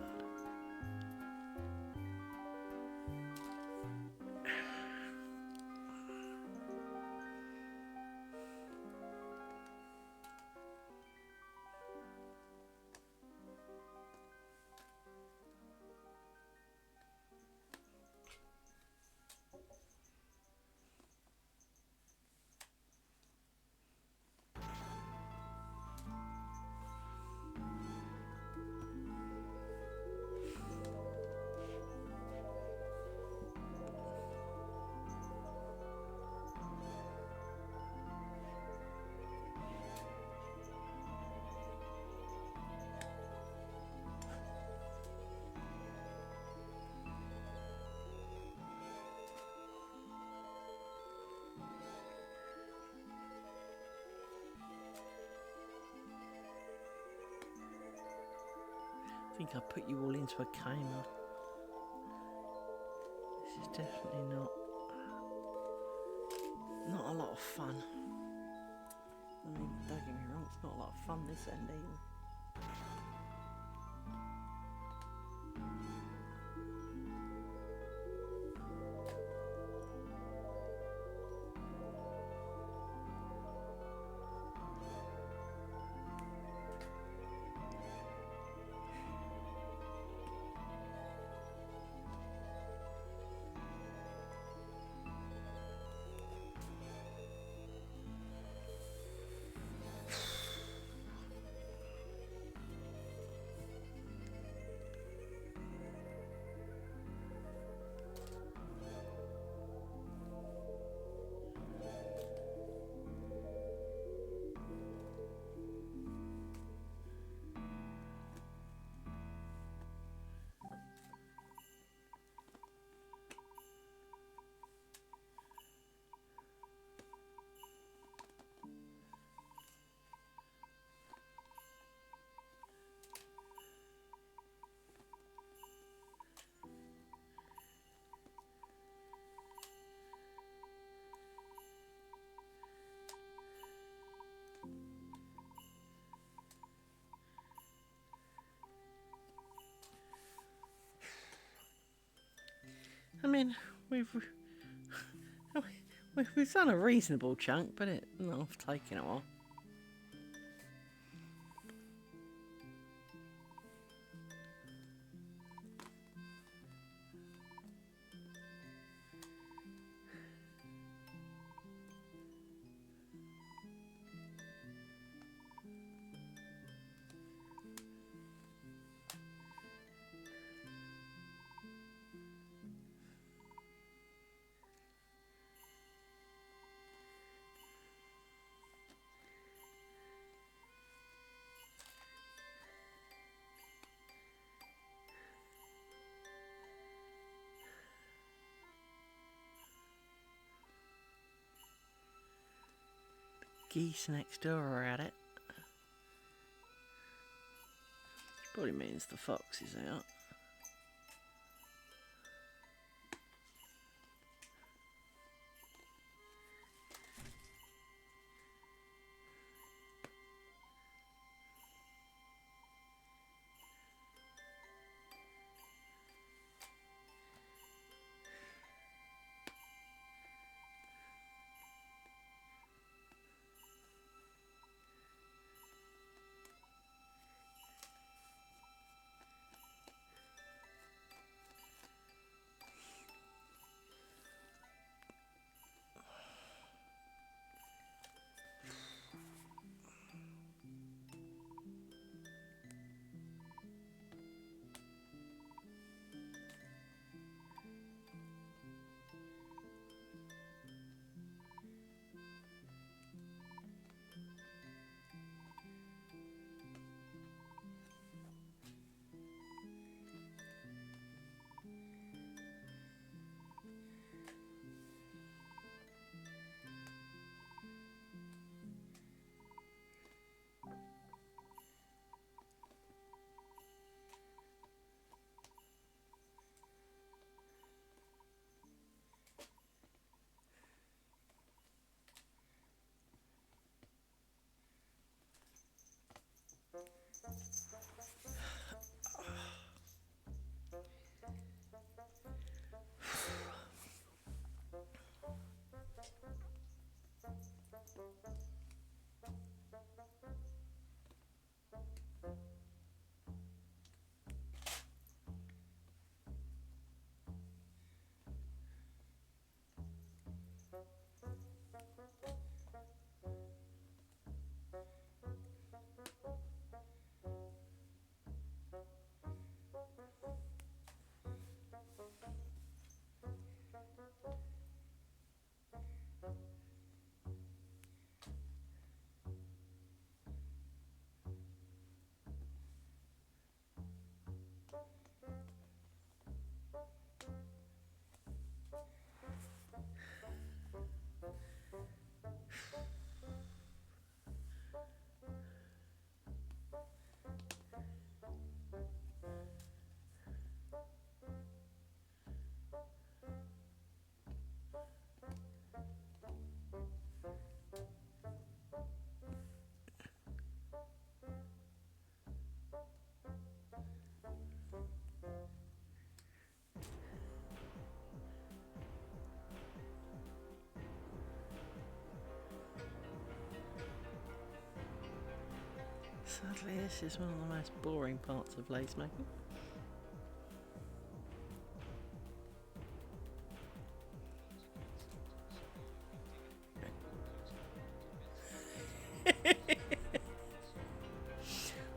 I think I put you all into a coma. This is definitely not a lot of fun. I mean, don't get me wrong, it's not a lot of fun this end either. I mean, we've done a reasonable chunk, but it's taken a while. Geese next door are at it. Probably means the fox is out. Sadly, this is one of the most boring parts of lace making.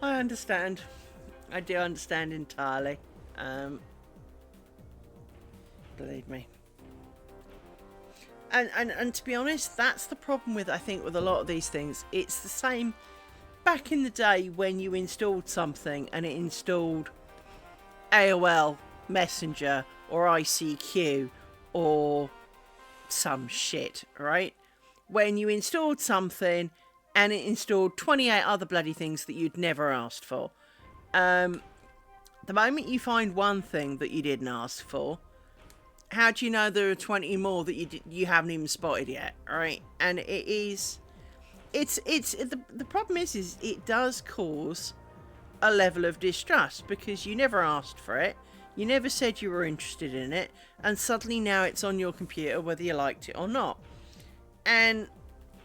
I understand. I do understand entirely. Believe me. And to be honest, that's the problem with, I think, with a lot of these things. It's the same back in the day when you installed something and it installed AOL Messenger or ICQ or some shit, right? When you installed something and it installed 28 other bloody things that you'd never asked for. The moment you find one thing that you didn't ask for, how do you know there are 20 more that you haven't even spotted yet, right? And the problem is it does cause a level of distrust because you never asked for it. You never said you were interested in it, and suddenly now it's on your computer whether you liked it or not. And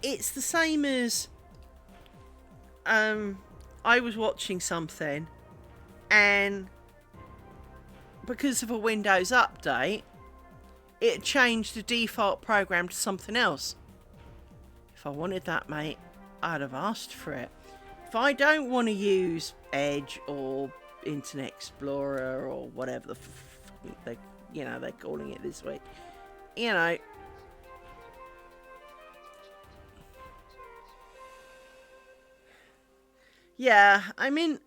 it's the same as I was watching something, and because of a Windows update, it changed the default program to something else. If I wanted that, mate, I'd have asked for it. If I don't want to use Edge or Internet Explorer or whatever they're calling it this week, yeah, I mean,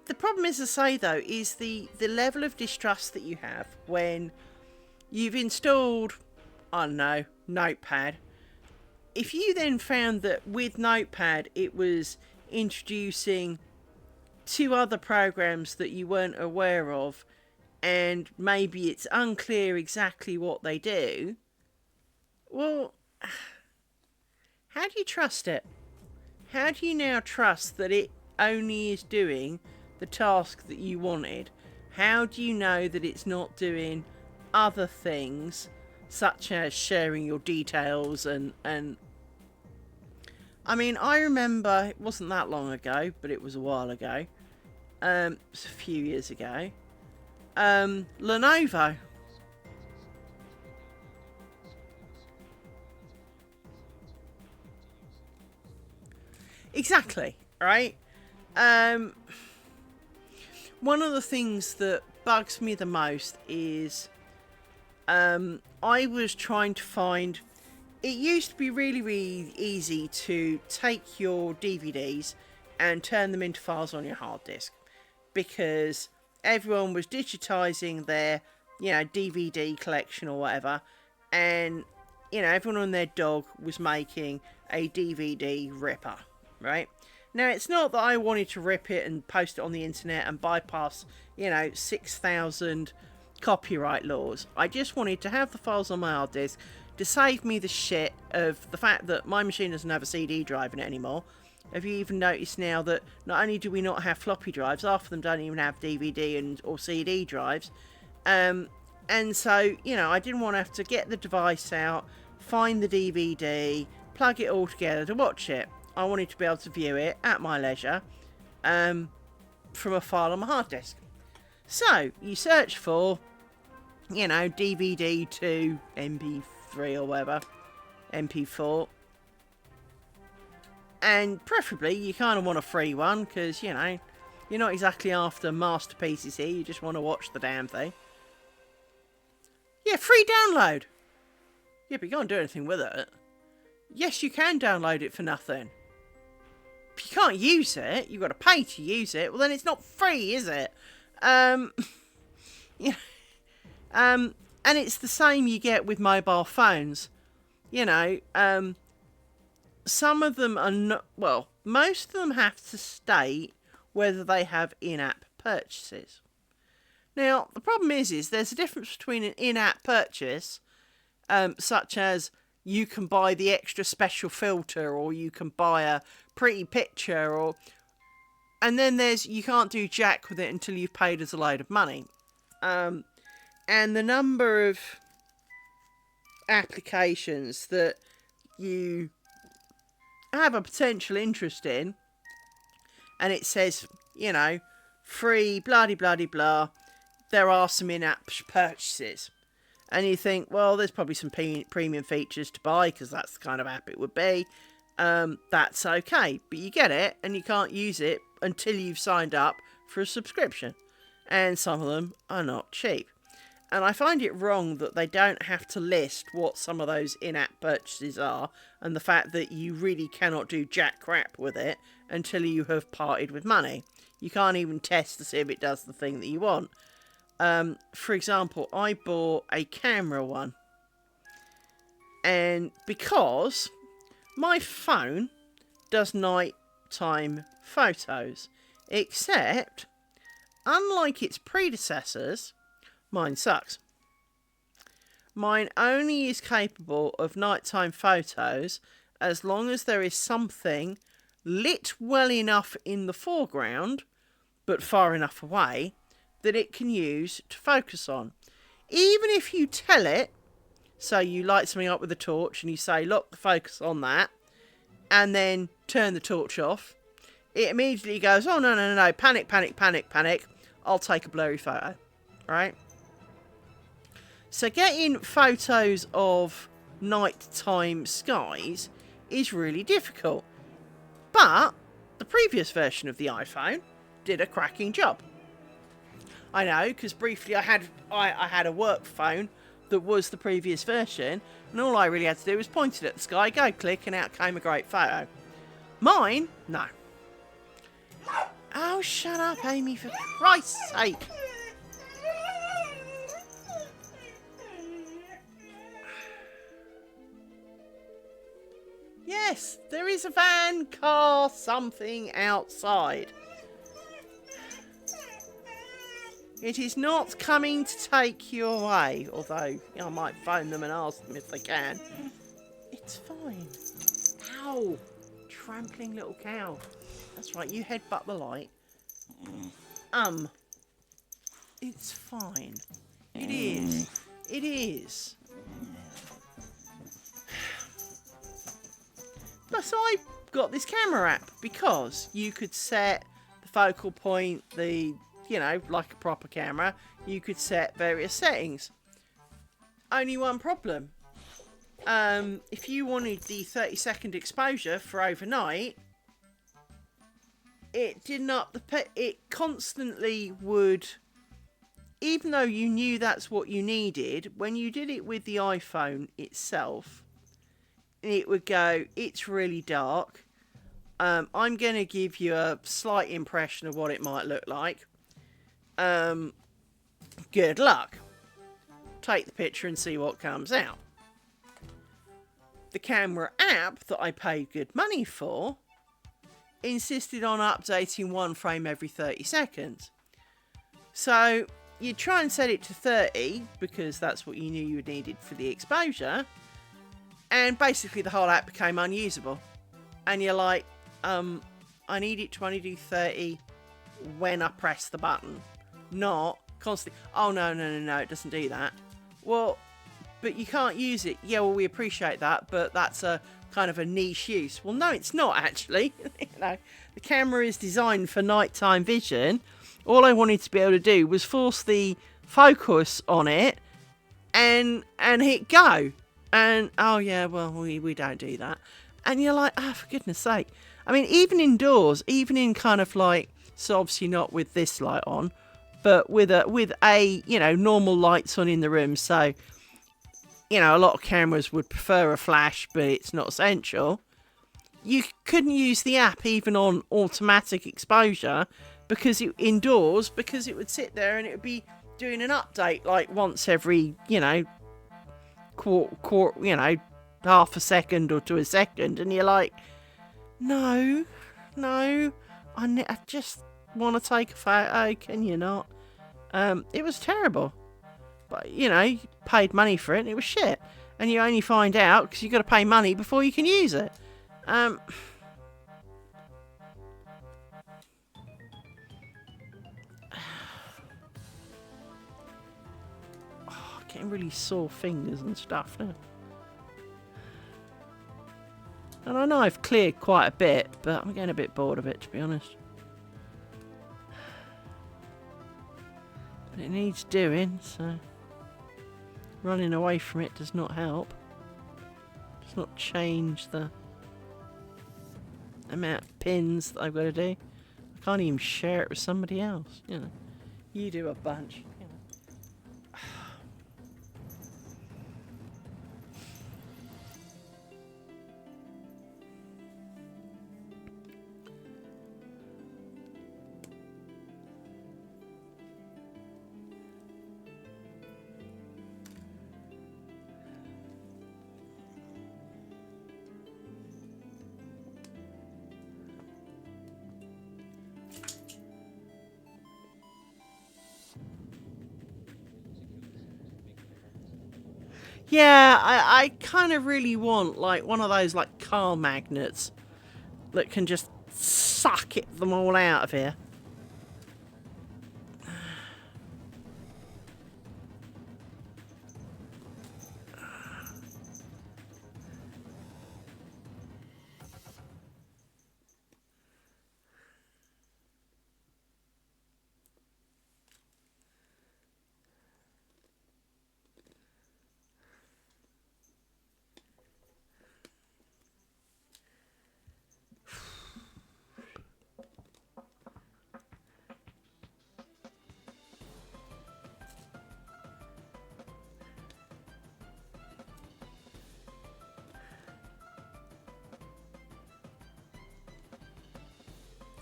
the problem is, I say though, is the level of distrust that you have when you've installed, I don't know, Notepad. If you then found that with Notepad it was introducing 2 other programs that you weren't aware of, and maybe it's unclear exactly what they do, well, how do you trust it? How do you now trust that it only is doing the task that you wanted? How do you know that it's not doing other things, such as sharing your details and I mean, I remember, it wasn't that long ago, but it was a while ago. It was a few years ago. Lenovo. Exactly, right? One of the things that bugs me the most is I was trying to find... It used to be really, really easy to take your DVDs and turn them into files on your hard disk, because everyone was digitizing their, DVD collection or whatever, and, everyone and their dog was making a DVD ripper, right? Now, it's not that I wanted to rip it and post it on the internet and bypass, 6,000 copyright laws. I just wanted to have the files on my hard disk to save me the shit of the fact that my machine doesn't have a CD drive in it anymore. Have you even noticed now that not only do we not have floppy drives, half of them don't even have DVD or CD drives. And so, I didn't want to have to get the device out, find the DVD, plug it all together to watch it. I wanted to be able to view it at my leisure from a file on my hard disk. So, you search for, DVD to MP3 or whatever, MP4. And preferably, you kind of want a free one, because, you're not exactly after masterpieces here, you just want to watch the damn thing. Yeah, free download. Yeah, but you can't do anything with it. Yes, you can download it for nothing. If you can't use it, you've got to pay to use it, well then it's not free, is it? And it's the same you get with mobile phones. Some of them are not, well, most of them have to state whether they have in-app purchases. Now, the problem is there's a difference between an in-app purchase, such as you can buy the extra special filter, or you can buy a pretty picture, and then there's, you can't do jack with it until you've paid us a load of money. And the number of applications that you have a potential interest in, and it says, free, blah-de-blah-de-blah, there are some in-app purchases. And you think, well, there's probably some premium features to buy, because that's the kind of app it would be. That's okay. But you get it, and you can't use it until you've signed up for a subscription. And some of them are not cheap. And I find it wrong that they don't have to list what some of those in-app purchases are, and the fact that you really cannot do jack crap with it until you have parted with money. You can't even test to see if it does the thing that you want. For example, I bought a camera one, and because my phone does nighttime photos, except unlike its predecessors, mine sucks. Mine only is capable of nighttime photos as long as there is something lit well enough in the foreground but far enough away that it can use to focus on. Even if you tell it, so you light something up with a torch and you say, lock the focus on that, and then turn the torch off, it immediately goes, oh, no, panic, I'll take a blurry photo, right? So getting photos of nighttime skies is really difficult. But the previous version of the iPhone did a cracking job. I know, because briefly I had a work phone that was the previous version, and all I really had to do was point it at the sky, go click, and out came a great photo. Mine, no. Oh, shut up, Amy, for Christ's sake. Yes, there is a van, car, something outside. It is not coming to take you away, although I might phone them and ask them if they can. It's fine. Ow! Trampling little cow. That's right, you headbutt the light. It's fine. It is. It is. So I got this camera app because you could set the focal point, like a proper camera, you could set various settings. Only one problem. If you wanted the 30-second exposure for overnight, it didn't up the it constantly would, even though you knew that's what you needed, when you did it with the iPhone itself, it would go, it's really dark. I'm going to give you a slight impression of what it might look like. Good luck. Take the picture and see what comes out. The camera app that I paid good money for insisted on updating one frame every 30 seconds. So you try and set it to 30 because that's what you knew you needed for the exposure, and basically the whole app became unusable. And you're like, I need it to only do 30 when I press the button, not constantly. Oh, no, it doesn't do that. Well, but you can't use it. Yeah, well, we appreciate that, but that's a kind of a niche use. Well, no, it's not actually. The camera is designed for nighttime vision. All I wanted to be able to do was force the focus on it and hit go. And, oh yeah, well, we don't do that. And you're like, for goodness sake. I mean, even indoors, even in kind of like, so obviously not with this light on, but with a normal lights on in the room. So, a lot of cameras would prefer a flash, but it's not essential. You couldn't use the app even on automatic exposure because it would sit there and it would be doing an update like once every, half a second or to a second, and you're like, no, I just want to take a photo, can you not? It was terrible, but you paid money for it and it was shit, and you only find out because you've got to pay money before you can use it. Getting really sore fingers and stuff now. And I know I've cleared quite a bit, but I'm getting a bit bored of it, to be honest. But it needs doing, so running away from it does not help. Does not change the amount of pins that I've got to do. I can't even share it with somebody else, You do a bunch. Yeah, I kind of really want like one of those like car magnets that can just suck them all out of here.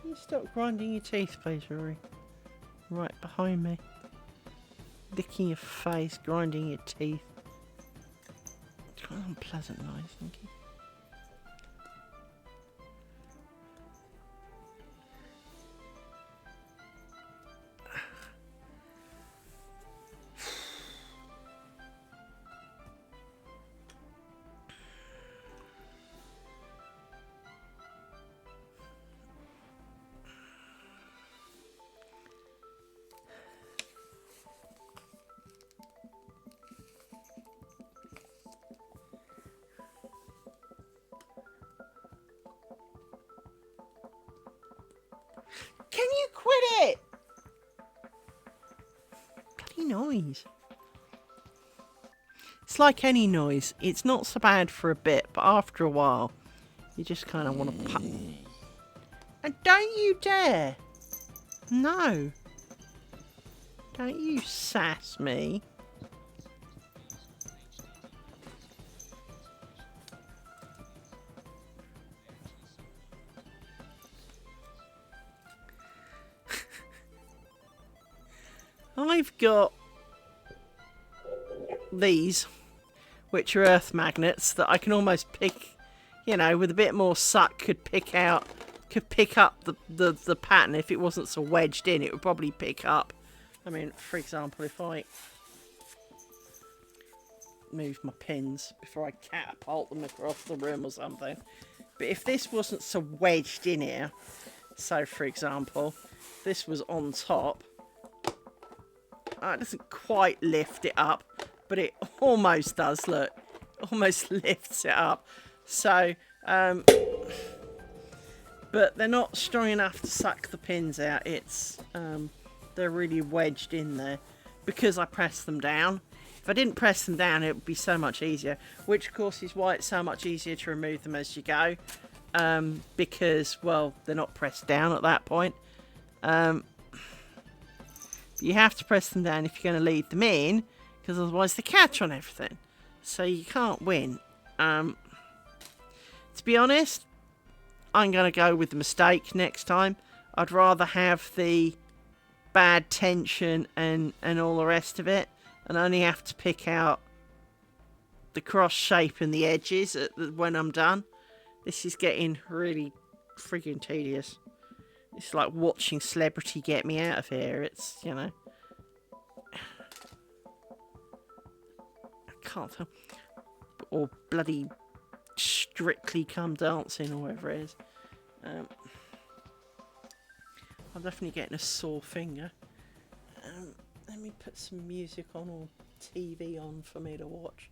Can you stop grinding your teeth, please, Rory? Right behind me. Licking your face, grinding your teeth. It's quite an unpleasant noise, thank you. Can you quit it? Bloody noise. It's like any noise. It's not so bad for a bit, but after a while, you just kind of want to put. And don't you dare! No. Don't you sass me. I've got these, which are earth magnets that I can almost pick, you know, with a bit more suck could pick up the pattern. If it wasn't so wedged in, it would probably pick up. I mean, for example, if I move my pins before I catapult them across the room or something. But if this wasn't so wedged in here, so for example, this was on top, it doesn't quite lift it up, but it almost does, look. Almost lifts it up. So, but they're not strong enough to suck the pins out. It's, they're really wedged in there because I pressed them down. If I didn't press them down, it would be so much easier, which of course is why it's so much easier to remove them as you go, because, well, they're not pressed down at that point. You have to press them down if you're going to leave them in, because otherwise they catch on everything. So you can't win. To be honest, I'm going to go with the mistake next time. I'd rather have the bad tension and all the rest of it, and only have to pick out the cross shape and the edges when I'm done. This is getting really friggin' tedious. It's like watching celebrity get me out of here. It's, you know, I can't tell. Or bloody Strictly Come Dancing or whatever it is. I'm definitely getting a sore finger. Let me put some music on or TV on for me to watch.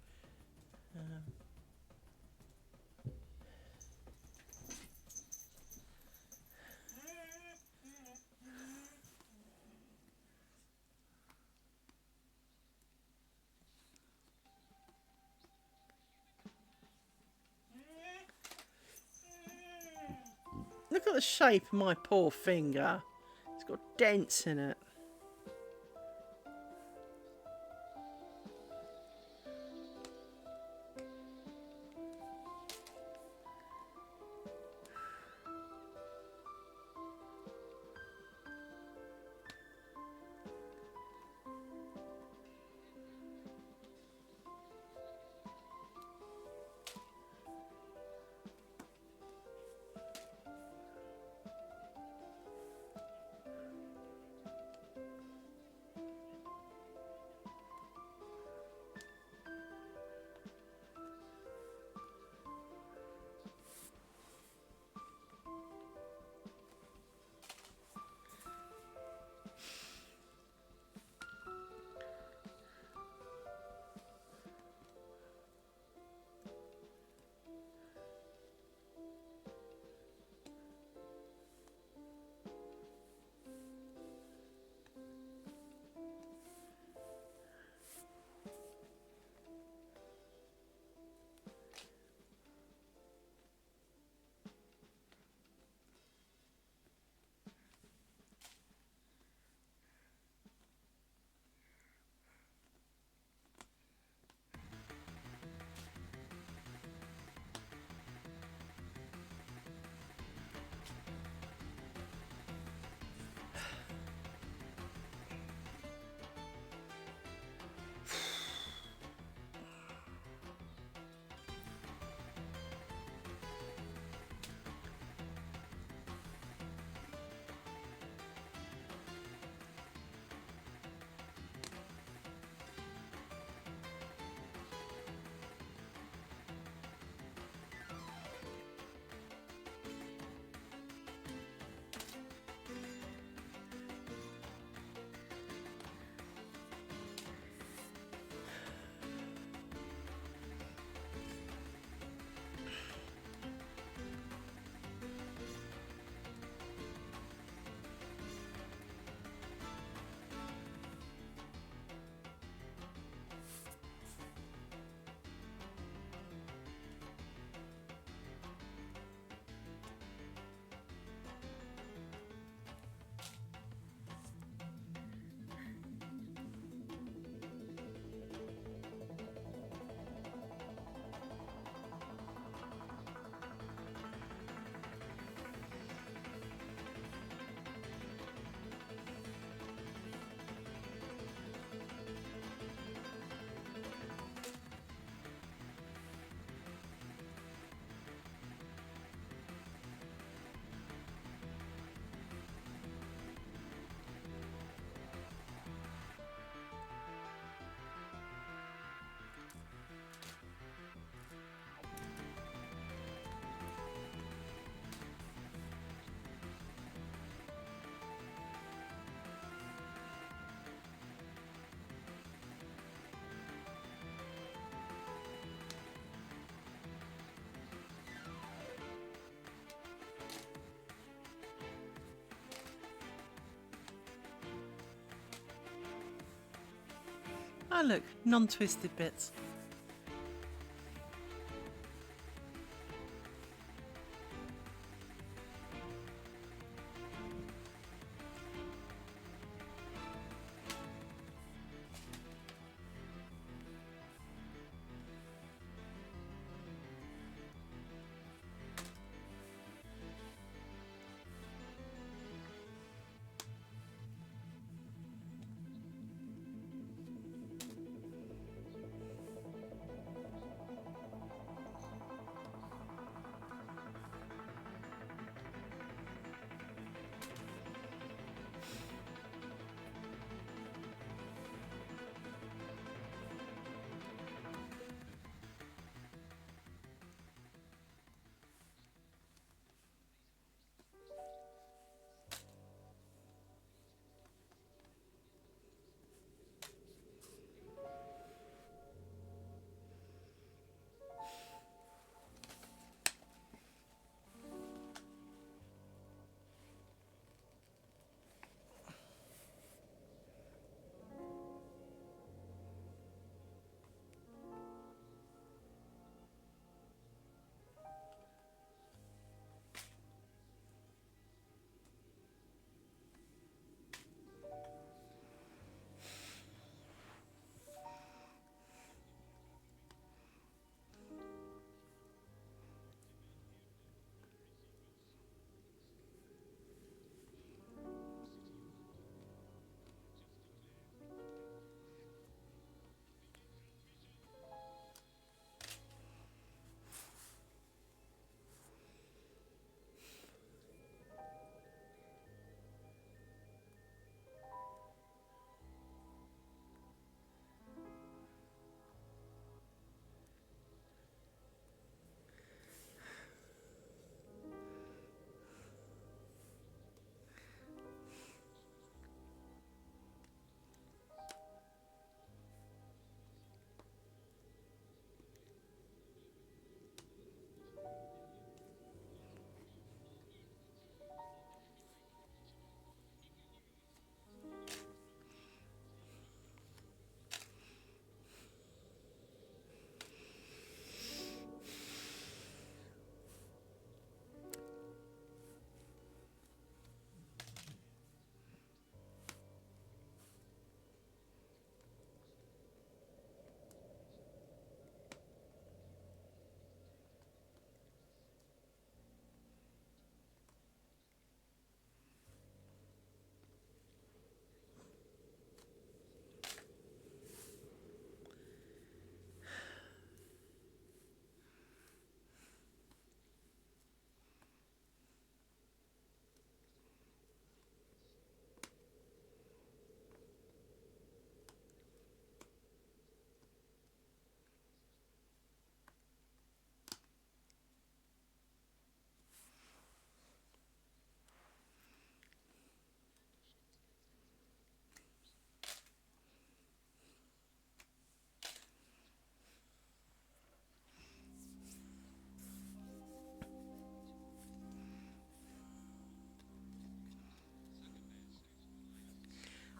Look at the shape of my poor finger. It's got dents in it. Oh look, non-twisted bits.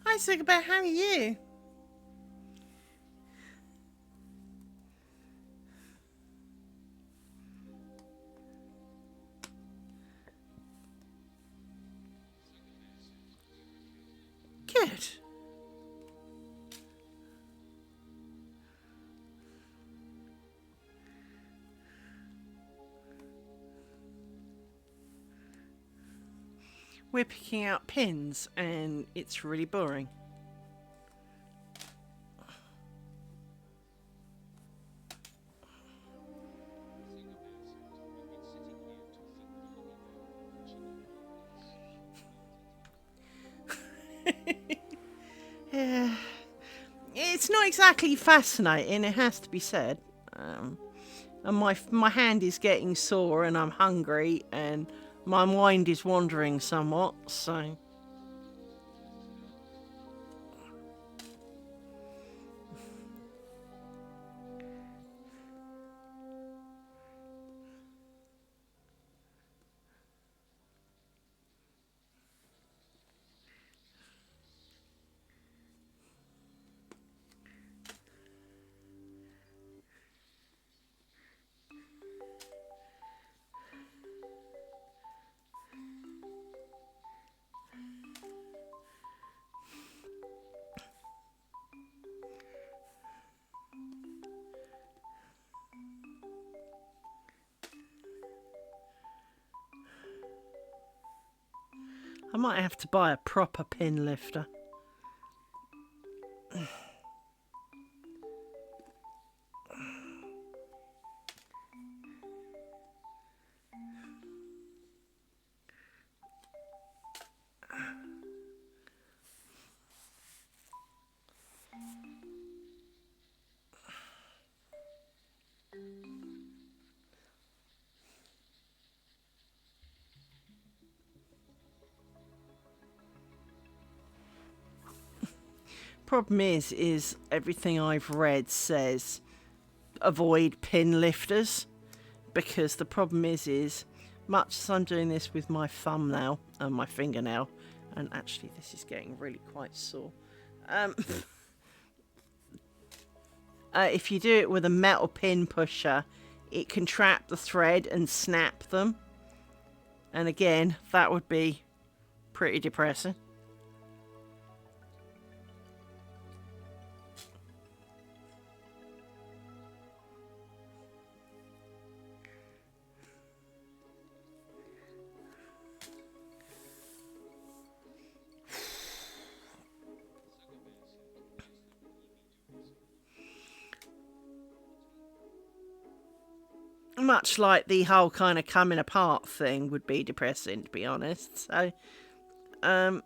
Hi, Sigabet, how are you? Good. We're picking out pins and it's really boring. Yeah. It's not exactly fascinating, it has to be said. And my hand is getting sore and I'm hungry and my mind is wandering somewhat, so... I might have to buy a proper pin lifter. Problem is everything I've read says avoid pin lifters, because the problem is much as I'm doing this with my thumbnail and my fingernail, and actually this is getting really quite sore. If you do it with a metal pin pusher, it can trap the thread and snap them, and again that would be pretty depressing. Much like the whole kind of coming apart thing would be depressing, to be honest. So, I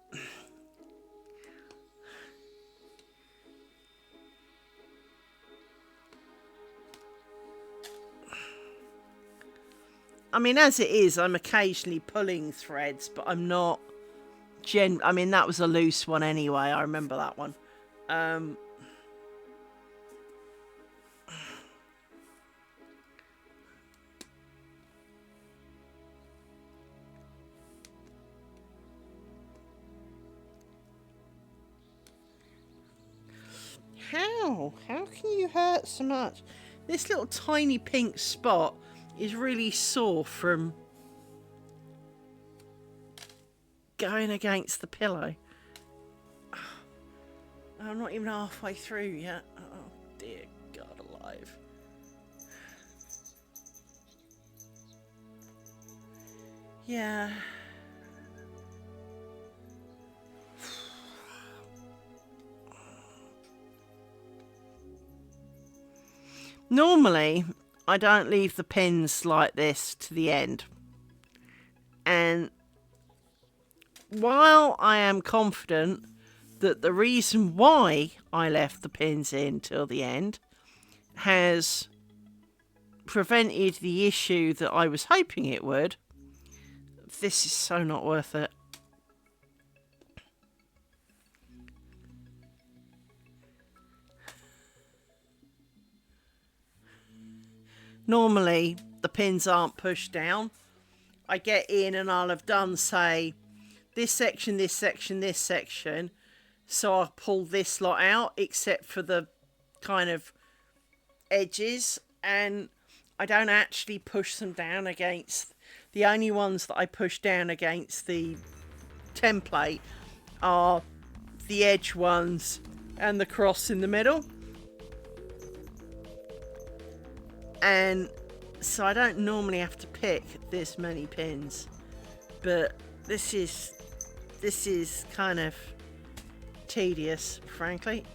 mean, as it is, I'm occasionally pulling threads, but I'm not I mean, that was a loose one anyway. I remember that one. How can you hurt so much? This little tiny pink spot is really sore from going against the pillow. I'm not even halfway through yet. Oh dear God alive. Yeah. Normally, I don't leave the pins like this to the end. And while I am confident that the reason why I left the pins in till the end has prevented the issue that I was hoping it would, this is so not worth it. Normally, the pins aren't pushed down. I get in and I'll have done, say, this section, this section, this section. So I'll pull this lot out, except for the kind of edges. And I don't actually push them down against... The only ones that I push down against the template are the edge ones and the cross in the middle. And so I don't normally have to pick this many pins, but this is kind of tedious, frankly.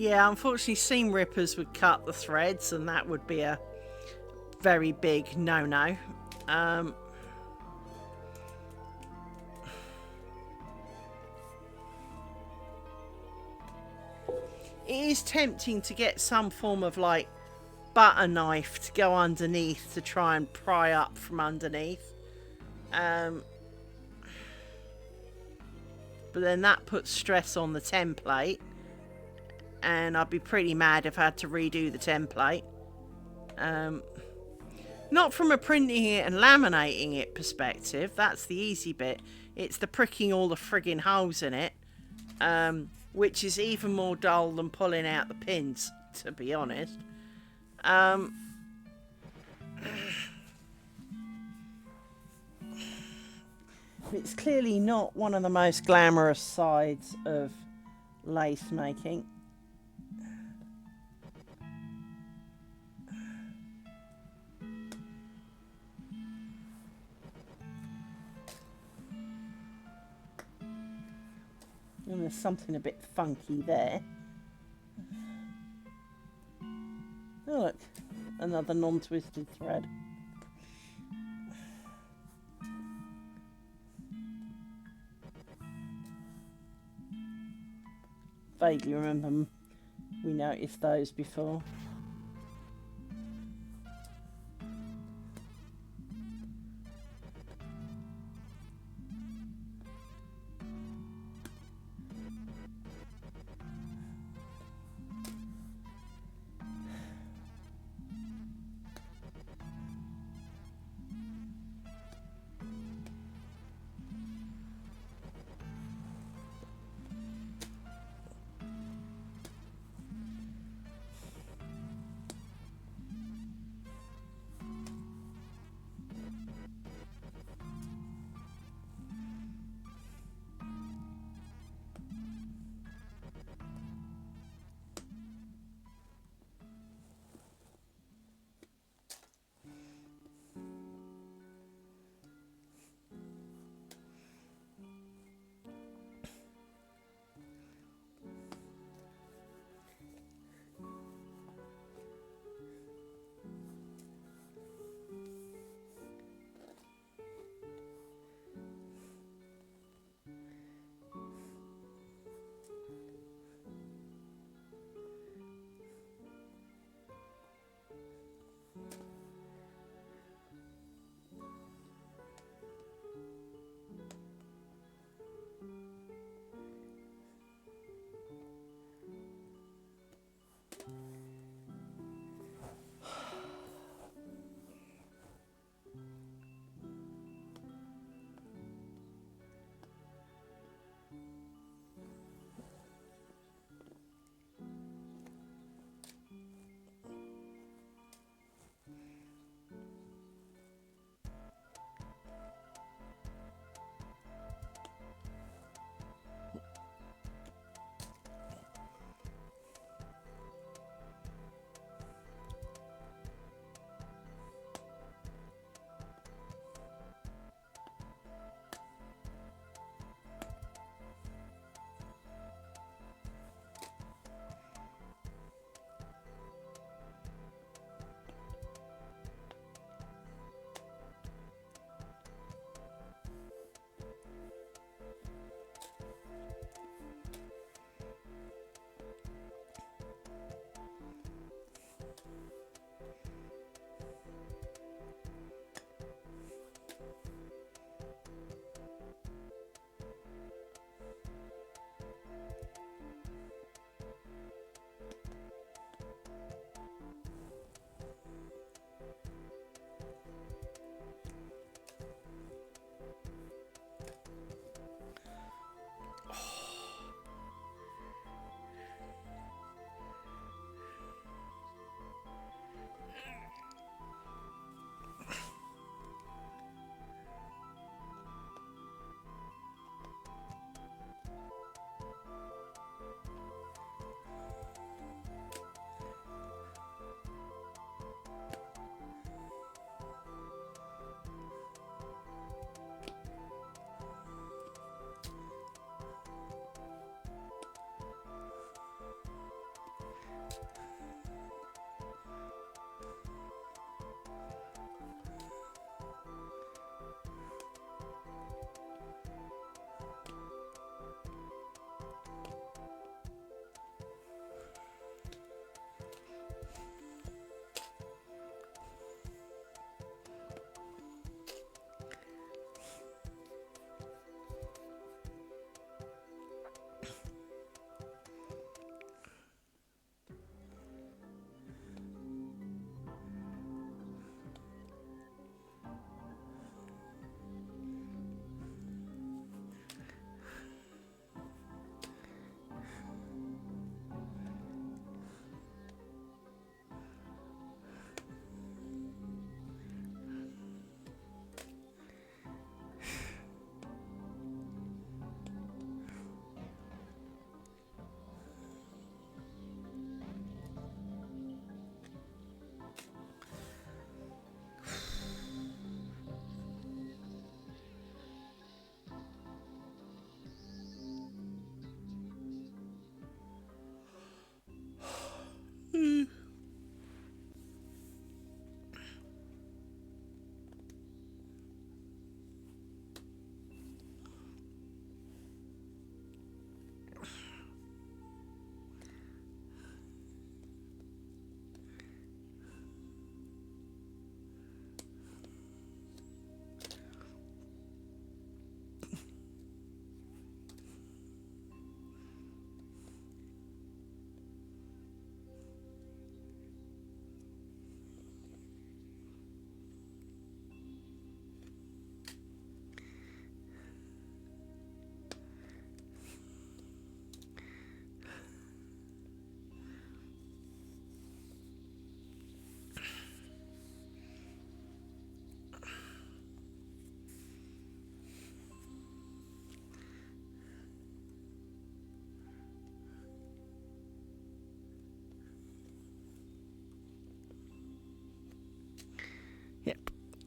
Yeah, unfortunately, seam rippers would cut the threads, and that would be a very big no-no. It is tempting to get some form of like butter knife to go underneath to try and pry up from underneath. But then that puts stress on the template, and I'd be pretty mad if I had to redo the template. Not from a printing it and laminating it perspective, that's the easy bit. It's the pricking all the friggin' holes in it, which is even more dull than pulling out the pins, to be honest. It's clearly not one of the most glamorous sides of lace making. And there's something a bit funky there. Oh look, another non-twisted thread. Vaguely remember we noticed those before.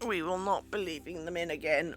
We will not be leaving them in again.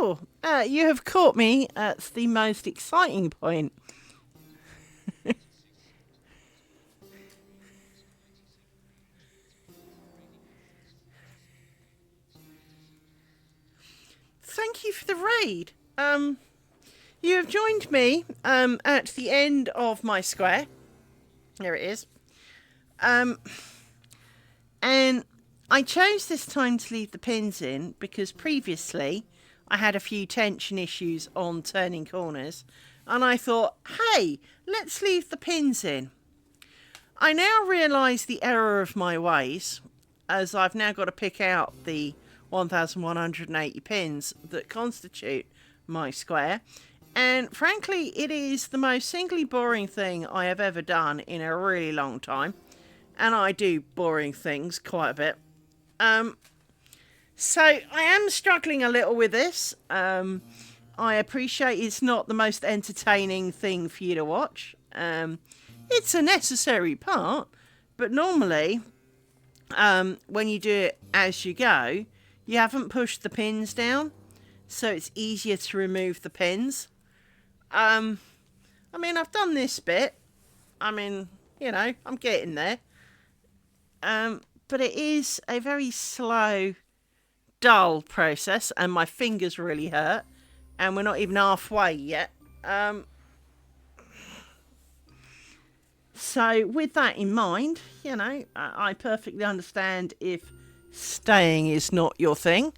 Oh, you have caught me at the most exciting point. Thank you for the raid. You have joined me at the end of my square. There it is. And I chose this time to leave the pins in because previously I had a few tension issues on turning corners, and I thought, hey, let's leave the pins in. I now realise the error of my ways, as I've now got to pick out the 1180 pins that constitute my square, and frankly it is the most singly boring thing I have ever done in a really long time, and I do boring things quite a bit. So I am struggling a little with this. I appreciate it's not the most entertaining thing for you to watch. It's a necessary part, but normally when you do it as you go, you haven't pushed the pins down, so it's easier to remove the pins. I mean, I've done this bit. I mean, you know, I'm getting there. But it is a very slow, dull process, and my fingers really hurt, and we're not even halfway yet. So with that in mind, you know, I perfectly understand if staying is not your thing.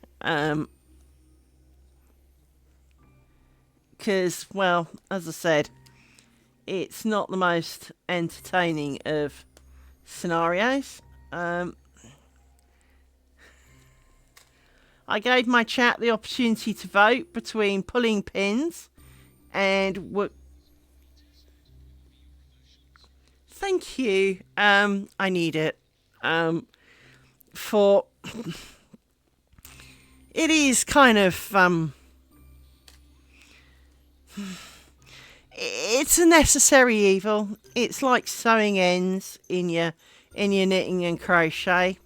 Because, well, as I said, it's not the most entertaining of scenarios. I gave my chat the opportunity to vote between pulling pins and thank you. I need it. For it is kind of it's a necessary evil. It's like sewing ends in your knitting and crochet.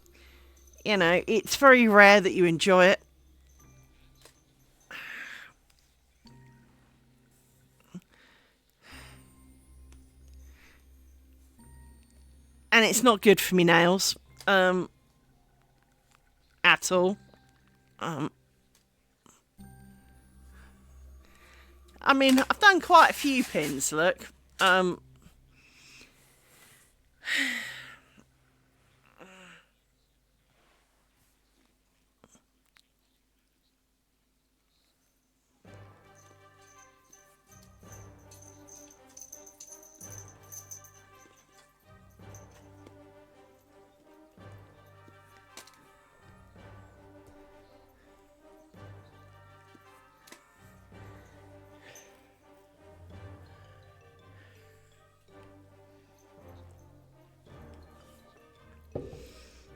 You know, it's very rare that you enjoy it. And it's not good for me nails. At all. I mean, I've done quite a few pins, look.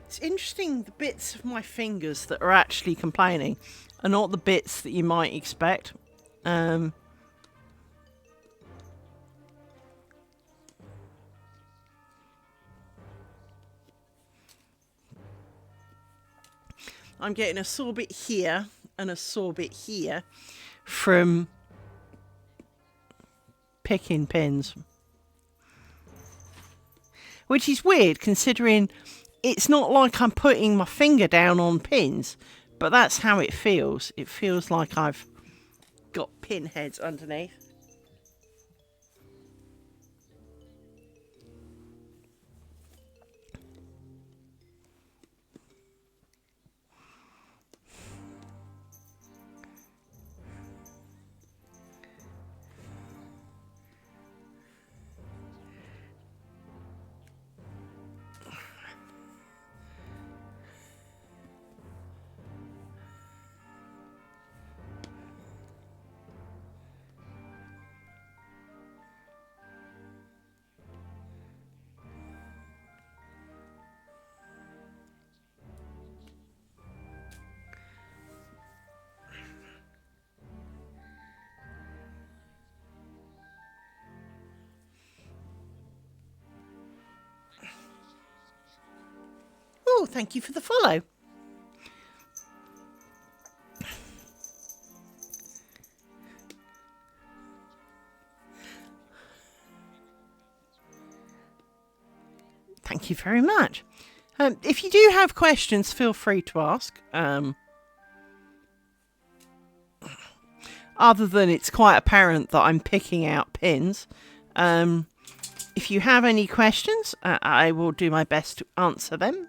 It's interesting, the bits of my fingers that are actually complaining are not the bits that you might expect. I'm getting a sore bit here and a sore bit here from picking pins. Which is weird considering it's not like I'm putting my finger down on pins, but that's how it feels. It feels like I've got pin heads underneath. Oh, thank you for the follow. Thank you very much. If you do have questions, feel free to ask. Other than it's quite apparent that I'm picking out pins. If you have any questions, I will do my best to answer them.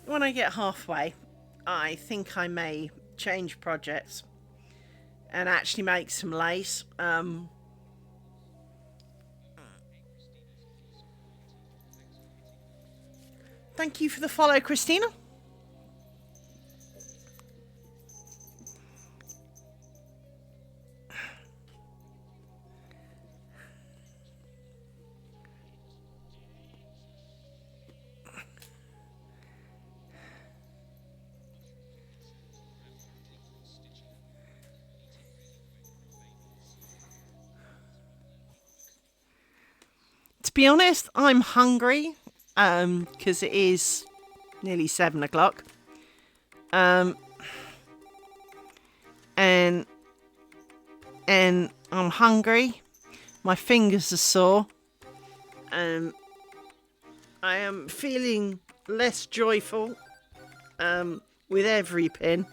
When I get halfway, I think I may change projects and actually make some lace. Thank you for the follow, Christina. To be honest, I'm hungry because it is nearly 7 o'clock. And I'm hungry. My fingers are sore. I am feeling less joyful with every pin.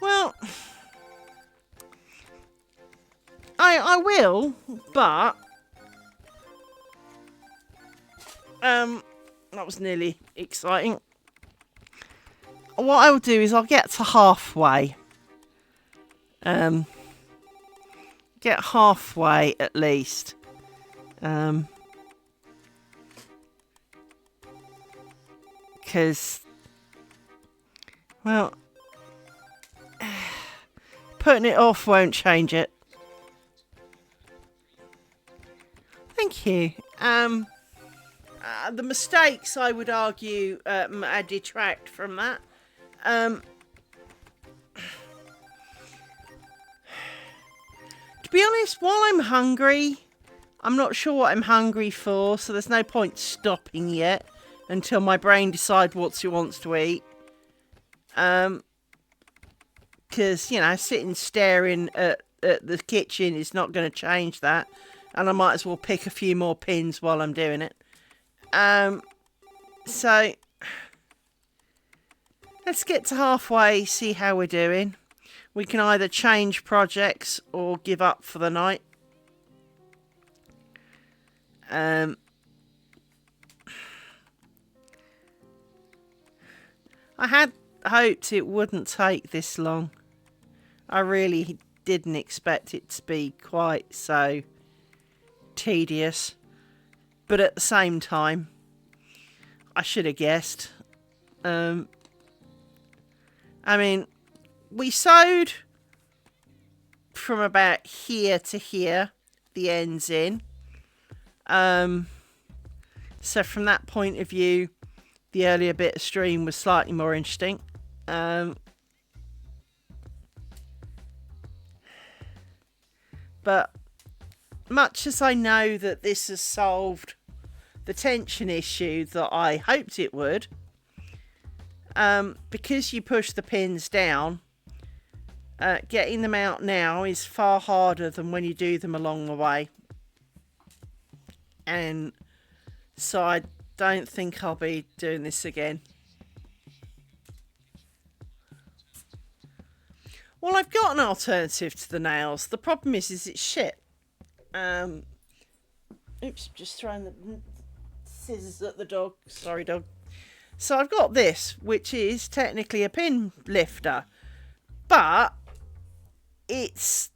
Well, I will, but that was nearly exciting. What I'll do is I'll get to halfway. Get halfway at least. Because, well, putting it off won't change it. Thank you. The mistakes, I would argue, detract from that. To be honest, while I'm hungry, I'm not sure what I'm hungry for, so there's no point stopping yet until my brain decides what it wants to eat. Because, you know, sitting staring at the kitchen is not going to change that. And I might as well pick a few more pins while I'm doing it. So, let's get to halfway, see how we're doing. We can either change projects or give up for the night. I had hoped it wouldn't take this long. I really didn't expect it to be quite so tedious. But at the same time, I should have guessed. I mean, we sewed from about here to here, the ends in. So from that point of view, the earlier bit of stream was slightly more interesting. But much as I know that this has solved the tension issue that I hoped it would, because you push the pins down, getting them out now is far harder than when you do them along the way. And so I don't think I'll be doing this again. Well, I've got an alternative to the nails. The problem is it's shit. Oops, just throwing the scissors at the dog. Sorry, dog. So I've got this, which is technically a pin lifter, but it's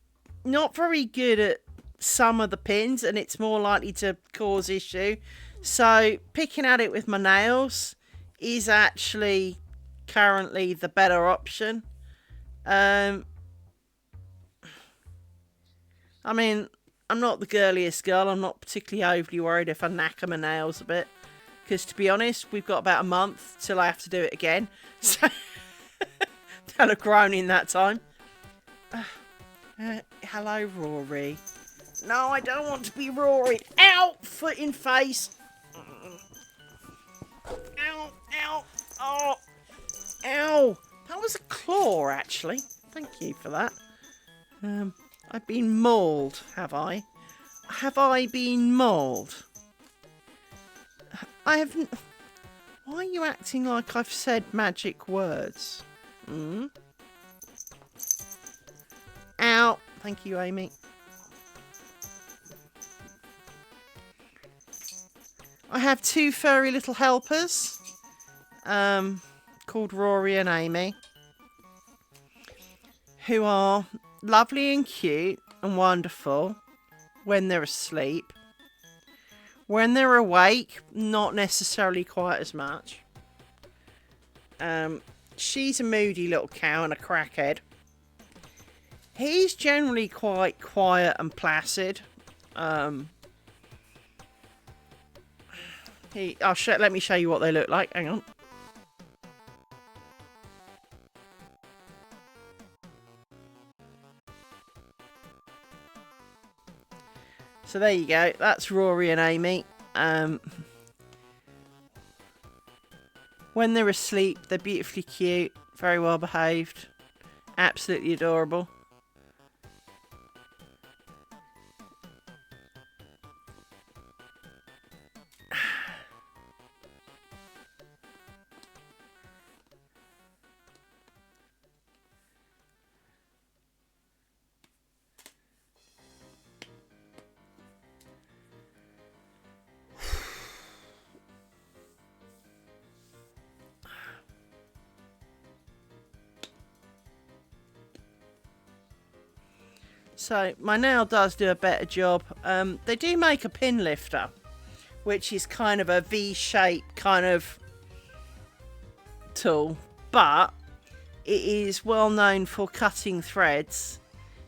not very good at some of the pins, and it's more likely to cause issue. So picking at it with my nails is actually currently the better option. I mean, I'm not the girliest girl. I'm not particularly overly worried if I knacker my nails a bit. Because to be honest, we've got about a month till I have to do it again. So they'll have grown in that time. Hello, Rory. No, I don't want to be Rory. Ow! Foot in face. Ow! Ow! Oh! Ow! That was a claw, actually. Thank you for that. I've been mauled, have I? Have I been mauled? I haven't... Why are you acting like I've said magic words? Ow! Thank you, Amy. I have two furry little helpers, called Rory and Amy, who are lovely and cute and wonderful when they're asleep. When they're awake, not necessarily quite as much. She's a moody little cow and a crackhead. He's generally quite quiet and placid. Let me show you what they look like. Hang on. So there you go. That's Rory and Amy. When they're asleep, they're beautifully cute, very well behaved, absolutely adorable. So my nail does do a better job. They do make a pin lifter, which is kind of a V-shaped kind of tool, but it is well known for cutting threads,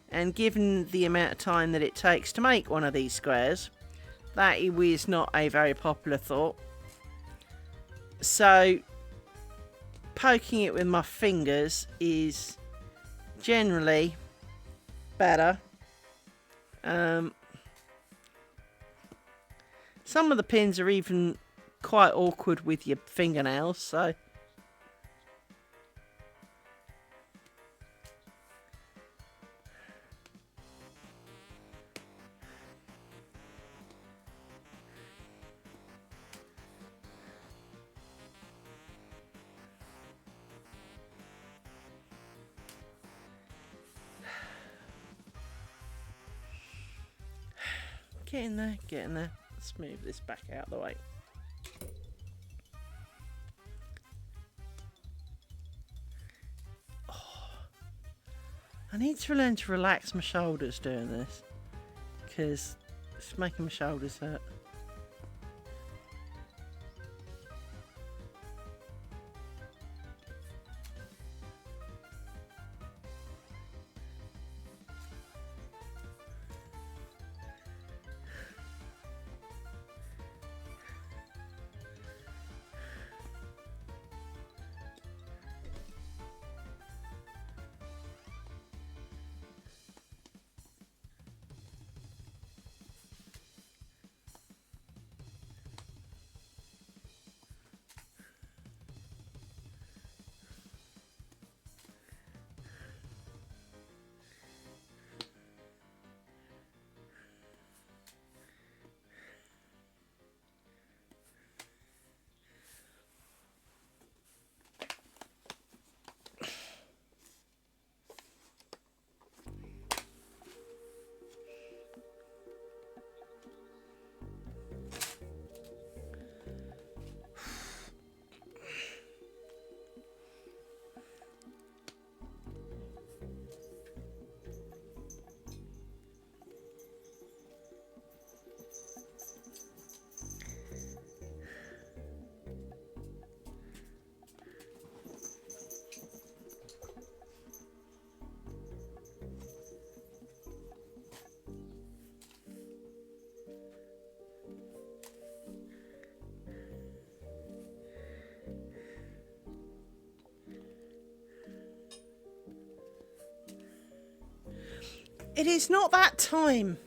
and given the amount of time that it takes to make one of these squares, that is not a very popular thought. So poking it with my fingers is generally better. Some of the pins are even quite awkward with your fingernails, so get in there, get in there. Let's move this back out of the way. Oh, I need to learn to relax my shoulders doing this, because it's making my shoulders hurt. It is not that time.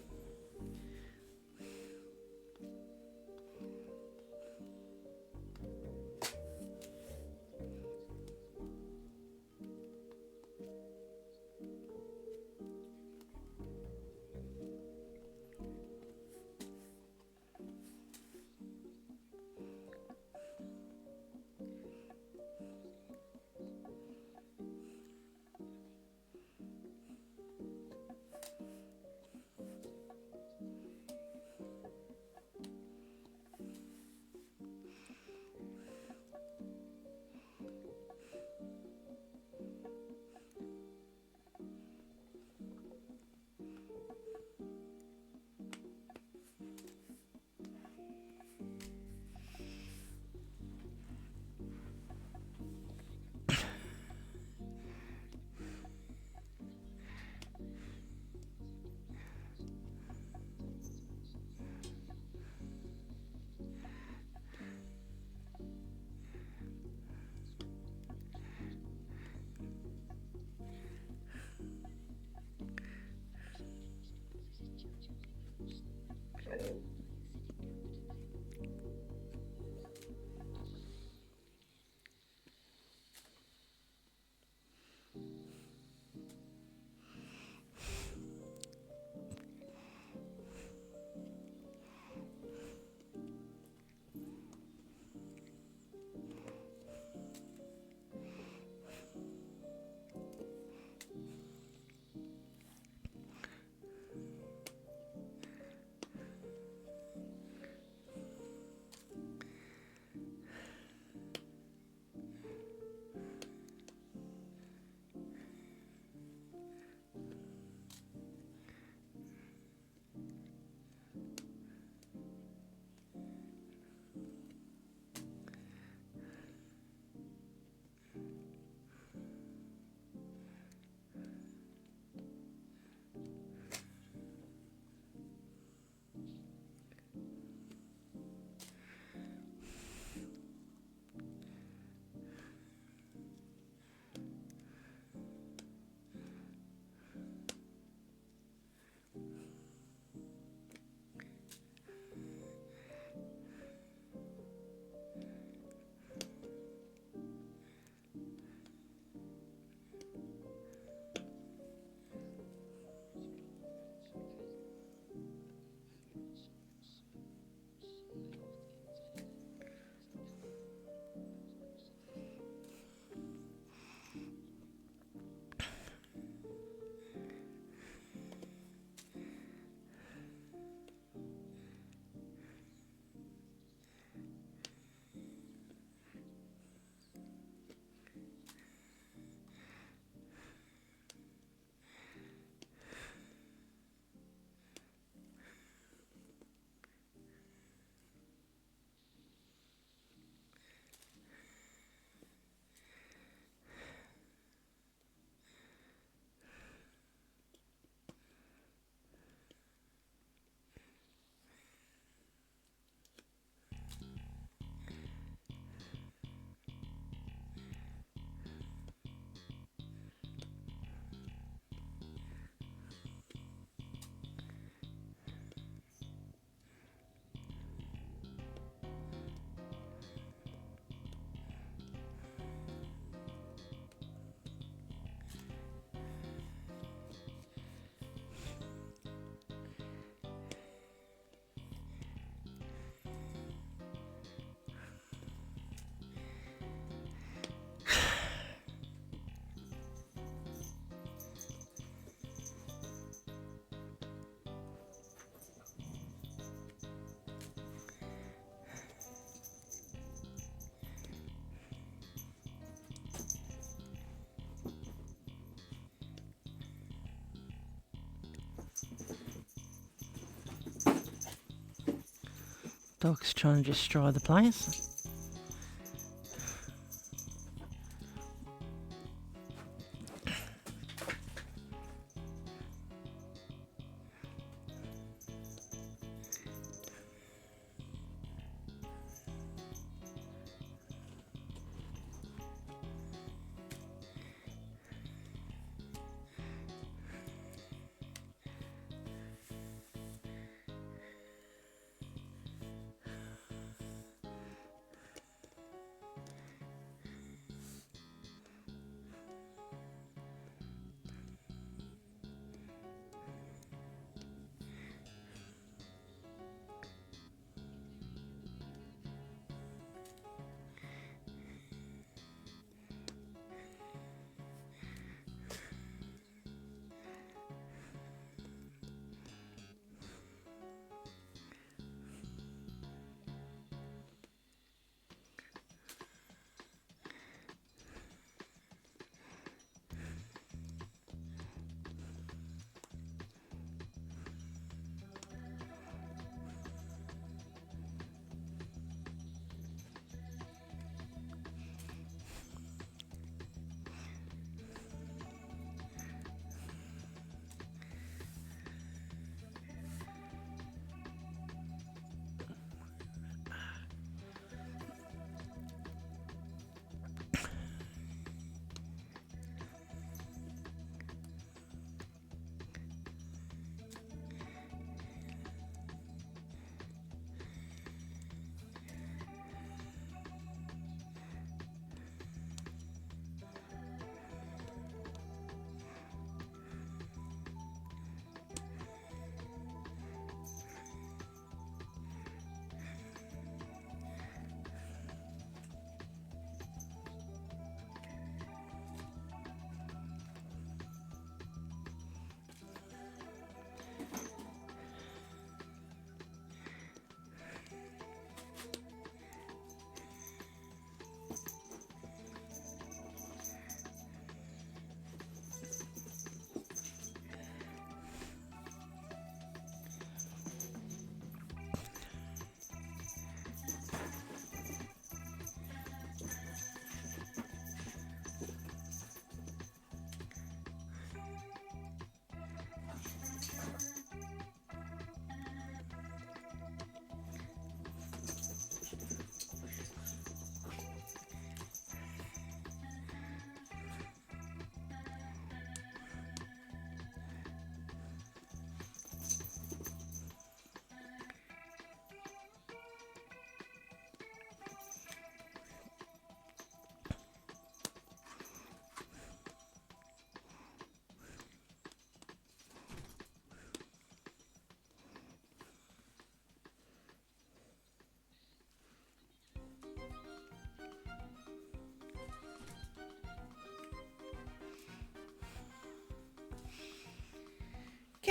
Dog's trying to destroy the place.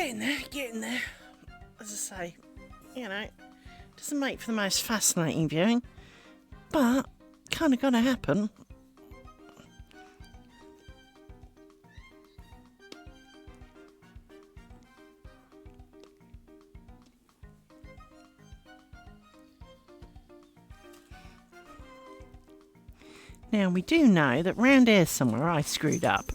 Getting there, getting there. As I say, you know, doesn't make for the most fascinating viewing, but kind of gonna happen. Now, we do know that round here somewhere I screwed up.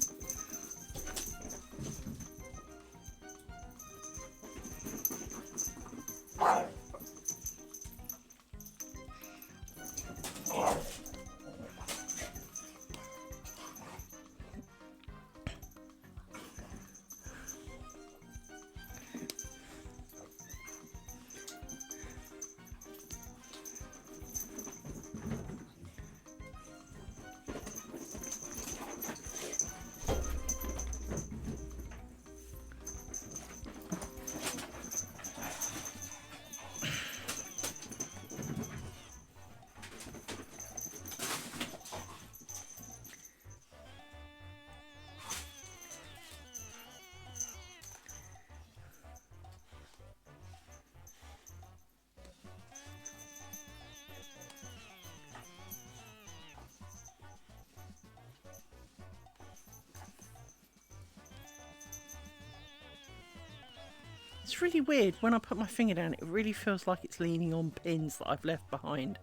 It's really weird. When I put my finger down, it really feels like it's leaning on pins that I've left behind,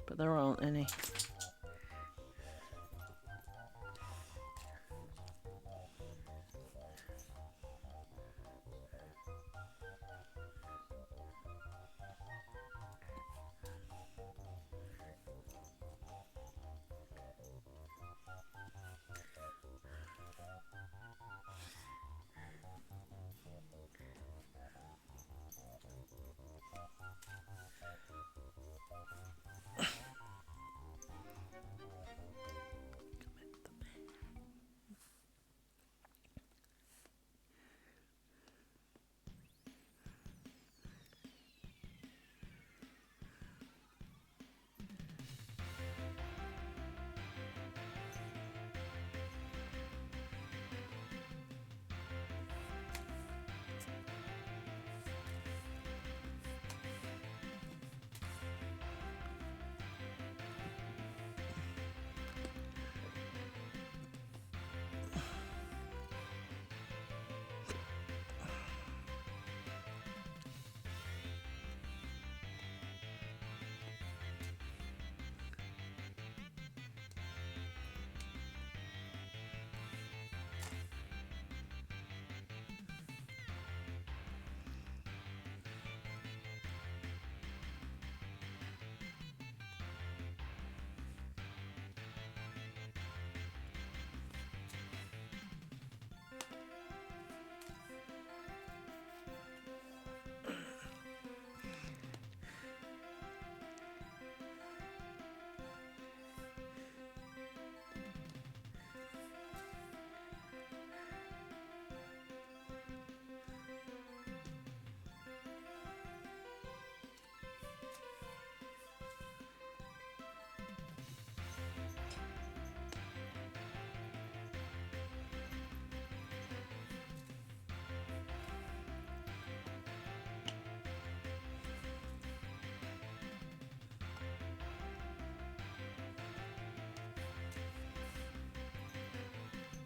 but there aren't any.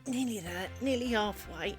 Nearly there, nearly halfway.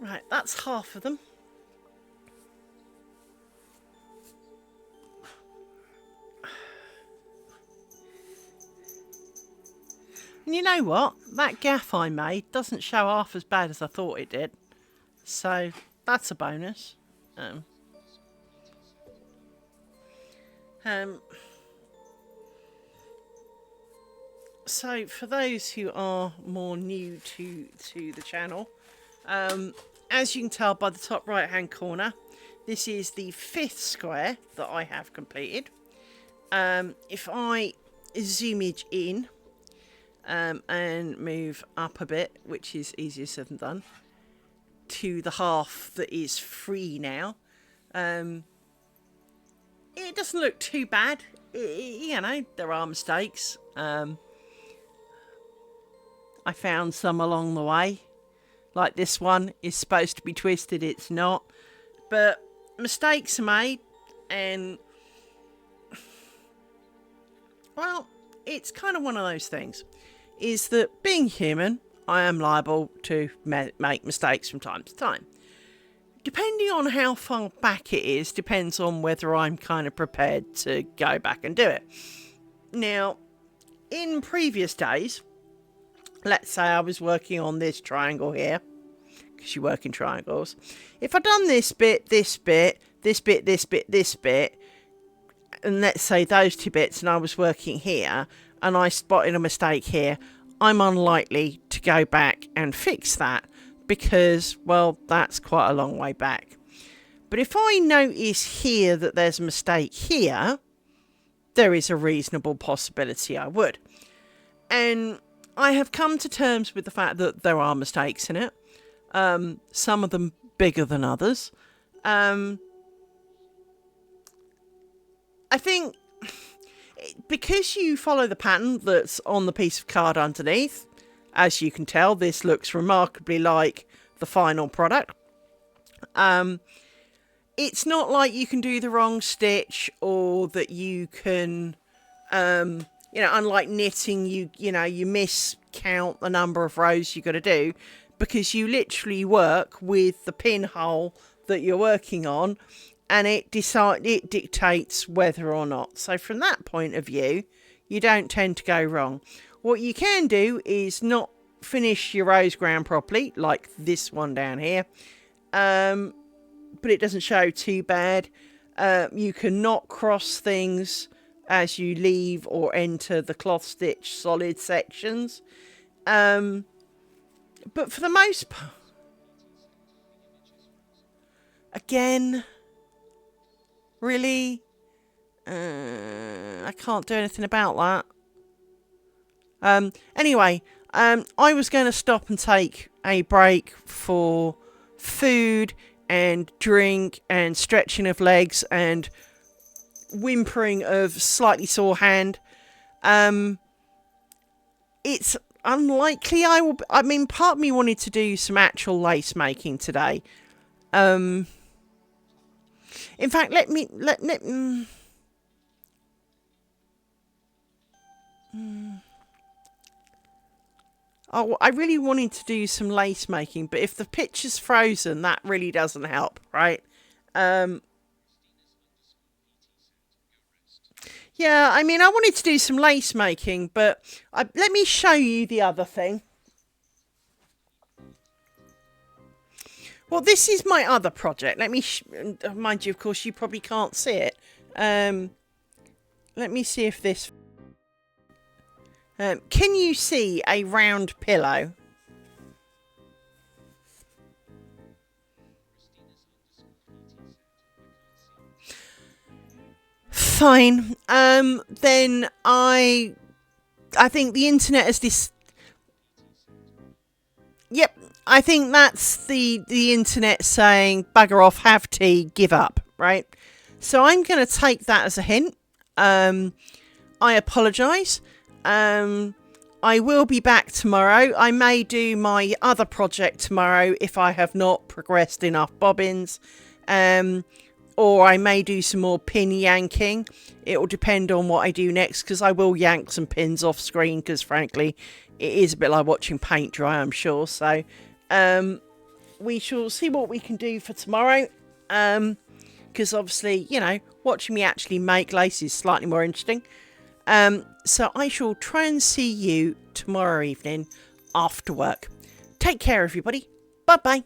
Right, that's half of them. And you know what? That gaff I made doesn't show half as bad as I thought it did. So that's a bonus. Um, um, so for those who are more new to the channel, as you can tell by the top right hand corner, this is the 5th square that I have completed. If I zoom it in and move up a bit, which is easier said than done, to the half that is free now, it doesn't look too bad. You know, there are mistakes. I found some along the way. Like this one is supposed to be twisted, it's not. But mistakes are made, and well, it's kind of one of those things. Is that being human, I am liable to make mistakes from time to time. Depending on how far back it is, depends on whether I'm kind of prepared to go back and do it. Now, in previous days, let's say I was working on this triangle here, because you work in triangles. If I'd done this bit, this bit, this bit, this bit, this bit, and let's say those 2 bits, and I was working here, and I spotted a mistake here, I'm unlikely to go back and fix that, because, well, that's quite a long way back. But if I notice here that there's a mistake here, there is a reasonable possibility I would. And I have come to terms with the fact that there are mistakes in it. Some of them bigger than others. I think because you follow the pattern that's on the piece of card underneath, as you can tell, this looks remarkably like the final product. It's not like you can do the wrong stitch, or that you can, unlike knitting, you miscount the number of rows you got to do, because you literally work with the pinhole that you're working on, and it dictates whether or not. So from that point of view, you don't tend to go wrong. What you can do is not finish your rows ground properly, like this one down here, but it doesn't show too bad. You can not cross things as you leave or enter the cloth stitch solid sections. But for the most part, again, really, I can't do anything about that. Anyway, I was going to stop and take a break for food and drink and stretching of legs and whimpering of slightly sore hand. It's unlikely I mean, part of me wanted to do some actual lace making today. In fact, Oh, I really wanted to do some lace making, but if the picture's frozen, that really doesn't help, right? Yeah, I mean, I wanted to do some lace making, but let me show you the other thing. Well, this is my other project. Let me, mind you, of course, you probably can't see it. Let me see if this... can you see a round pillow? Fine. Then I think the internet has this. Yep, I think that's the internet saying bugger off, have tea, give up, right? So I'm going to take that as a hint. I apologise. I will be back tomorrow. I may do my other project tomorrow if I have not progressed enough bobbins. Or I may do some more pin yanking. It will depend on what I do next, because I will yank some pins off screen, because frankly it is a bit like watching paint dry, I'm sure. So we shall see what we can do for tomorrow. Because obviously, you know, watching me actually make lace is slightly more interesting. So I shall try and see you tomorrow evening after work. Take care, everybody. Bye-bye.